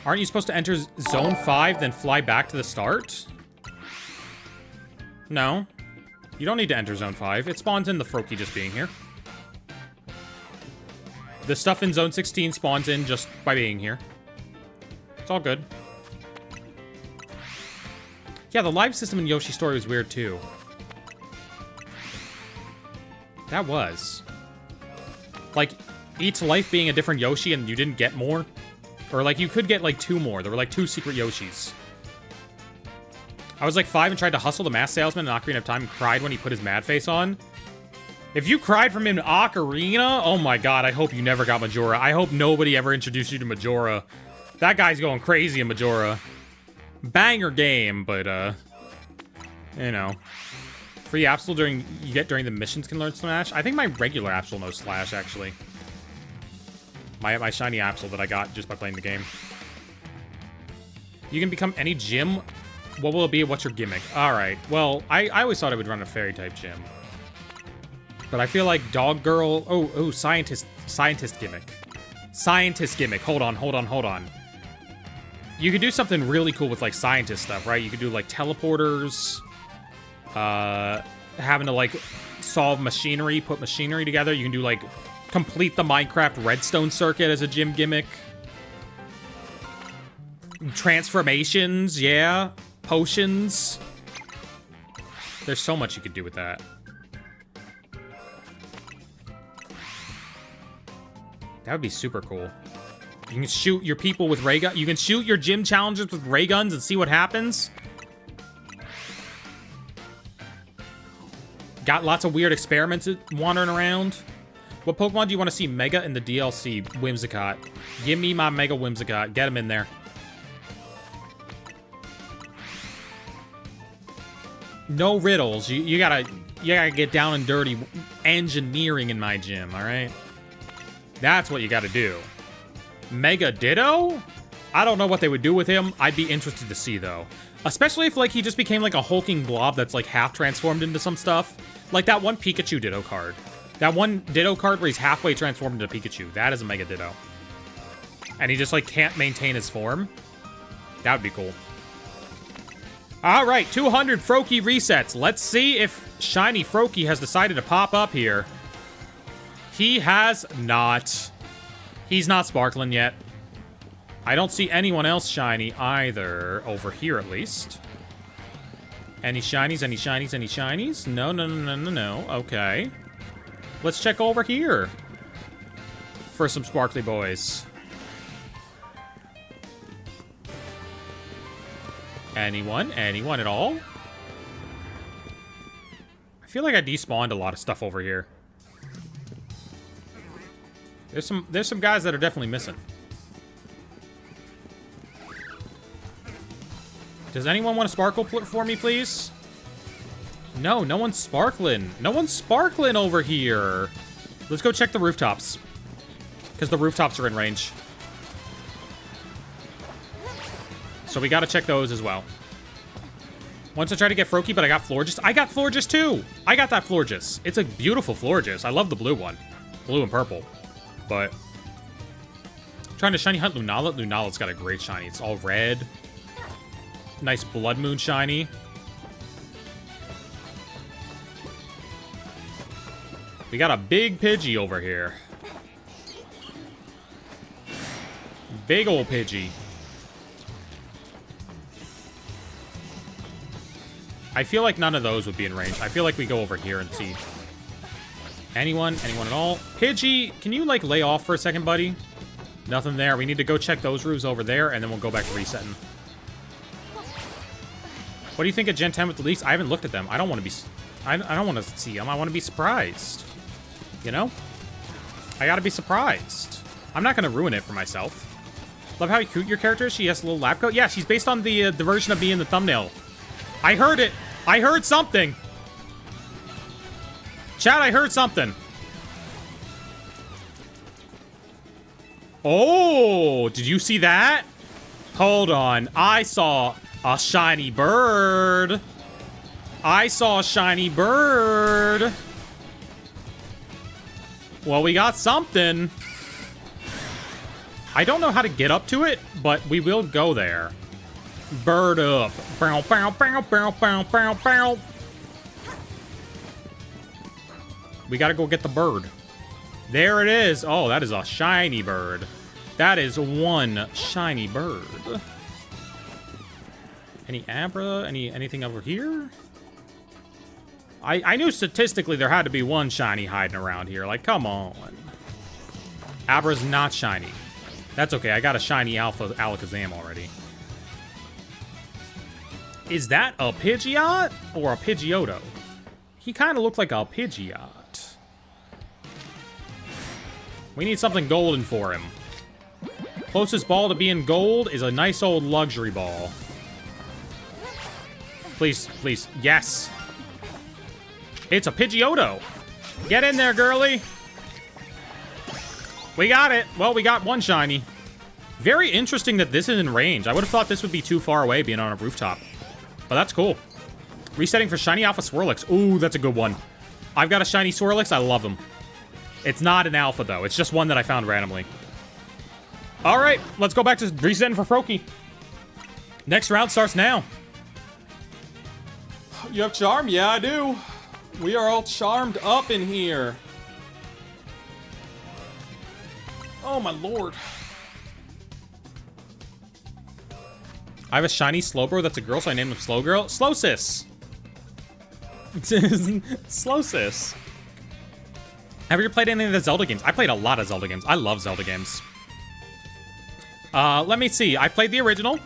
Aren't you supposed to enter Zone 5, then fly back to the start? No. You don't need to enter Zone 5. It spawns in the Froakie just being here. The stuff in Zone 16 spawns in just by being here. It's all good. Yeah, the live system in Yoshi Story was weird, too. That was. Like, each life being a different Yoshi and you didn't get more. Or, like, you could get, like, 2 more. There were, like, 2 secret Yoshis. I was, like, 5 and tried to hustle the mask salesman in Ocarina of Time and cried when he put his mad face on. If you cried from him in Ocarina, oh my god, I hope you never got Majora. I hope nobody ever introduced you to Majora. That guy's going crazy in Majora. Banger game, but, you know. Free Absol you get during the missions can learn Slash. I think my regular Absol knows Slash, actually. My shiny Absol that I got just by playing the game. You can become any gym. What will it be? What's your gimmick? Alright, well, I always thought I would run a fairy-type gym. But I feel like Dog Girl... Oh, Scientist gimmick. Scientist gimmick. Hold on. You could do something really cool with, like, scientist stuff, right? You could do, like, teleporters. Having to, like, solve machinery, put machinery together. You can do, like, complete the Minecraft redstone circuit as a gym gimmick. Transformations, yeah. Potions. There's so much you could do with that. That would be super cool. You can shoot your people with ray guns. You can shoot your gym challenges with ray guns and see what happens. Got lots of weird experiments wandering around. What Pokemon do you want to see Mega in the DLC? Whimsicott. Give me my Mega Whimsicott. Get him in there. No riddles. You gotta get down and dirty engineering in my gym, alright? That's what you gotta do. Mega Ditto? I don't know what they would do with him. I'd be interested to see, though. Especially if, like, he just became, like, a hulking blob that's, like, half transformed into some stuff. Like that one Pikachu Ditto card. That one Ditto card where he's halfway transformed into Pikachu. That is a Mega Ditto. And he just, like, can't maintain his form. That would be cool. Alright, 200 Froakie resets. Let's see if shiny Froakie has decided to pop up here. He has not. He's not sparkling yet. I don't see anyone else shiny either, over here at least. Any shinies, any shinies, any shinies? No, no, no, no, no, no. Okay. Let's check over here for some sparkly boys. Anyone? Anyone at all? I feel like I despawned a lot of stuff over here. There's some guys that are definitely missing. Does anyone want to sparkle for me, please? No, no one's sparkling. No one's sparkling over here. Let's go check the rooftops. Because the rooftops are in range. So we gotta check those as well. Once I tried to get Froakie, but I got Florges. I got Florges too! I got that Florges. It's a beautiful Florges. I love the blue one. Blue and purple. But trying to shiny hunt Lunala. Lunala's got a great shiny. It's all red. Nice Blood Moon shiny. We got a big Pidgey over here. Big old Pidgey. I feel like none of those would be in range. I feel like we go over here and see. Anyone? Anyone at all? Pidgey, can you, like, lay off for a second, buddy? Nothing there. We need to go check those roofs over there, and then we'll go back to resetting. What do you think of Gen 10 with the leaks? I haven't looked at them. I don't want to be... I don't want to see them. I want to be surprised. You know? I gotta be surprised. I'm not gonna ruin it for myself. Love how cute your character is. She has a little lab coat. Yeah, she's based on the version of me in the thumbnail. I heard it. I heard something. Chat, I heard something. Oh, did you see that? Hold on. I saw a shiny bird. I saw a shiny bird. Well, we got something. I don't know how to get up to it, but we will go there. Bird up. Bow, bow, bow, bow, bow, bow, bow. We gotta go get the bird. There it is. Oh, that is a shiny bird. That is one shiny bird. Any Abra? Anything over here? I knew statistically there had to be one shiny hiding around here. Like, come on. Abra's not shiny. That's okay. I got a shiny Alpha Alakazam already. Is that a Pidgeot or a Pidgeotto? He kind of looked like a Pidgeot. We need something golden for him. Closest ball to being gold is a nice old luxury ball. Please, please. Yes. It's a Pidgeotto. Get in there, girly. We got it. Well, we got one shiny. Very interesting that this is in range. I would have thought this would be too far away being on a rooftop. But that's cool. Resetting for shiny Alpha Swirlix. Ooh, that's a good one. I've got a shiny Swirlix. I love him. It's not an Alpha, though. It's just one that I found randomly. All right, let's go back to resetting for Froakie. Next round starts now. You have charm? Yeah, I do. We are all charmed up in here. Oh, my lord. I have a shiny Slowbro that's a girl, so I named him Slow Girl. Slow Sis. Slow Sis. Have you ever played any of the Zelda games? I played a lot of Zelda games. I love Zelda games. Let me see. I played the original.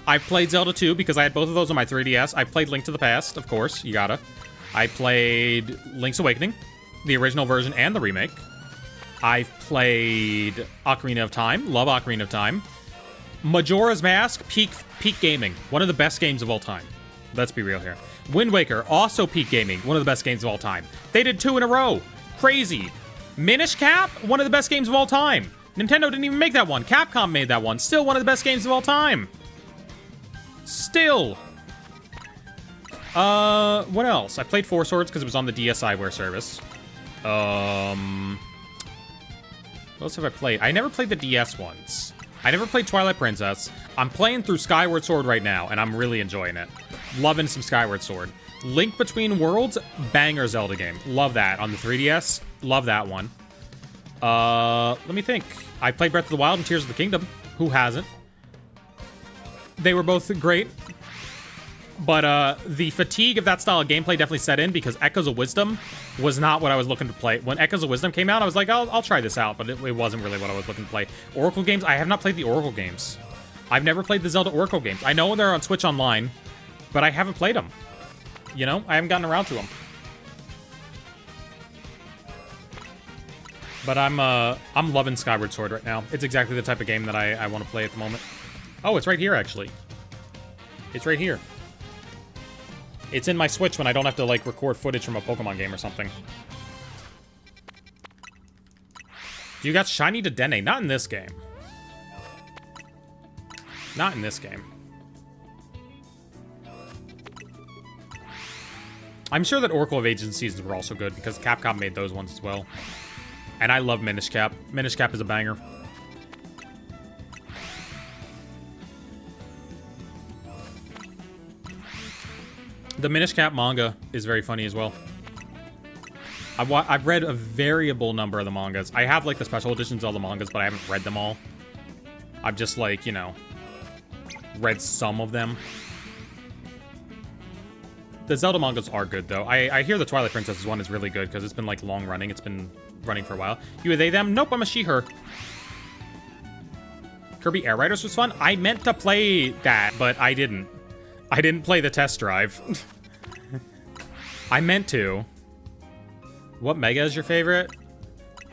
I played Zelda 2 because I had both of those on my 3DS. I played Link to the Past, of course. You gotta. I played Link's Awakening, the original version and the remake. I've played Ocarina of Time. Love Ocarina of Time. Majora's Mask, peak gaming. One of the best games of all time. Let's be real here. Wind Waker, also peak gaming. One of the best games of all time. They did 2 in a row. Crazy. Minish Cap, one of the best games of all time. Nintendo didn't even make that one. Capcom made that one. Still one of the best games of all time. Still. What else? I played Four Swords because it was on the DSiWare service. What else have I played? I never played the DS ones. I never played Twilight Princess. I'm playing through Skyward Sword right now, and I'm really enjoying it. Loving some Skyward Sword. Link Between Worlds, banger Zelda game. Love that. On the 3DS, love that one. Let me think. I played Breath of the Wild and Tears of the Kingdom. Who hasn't? They were both great. But the fatigue of that style of gameplay definitely set in because Echoes of Wisdom was not what I was looking to play. When Echoes of Wisdom came out, I was like, I'll try this out, but it wasn't really what I was looking to play. Oracle games, I have not played the Oracle games. I've never played the Zelda Oracle games. I know they're on Switch Online, but I haven't played them. You know, I haven't gotten around to them. But I'm loving Skyward Sword right now. It's exactly the type of game that I want to play at the moment. Oh, it's right here, actually. It's right here. It's in my Switch when I don't have to, like, record footage from a Pokemon game or something. You got Shiny Dedenne. Not in this game. Not in this game. I'm sure that Oracle of Agencies were also good because Capcom made those ones as well. And I love Minish Cap. Minish Cap is a banger. The Minish Cap manga is very funny as well. I've read a variable number of the mangas. I have, like, the special editions of all the mangas, but I haven't read them all. I've just, like, you know, read some of them. The Zelda mangas are good, though. I hear the Twilight Princess one is really good because it's been, like, long running. It's been running for a while. You a they, them? Nope, I'm a she, her. Kirby Air Riders was fun. I meant to play that, but I didn't. I didn't play the test drive. I meant to. What Mega is your favorite?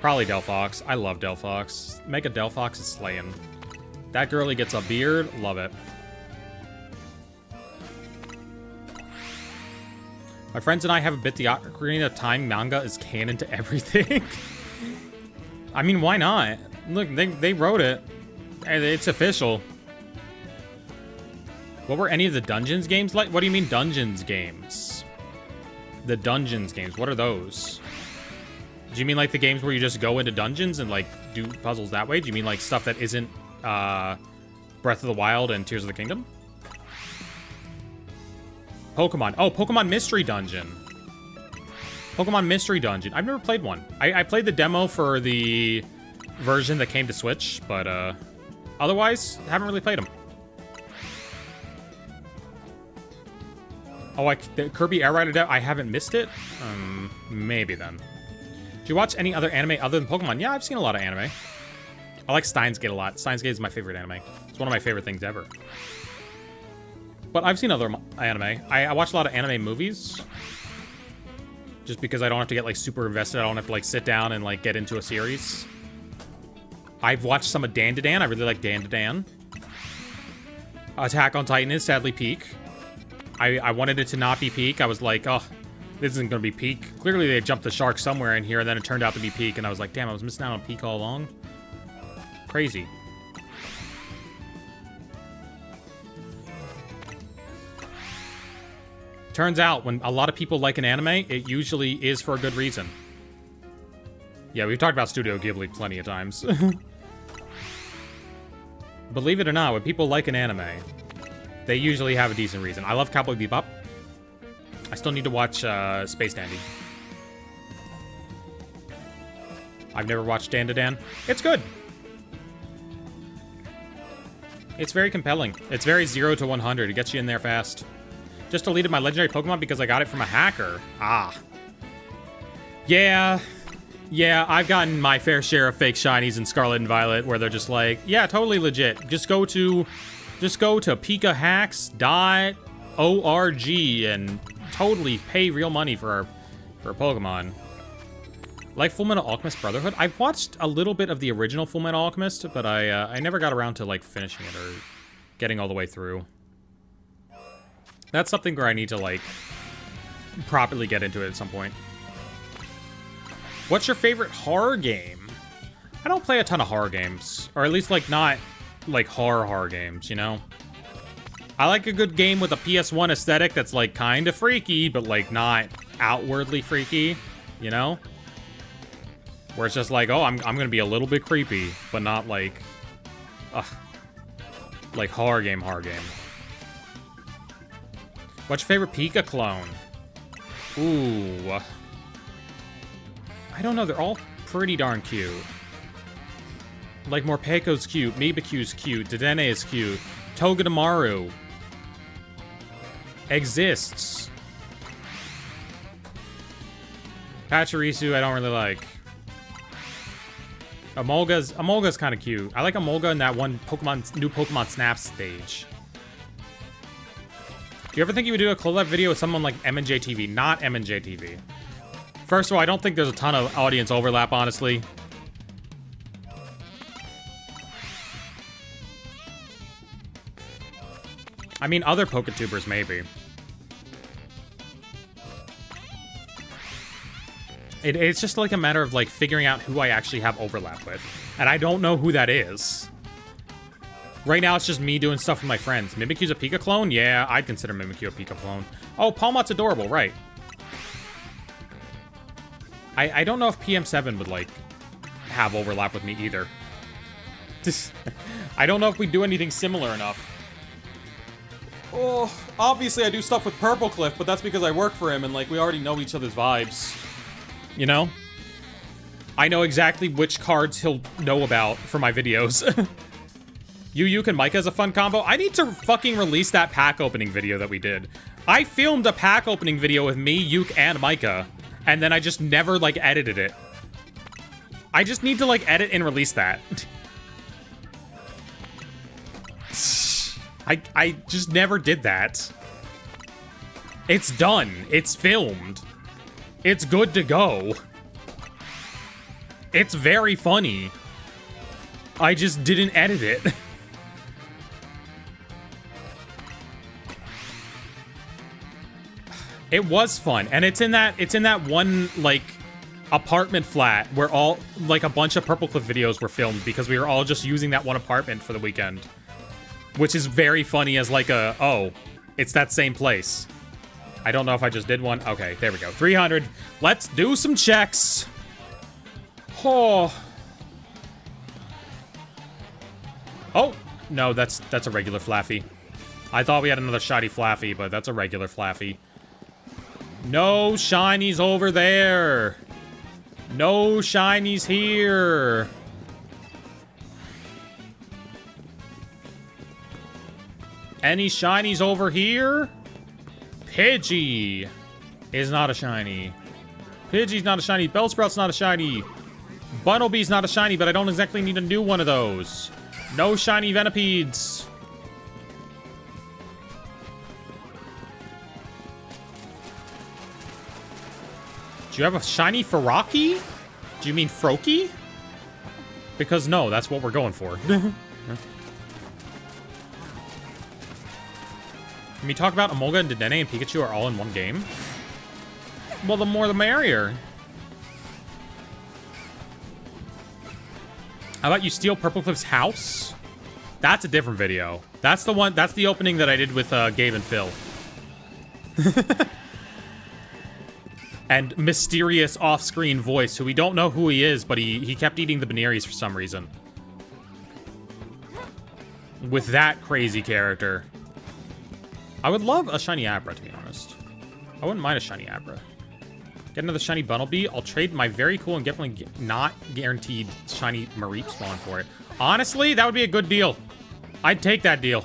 Probably Delphox. I love Delphox. Mega Delphox is slaying. That girlie gets a beard. Love it. My friends and I have a bit the Ocarina of Time manga is canon to everything. I mean, why not? Look, they wrote it. It's official. What were any of the Dungeons games like? What do you mean Dungeons games? The Dungeons games, what are those? Do you mean like the games where you just go into dungeons and like do puzzles that way? Do you mean like stuff that isn't Breath of the Wild and Tears of the Kingdom? Pokemon. Oh, Pokemon Mystery Dungeon. Pokemon Mystery Dungeon. I've never played one. I played the demo for the version that came to Switch, but otherwise, haven't really played them. Oh, the Kirby Air Rider, I haven't missed it? Maybe then. Do you watch any other anime other than Pokemon? Yeah, I've seen a lot of anime. I like Steins Gate a lot. Steins Gate is my favorite anime. It's one of my favorite things ever. But I've seen other anime. I watch a lot of anime movies. Just because I don't have to get, like, super invested. I don't have to, like, sit down and, like, get into a series. I've watched some of Dan-to-Dan. I really like Dan-to-Dan. Attack on Titan is sadly peak. I wanted it to not be peak. I was like, oh, this isn't going to be peak. Clearly they jumped the shark somewhere in here, and then it turned out to be peak, and I was like, damn, I was missing out on peak all along. Crazy. Turns out, when a lot of people like an anime, it usually is for a good reason. Yeah, we've talked about Studio Ghibli plenty of times. Believe it or not, when people like an anime, they usually have a decent reason. I love Cowboy Bebop. I still need to watch Space Dandy. I've never watched Dan-to-Dan. It's good. It's very compelling. It's very 0 to 100. It gets you in there fast. Just deleted my legendary Pokemon because I got it from a hacker. Ah. Yeah, I've gotten my fair share of fake shinies in Scarlet and Violet where they're just like, yeah, totally legit. Just go to pikahacks.org and totally pay real money for a Pokemon. Like Fullmetal Alchemist Brotherhood. I've watched a little bit of the original Fullmetal Alchemist, but I never got around to, like, finishing it or getting all the way through. That's something where I need to, like, properly get into it at some point. What's your favorite horror game? I don't play a ton of horror games. Or at least, like, not, like, horror games, you know? I like a good game with a PS1 aesthetic that's, like, kind of freaky, but, like, not outwardly freaky, you know? Where it's just like, oh, I'm gonna be a little bit creepy, but not, like, like, horror game. What's your favorite Pika clone? Ooh. I don't know, they're all pretty darn cute. Like, Morpeko's cute, Mibaku's cute, Dedenne is cute, Togedemaru exists. Pachirisu, I don't really like. Amolga's kind of cute. I like Amolga in that one new Pokemon Snap stage. Do you ever think you would do a collab video with someone like M&J TV? Not M&J TV. First of all, I don't think there's a ton of audience overlap, honestly. I mean, other Poketubers, maybe. It's just like a matter of like figuring out who I actually have overlap with. And I don't know who that is. Right now, it's just me doing stuff with my friends. Mimikyu's a Pika clone? Yeah, I'd consider Mimikyu a Pika clone. Oh, Palmot's adorable, right. I don't know if PM7 would, like, have overlap with me either. I don't know if we do anything similar enough. Oh, obviously I do stuff with Purple Cliff, but that's because I work for him and, like, we already know each other's vibes. You know? I know exactly which cards he'll know about for my videos. Yuke and Micah is a fun combo. I need to fucking release that pack opening video that we did. I filmed a pack opening video with me, Yuke, and Micah, and then I just never, like, edited it. I just need to, like, edit and release that. I just never did that. It's done. It's filmed. It's good to go. It's very funny. I just didn't edit it. It was fun, and it's in that one, like, apartment flat where all, like, a bunch of Purple Cliff videos were filmed because we were all just using that one apartment for the weekend. Which is very funny as, like, oh, it's that same place. I don't know if I just did one. Okay, there we go. 300. Let's do some checks. Oh. Oh, no, that's a regular Flaffy. I thought we had another shiny Flaffy, but that's a regular Flaffy. No shinies over there. No shinies here. Any shinies over here? Pidgey is not a shiny. Pidgey's not a shiny. Bellsprout's not a shiny. Bunnelby's not a shiny, but I don't exactly need a new one of those. No shiny Venopedes. Do you have a shiny Froakie? Do you mean Froakie? Because no, that's what we're going for. Can we talk about Amolga and Dedenne and Pikachu are all in one game? Well, the more the merrier. How about you steal Purple Cliff's house? That's a different video. That's the one, that's the opening that I did with Gabe and Phil. And mysterious off-screen voice, who we don't know who he is, but he kept eating the Bunearies for some reason. With that crazy character. I would love a shiny Abra, to be honest. I wouldn't mind a shiny Abra. Get another shiny Bunnelby. I'll trade my very cool and definitely not guaranteed shiny Mareep spawn for it. Honestly, that would be a good deal. I'd take that deal.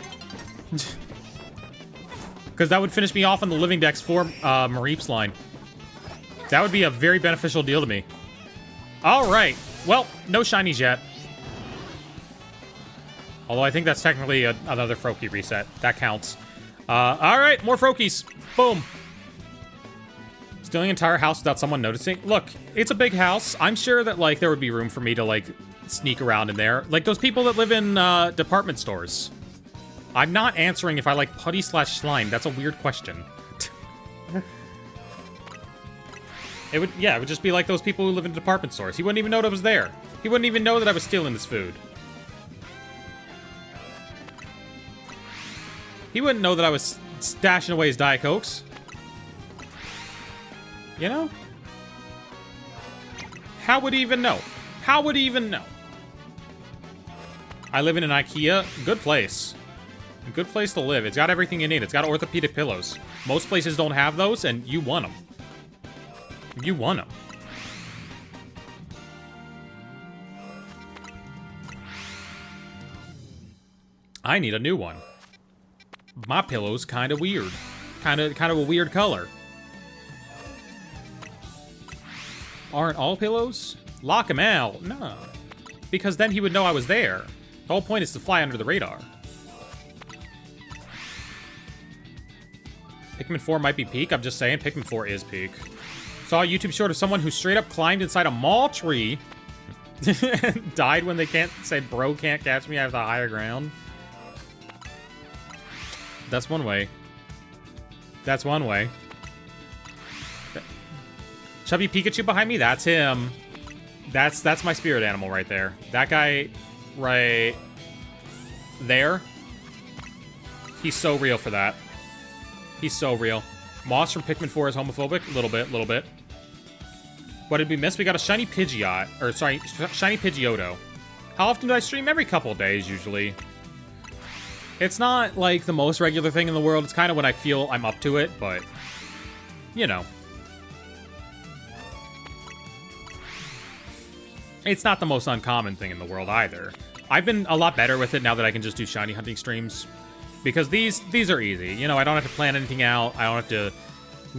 Because that would finish me off on the living dex for Mareep's line. That would be a very beneficial deal to me. All right. Well, no shinies yet. Although I think that's technically another Froakie reset. That counts. All right, more Froakies. Boom. Stealing an entire house without someone noticing. Look, it's a big house. I'm sure that, like, there would be room for me to, like, sneak around in there. Like those people that live in department stores. I'm not answering if I like putty/slime. That's a weird question. It would just be like those people who live in department stores. He wouldn't even know that I was there. He wouldn't even know that I was stealing this food. He wouldn't know that I was stashing away his Diet Cokes. You know? How would he even know? How would he even know? I live in an IKEA. Good place. A good place to live. It's got everything you need. It's got orthopedic pillows. Most places don't have those, and you want them. You want them. I need a new one. My pillow's kind of weird. Kind of a weird color. Aren't all pillows? Lock him out. No. Because then he would know I was there. The whole point is to fly under the radar. Pikmin 4 might be peak. I'm just saying, Pikmin 4 is peak. Saw a YouTube short of someone who straight up climbed inside a mall tree and died when they said, bro can't catch me, I have the higher ground. That's one way. That's one way. Chubby Pikachu behind me? That's him. That's my spirit animal right there. That guy right there. He's so real for that. He's so real. Moss from Pikmin 4 is homophobic. A little bit. What did we miss? We got a shiny Pidgeot. Or, sorry, shiny Pidgeotto. How often do I stream? Every couple of days, usually. It's not, like, the most regular thing in the world. It's kind of when I feel I'm up to it, but, you know. It's not the most uncommon thing in the world, either. I've been a lot better with it now that I can just do shiny hunting streams. Because these are easy. You know, I don't have to plan anything out. I don't have to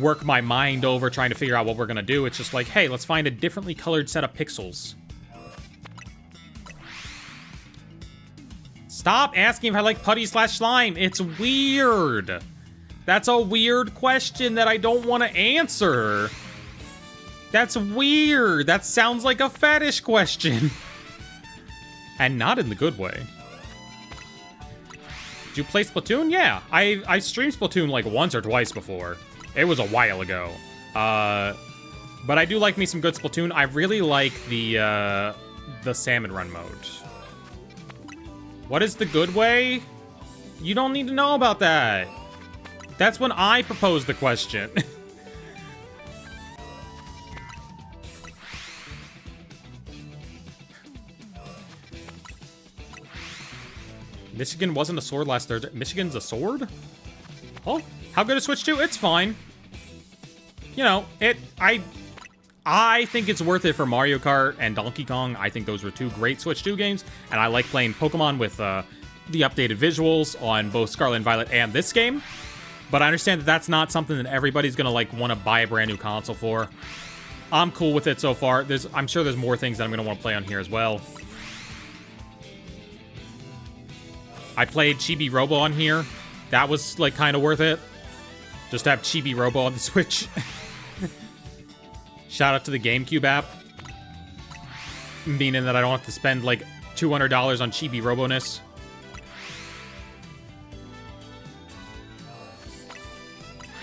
work my mind over trying to figure out what we're going to do. It's just like, hey, let's find a differently colored set of pixels. Stop asking if I like putty/slime. It's weird. That's a weird question that I don't want to answer. That's weird. That sounds like a fetish question. And not in the good way. Did you play Splatoon? Yeah, I streamed Splatoon like once or twice before. It was a while ago. But I do like me some good Splatoon. I really like the Salmon Run mode. What is the good way? You don't need to know about that. That's when I proposed the question. Michigan wasn't a sword last Thursday. Michigan's a sword? Oh, how good is Switch 2? It's fine. You know, I think it's worth it for Mario Kart and Donkey Kong. I think those were two great Switch 2 games, and I like playing Pokemon with the updated visuals on both Scarlet and Violet and this game. But I understand that that's not something that everybody's gonna like want to buy a brand new console for. I'm cool with it so far. I'm sure there's more things that I'm gonna want to play on here as well. I played Chibi Robo on here. That was, like, kind of worth it. Just to have Chibi Robo on the Switch. Shout out to the GameCube app. Meaning that I don't have to spend, like, $200 on Chibi Robo-ness.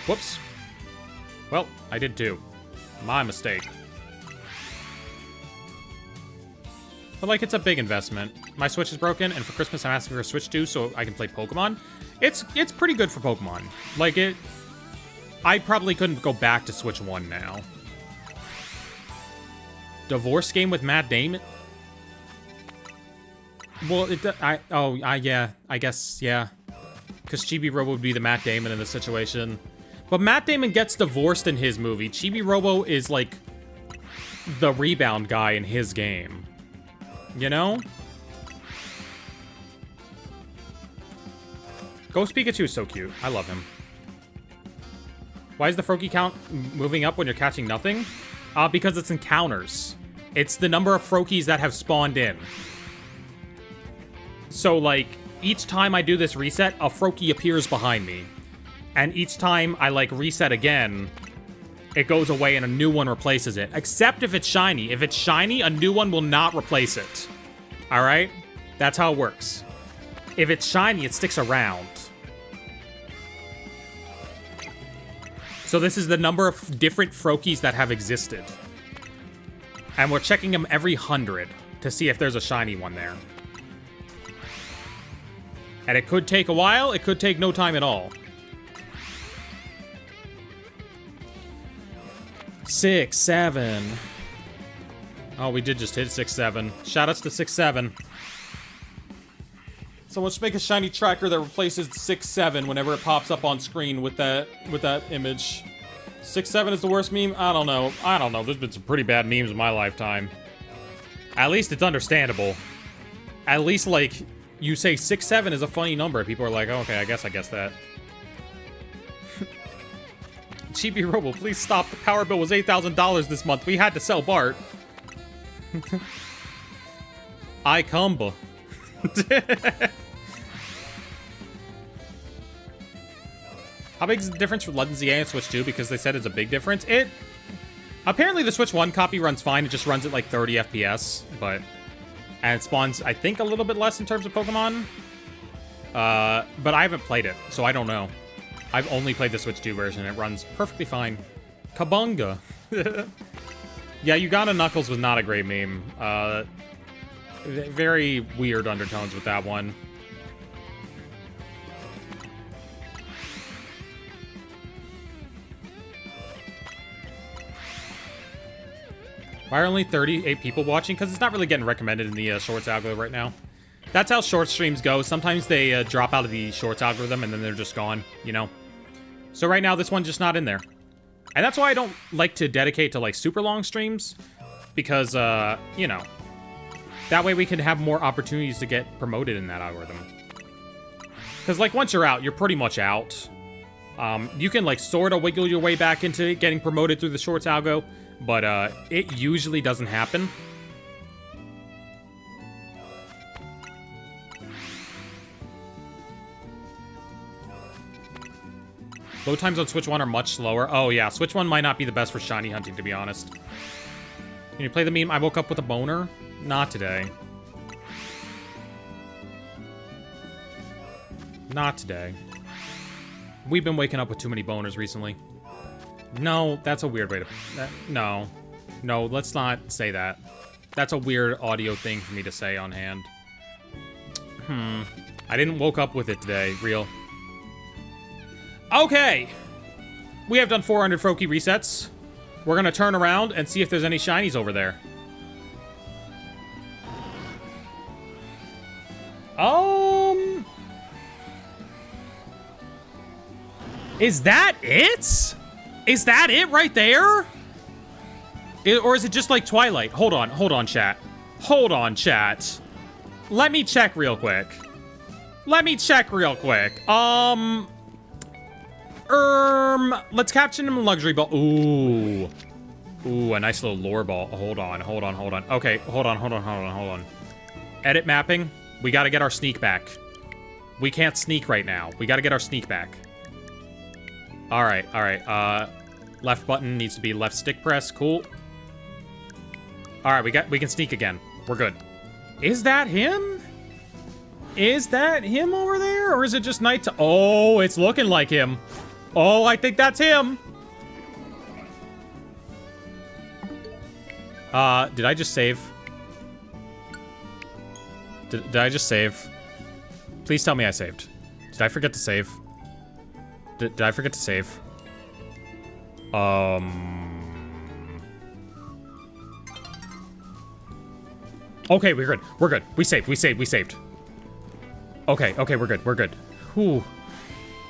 Whoops. Well, I did too. My mistake. But, like, it's a big investment. My Switch is broken, and for Christmas I'm asking for a Switch 2 so I can play Pokemon. It's pretty good for Pokemon. Like, I probably couldn't go back to Switch 1 now. Divorce game with Matt Damon? Well, yeah, I guess, yeah. Because Chibi Robo would be the Matt Damon in this situation. But Matt Damon gets divorced in his movie. Chibi Robo is, like, the rebound guy in his game. You know? Ghost Pikachu is so cute. I love him. Why is the Froakie count moving up when you're catching nothing? Because it's encounters. It's the number of Froakies that have spawned in. So, like, each time I do this reset, a Froakie appears behind me. And each time I, like, reset again, it goes away and a new one replaces it. Except if it's shiny. If it's shiny, a new one will not replace it. Alright? That's how it works. If it's shiny, it sticks around. So this is the number of different Froakies that have existed. And we're checking them every 100 to see if there's a shiny one there. And it could take a while, it could take no time at all. 6, 7. Oh, we did just hit 6, 7. Shoutouts to 6, 7. So let's make a shiny tracker that replaces 6, 7 whenever it pops up on screen with that image. 6, 7 is the worst meme? I don't know. There's been some pretty bad memes in my lifetime. At least it's understandable. At least, like, You say 6'7" is a funny number. People are like, oh, okay, I guess that. GB Robo, please stop. The power bill was $8,000 this month. We had to sell Bart. I cumba. How big is the difference for Legends EA and Switch 2? Because they said it's a big difference. Apparently the Switch 1 copy runs fine. It just runs at like 30 FPS, and it spawns, I think, a little bit less in terms of Pokemon. But I haven't played it, so I don't know. I've only played the Switch 2 version. It runs perfectly fine. Kabunga. Yeah, Uganda Knuckles was not a great meme. Very weird undertones with that one. Why are only 38 people watching? Because it's not really getting recommended in the Shorts algorithm right now. That's how short streams go. Sometimes they drop out of the Shorts algorithm and then they're just gone, you know? So right now, this one's just not in there. And that's why I don't like to dedicate to, like, super long streams. Because, you know, that way we can have more opportunities to get promoted in that algorithm. Because, like, once you're out, you're pretty much out. You can, like, sort of wiggle your way back into getting promoted through the Shorts algo. But, it usually doesn't happen. Load times on Switch 1 are much slower. Oh, yeah. Switch 1 might not be the best for shiny hunting, to be honest. Can you play the meme, I woke up with a boner? Not today. Not today. We've been waking up with too many boners recently. No, that's a weird way to... no. No, let's not say that. That's a weird audio thing for me to say on hand. I didn't woke up with it today. Real. Okay. We have done 400 Froakie resets. We're gonna turn around and see if there's any shinies over there. Is that it? Is that it right there? Or is it just like Twilight? Hold on, chat. Hold on, chat. Let me check real quick. Let's caption him in Luxury Ball. Ooh, a nice little lore ball. Hold on. Okay, hold on. Edit mapping. We gotta get our sneak back. We can't sneak right now. We gotta get our sneak back. All right. Left button needs to be left stick press. Cool. All right, we can sneak again. We're good. Is that him? Is that him over there? Or is it just night? Oh, it's looking like him. Oh, I think that's him. Did I just save? Did I just save? Please tell me I saved. Did I forget to save? Did I forget to save? Okay, we're good. We saved. Okay, we're good. Whew.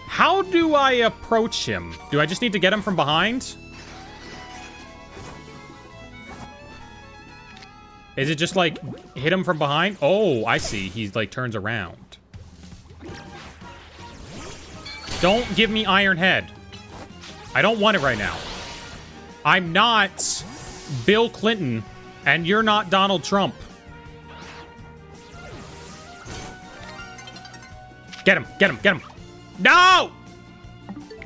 How do I approach him? Do I just need to get him from behind? Is it just like hit him from behind? Oh, I see. He's like turns around. Don't give me Iron Head. I don't want it right now. I'm not Bill Clinton, and you're not Donald Trump. Get him. No!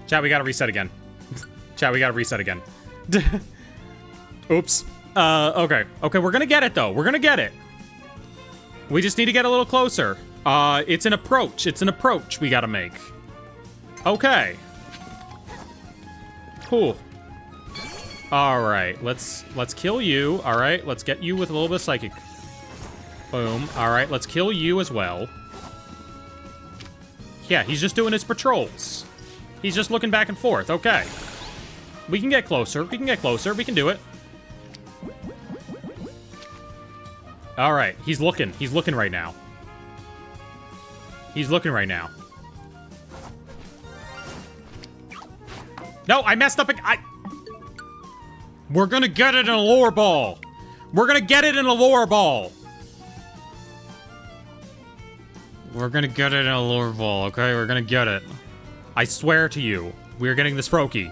Chat, we gotta reset again. Oops. Okay, we're gonna get it, though. We just need to get a little closer. It's an approach we gotta make. Okay. Cool. Alright, let's kill you. Alright, let's get you with a little bit of Psychic. Boom. Alright, let's kill you as well. Yeah, he's just doing his patrols. He's just looking back and forth. Okay. We can get closer. We can do it. Alright, he's looking right now. No, I messed up. We're gonna get it in a lore ball. We're gonna get it in a lure ball, okay? We're gonna get it. I swear to you, we're getting this Froakie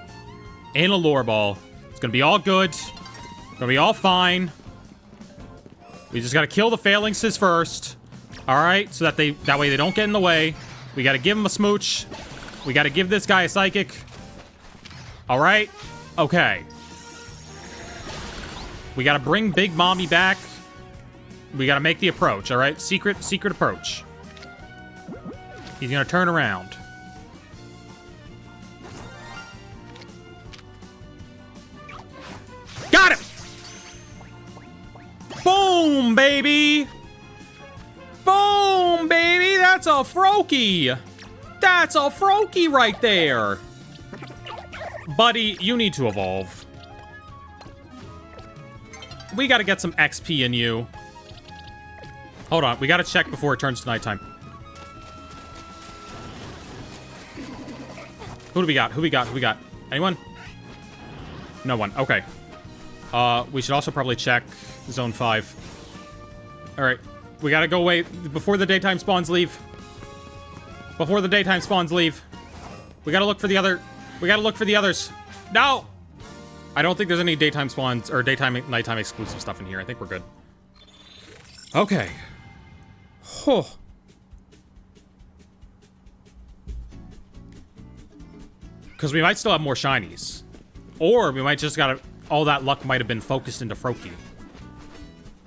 in a lure ball. It's gonna be all good. It's gonna be all fine. We just gotta kill the phalanxes first. Alright? So that way they don't get in the way. We gotta give them a smooch. We gotta give this guy a psychic. Alright? Okay. We gotta bring Big Mommy back. We gotta make the approach, alright? Secret approach. He's gonna turn around. Got him! Boom, baby! Boom, baby! That's a Froakie! That's a Froakie right there! Buddy, you need to evolve. We gotta get some XP in you. Hold on, we gotta check before it turns to nighttime. Who do we got? Who we got? Who we got? Anyone? No one. Okay. We should also probably check Zone 5. Alright. We gotta go away before the daytime spawns leave. Before the daytime spawns leave. We gotta look for the other... We gotta look for the others. No! I don't think there's any daytime spawns or nighttime exclusive stuff in here. I think we're good. Okay. Huh. Because we might still have more shinies. Or we might just gotta... All that luck might have been focused into Froakie.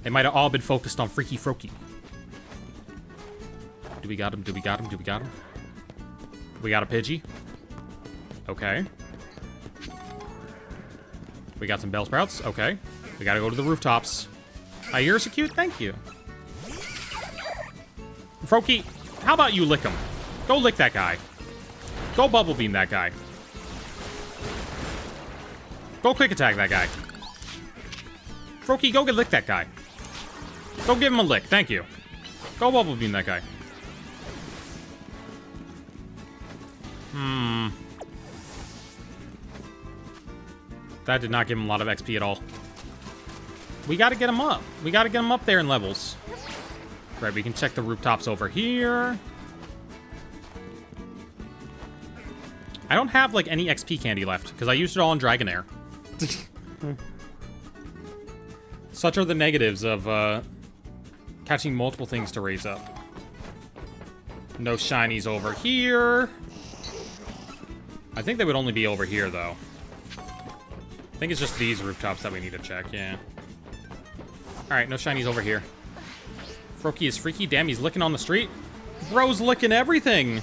They might have all been focused on freaky Froakie. Do we got him? Do we got him? Do we got him? We got a Pidgey. Okay. We got some Bellsprouts. Okay. We gotta go to the rooftops. You're so cute. Thank you. Froakie, how about you lick him? Go lick that guy. Go Bubble Beam that guy. Go Quick Attack that guy. Froakie, go lick that guy. Go give him a lick. Thank you. Go Bubble Beam that guy. That did not give him a lot of XP at all. We gotta get him up. We gotta get him up there in levels. Right, we can check the rooftops over here. I don't have, like, any XP candy left, because I used it all on Dragonair. Such are the negatives of, catching multiple things to raise up. No shinies over here. I think they would only be over here, though. I think it's just these rooftops that we need to check, yeah. Alright, no shinies over here. Froakie is freaky. Damn, he's licking on the street. Bro's licking everything.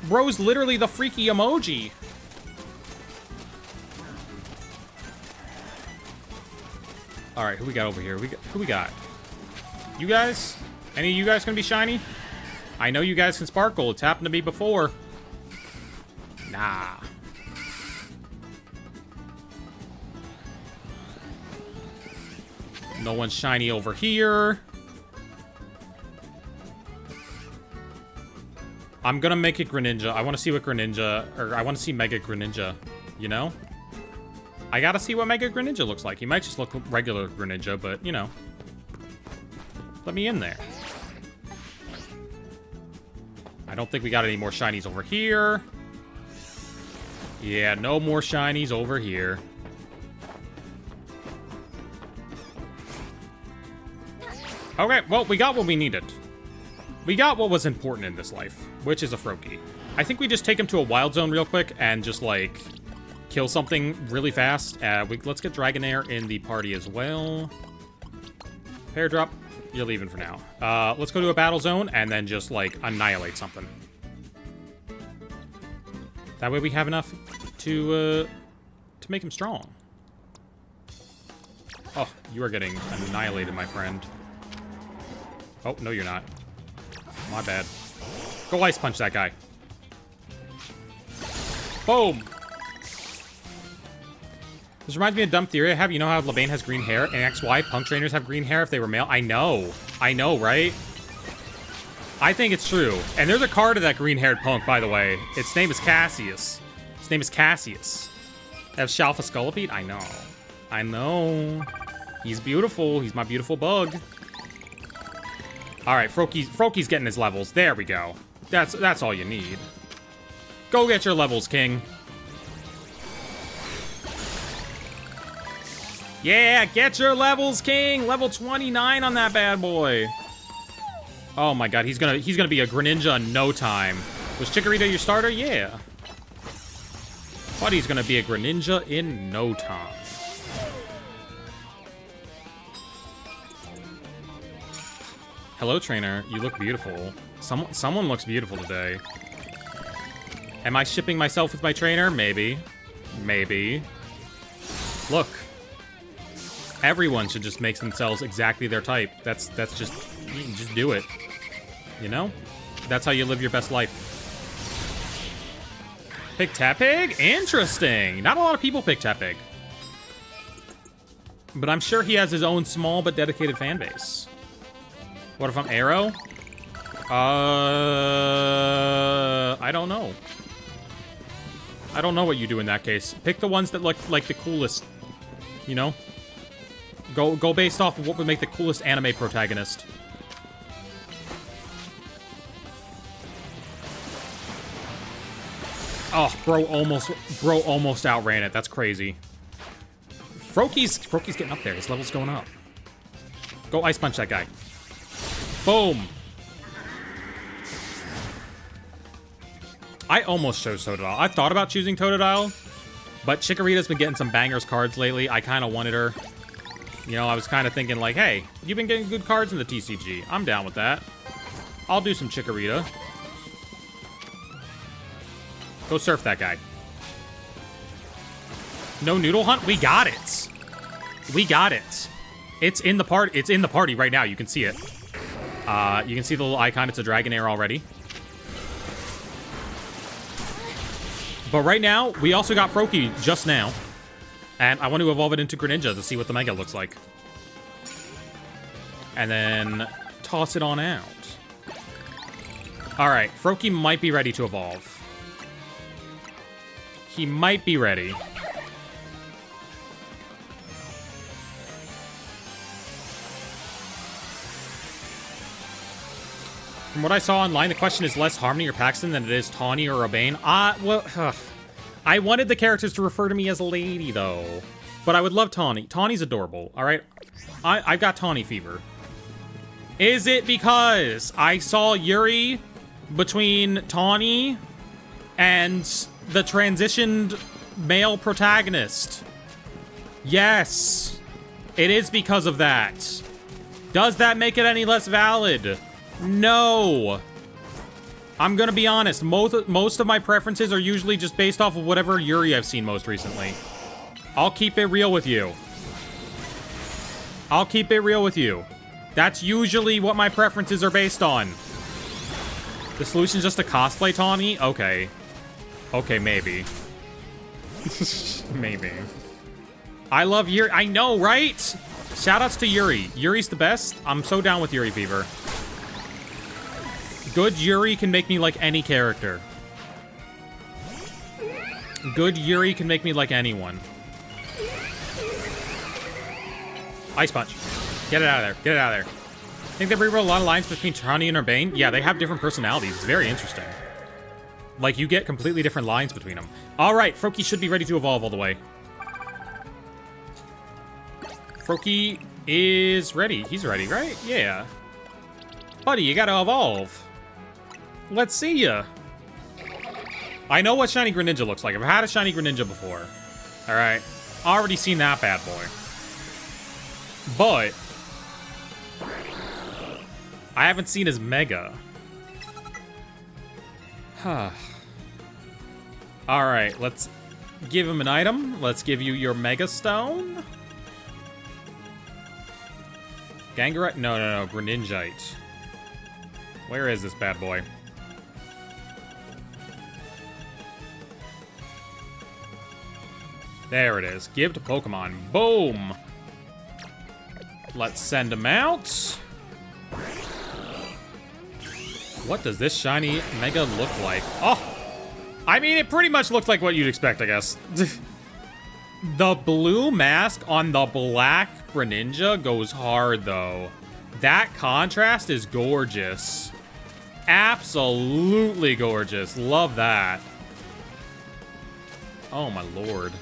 Bro's literally the freaky emoji. Alright, who we got over here? Who we got? You guys? Any of you guys gonna be shiny? I know you guys can sparkle. It's happened to me before. Nah. No one's shiny over here. I'm gonna make it Greninja. I want to see what Greninja, or I want to see Mega Greninja, you know? I gotta see what Mega Greninja looks like. He might just look regular Greninja, but, you know. Let me in there. I don't think we got any more shinies over here. Yeah, no more shinies over here. Okay, well, we got what we needed. We got what was important in this life, which is a Froakie. I think we just take him to a wild zone real quick and just, like, kill something really fast. Let's get Dragonair in the party as well. Pair drop. You're leaving for now. Let's go to a battle zone and then just, like, annihilate something. That way we have enough to make him strong. Oh, you are getting annihilated, my friend. Oh, no, you're not. My bad. Go Ice Punch that guy. Boom! This reminds me of a dumb theory I have. You know how Levain has green hair and XY punk trainers have green hair if they were male? I know. I know, right? I think it's true. And there's a card of that green-haired punk, by the way. Its name is Cassius. Its name is Cassius. They have Shalfa Scolipede? I know. I know. He's beautiful. He's my beautiful bug. All right, Froakie's getting his levels. There we go. That's all you need. Go get your levels, King. Yeah, get your levels, King. Level 29 on that bad boy. Oh my god, he's gonna be a Greninja in no time. Was Chikorita your starter? Yeah. Buddy's gonna be a Greninja in no time. Hello, trainer. You look beautiful. Someone looks beautiful today. Am I shipping myself with my trainer? Maybe. Maybe. Look. Everyone should just make themselves exactly their type. That's just, you can just do it. You know? That's how you live your best life. Pick Tepig? Interesting. Not a lot of people pick Tepig. But I'm sure he has his own small but dedicated fan base. What if I'm Arrow? I don't know. I don't know what you do in that case. Pick the ones that look like the coolest. You know? Go based off of what would make the coolest anime protagonist. Oh, bro almost outran it. That's crazy. Froakie's getting up there. His level's going up. Go Ice Punch that guy. Boom. I almost chose Totodile. I thought about choosing Totodile, but Chikorita's been getting some bangers cards lately. I kind of wanted her. You know, I was kind of thinking like, hey, you've been getting good cards in the TCG. I'm down with that. I'll do some Chikorita. Go surf that guy. No Noodle Hunt? We got it. We got it. It's in the party. It's in the party right now. You can see it. You can see the little icon. It's a Dragonair already. But right now, we also got Froakie just now. And I want to evolve it into Greninja to see what the Mega looks like. And then toss it on out. Alright, Froakie might be ready to evolve. He might be ready. From what I saw online, the question is less Harmony or Paxton than it is Tawny or Urbane. I wanted the characters to refer to me as a lady, though. But I would love Tawny. Tawny's adorable, alright? I've got Tawny fever. Is it because I saw Yuri between Tawny and the transitioned male protagonist? Yes. It is because of that. Does that make it any less valid? No. I'm gonna be honest, most of my preferences are usually just based off of whatever Yuri I've seen most recently. I'll keep it real with you. I'll keep it real with you. That's usually what my preferences are based on. The solution's just to cosplay Tawny? Okay. Okay, maybe. Maybe. I love Yuri. I know, right? Shoutouts to Yuri. Yuri's the best. I'm so down with Yuri Fever. Good Yuri can make me like any character. Good Yuri can make me like anyone. Ice Punch. Get it out of there. Get it out of there. I think they rewrote a lot of lines between Tawny and Urbane. Yeah, they have different personalities. It's very interesting. Like, you get completely different lines between them. Alright, Froakie should be ready to evolve all the way. Froakie is ready. He's ready, right? Yeah. Buddy, you gotta evolve. Let's see ya. I know what Shiny Greninja looks like. I've had a Shiny Greninja before. Alright. Already seen that bad boy. But I haven't seen his Mega. Alright, let's give him an item. Let's give you your Mega Stone. Gangarite? No. Greninjite. Where is this bad boy? There it is. Give to Pokemon. Boom! Let's send him out. What does this shiny Mega look like? Oh! I mean, it pretty much looked like what you'd expect, I guess. The blue mask on the black Greninja goes hard, though. That contrast is gorgeous. Absolutely gorgeous. Love that. Oh my lord.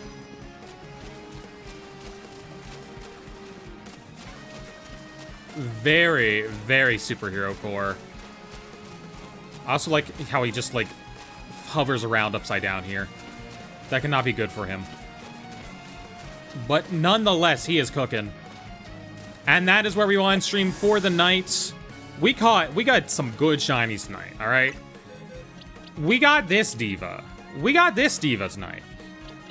Very, very superhero core. I also like how he just, like, hovers around upside down here. That cannot be good for him. But nonetheless, he is cooking. And that is where we will end stream for the night. We got some good shinies tonight, alright? We got this diva. We got this diva tonight.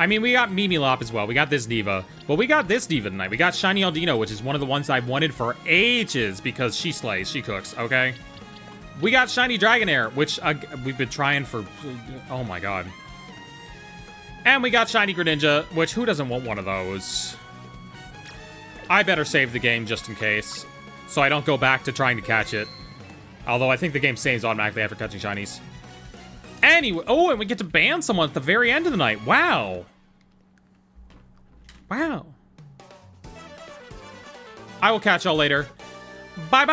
I mean, we got Mimilop as well. We got this diva. But we got this diva tonight. We got Shiny Audino, which is one of the ones I've wanted for ages because she slays. She cooks, okay? We got Shiny Dragonair, which we've been trying for... Oh my god. And we got Shiny Greninja, which who doesn't want one of those? I better save the game just in case, so I don't go back to trying to catch it. Although I think the game saves automatically after catching shinies. Anyway, oh, and we get to ban someone at the very end of the night. Wow. Wow. I will catch y'all later. Bye-bye.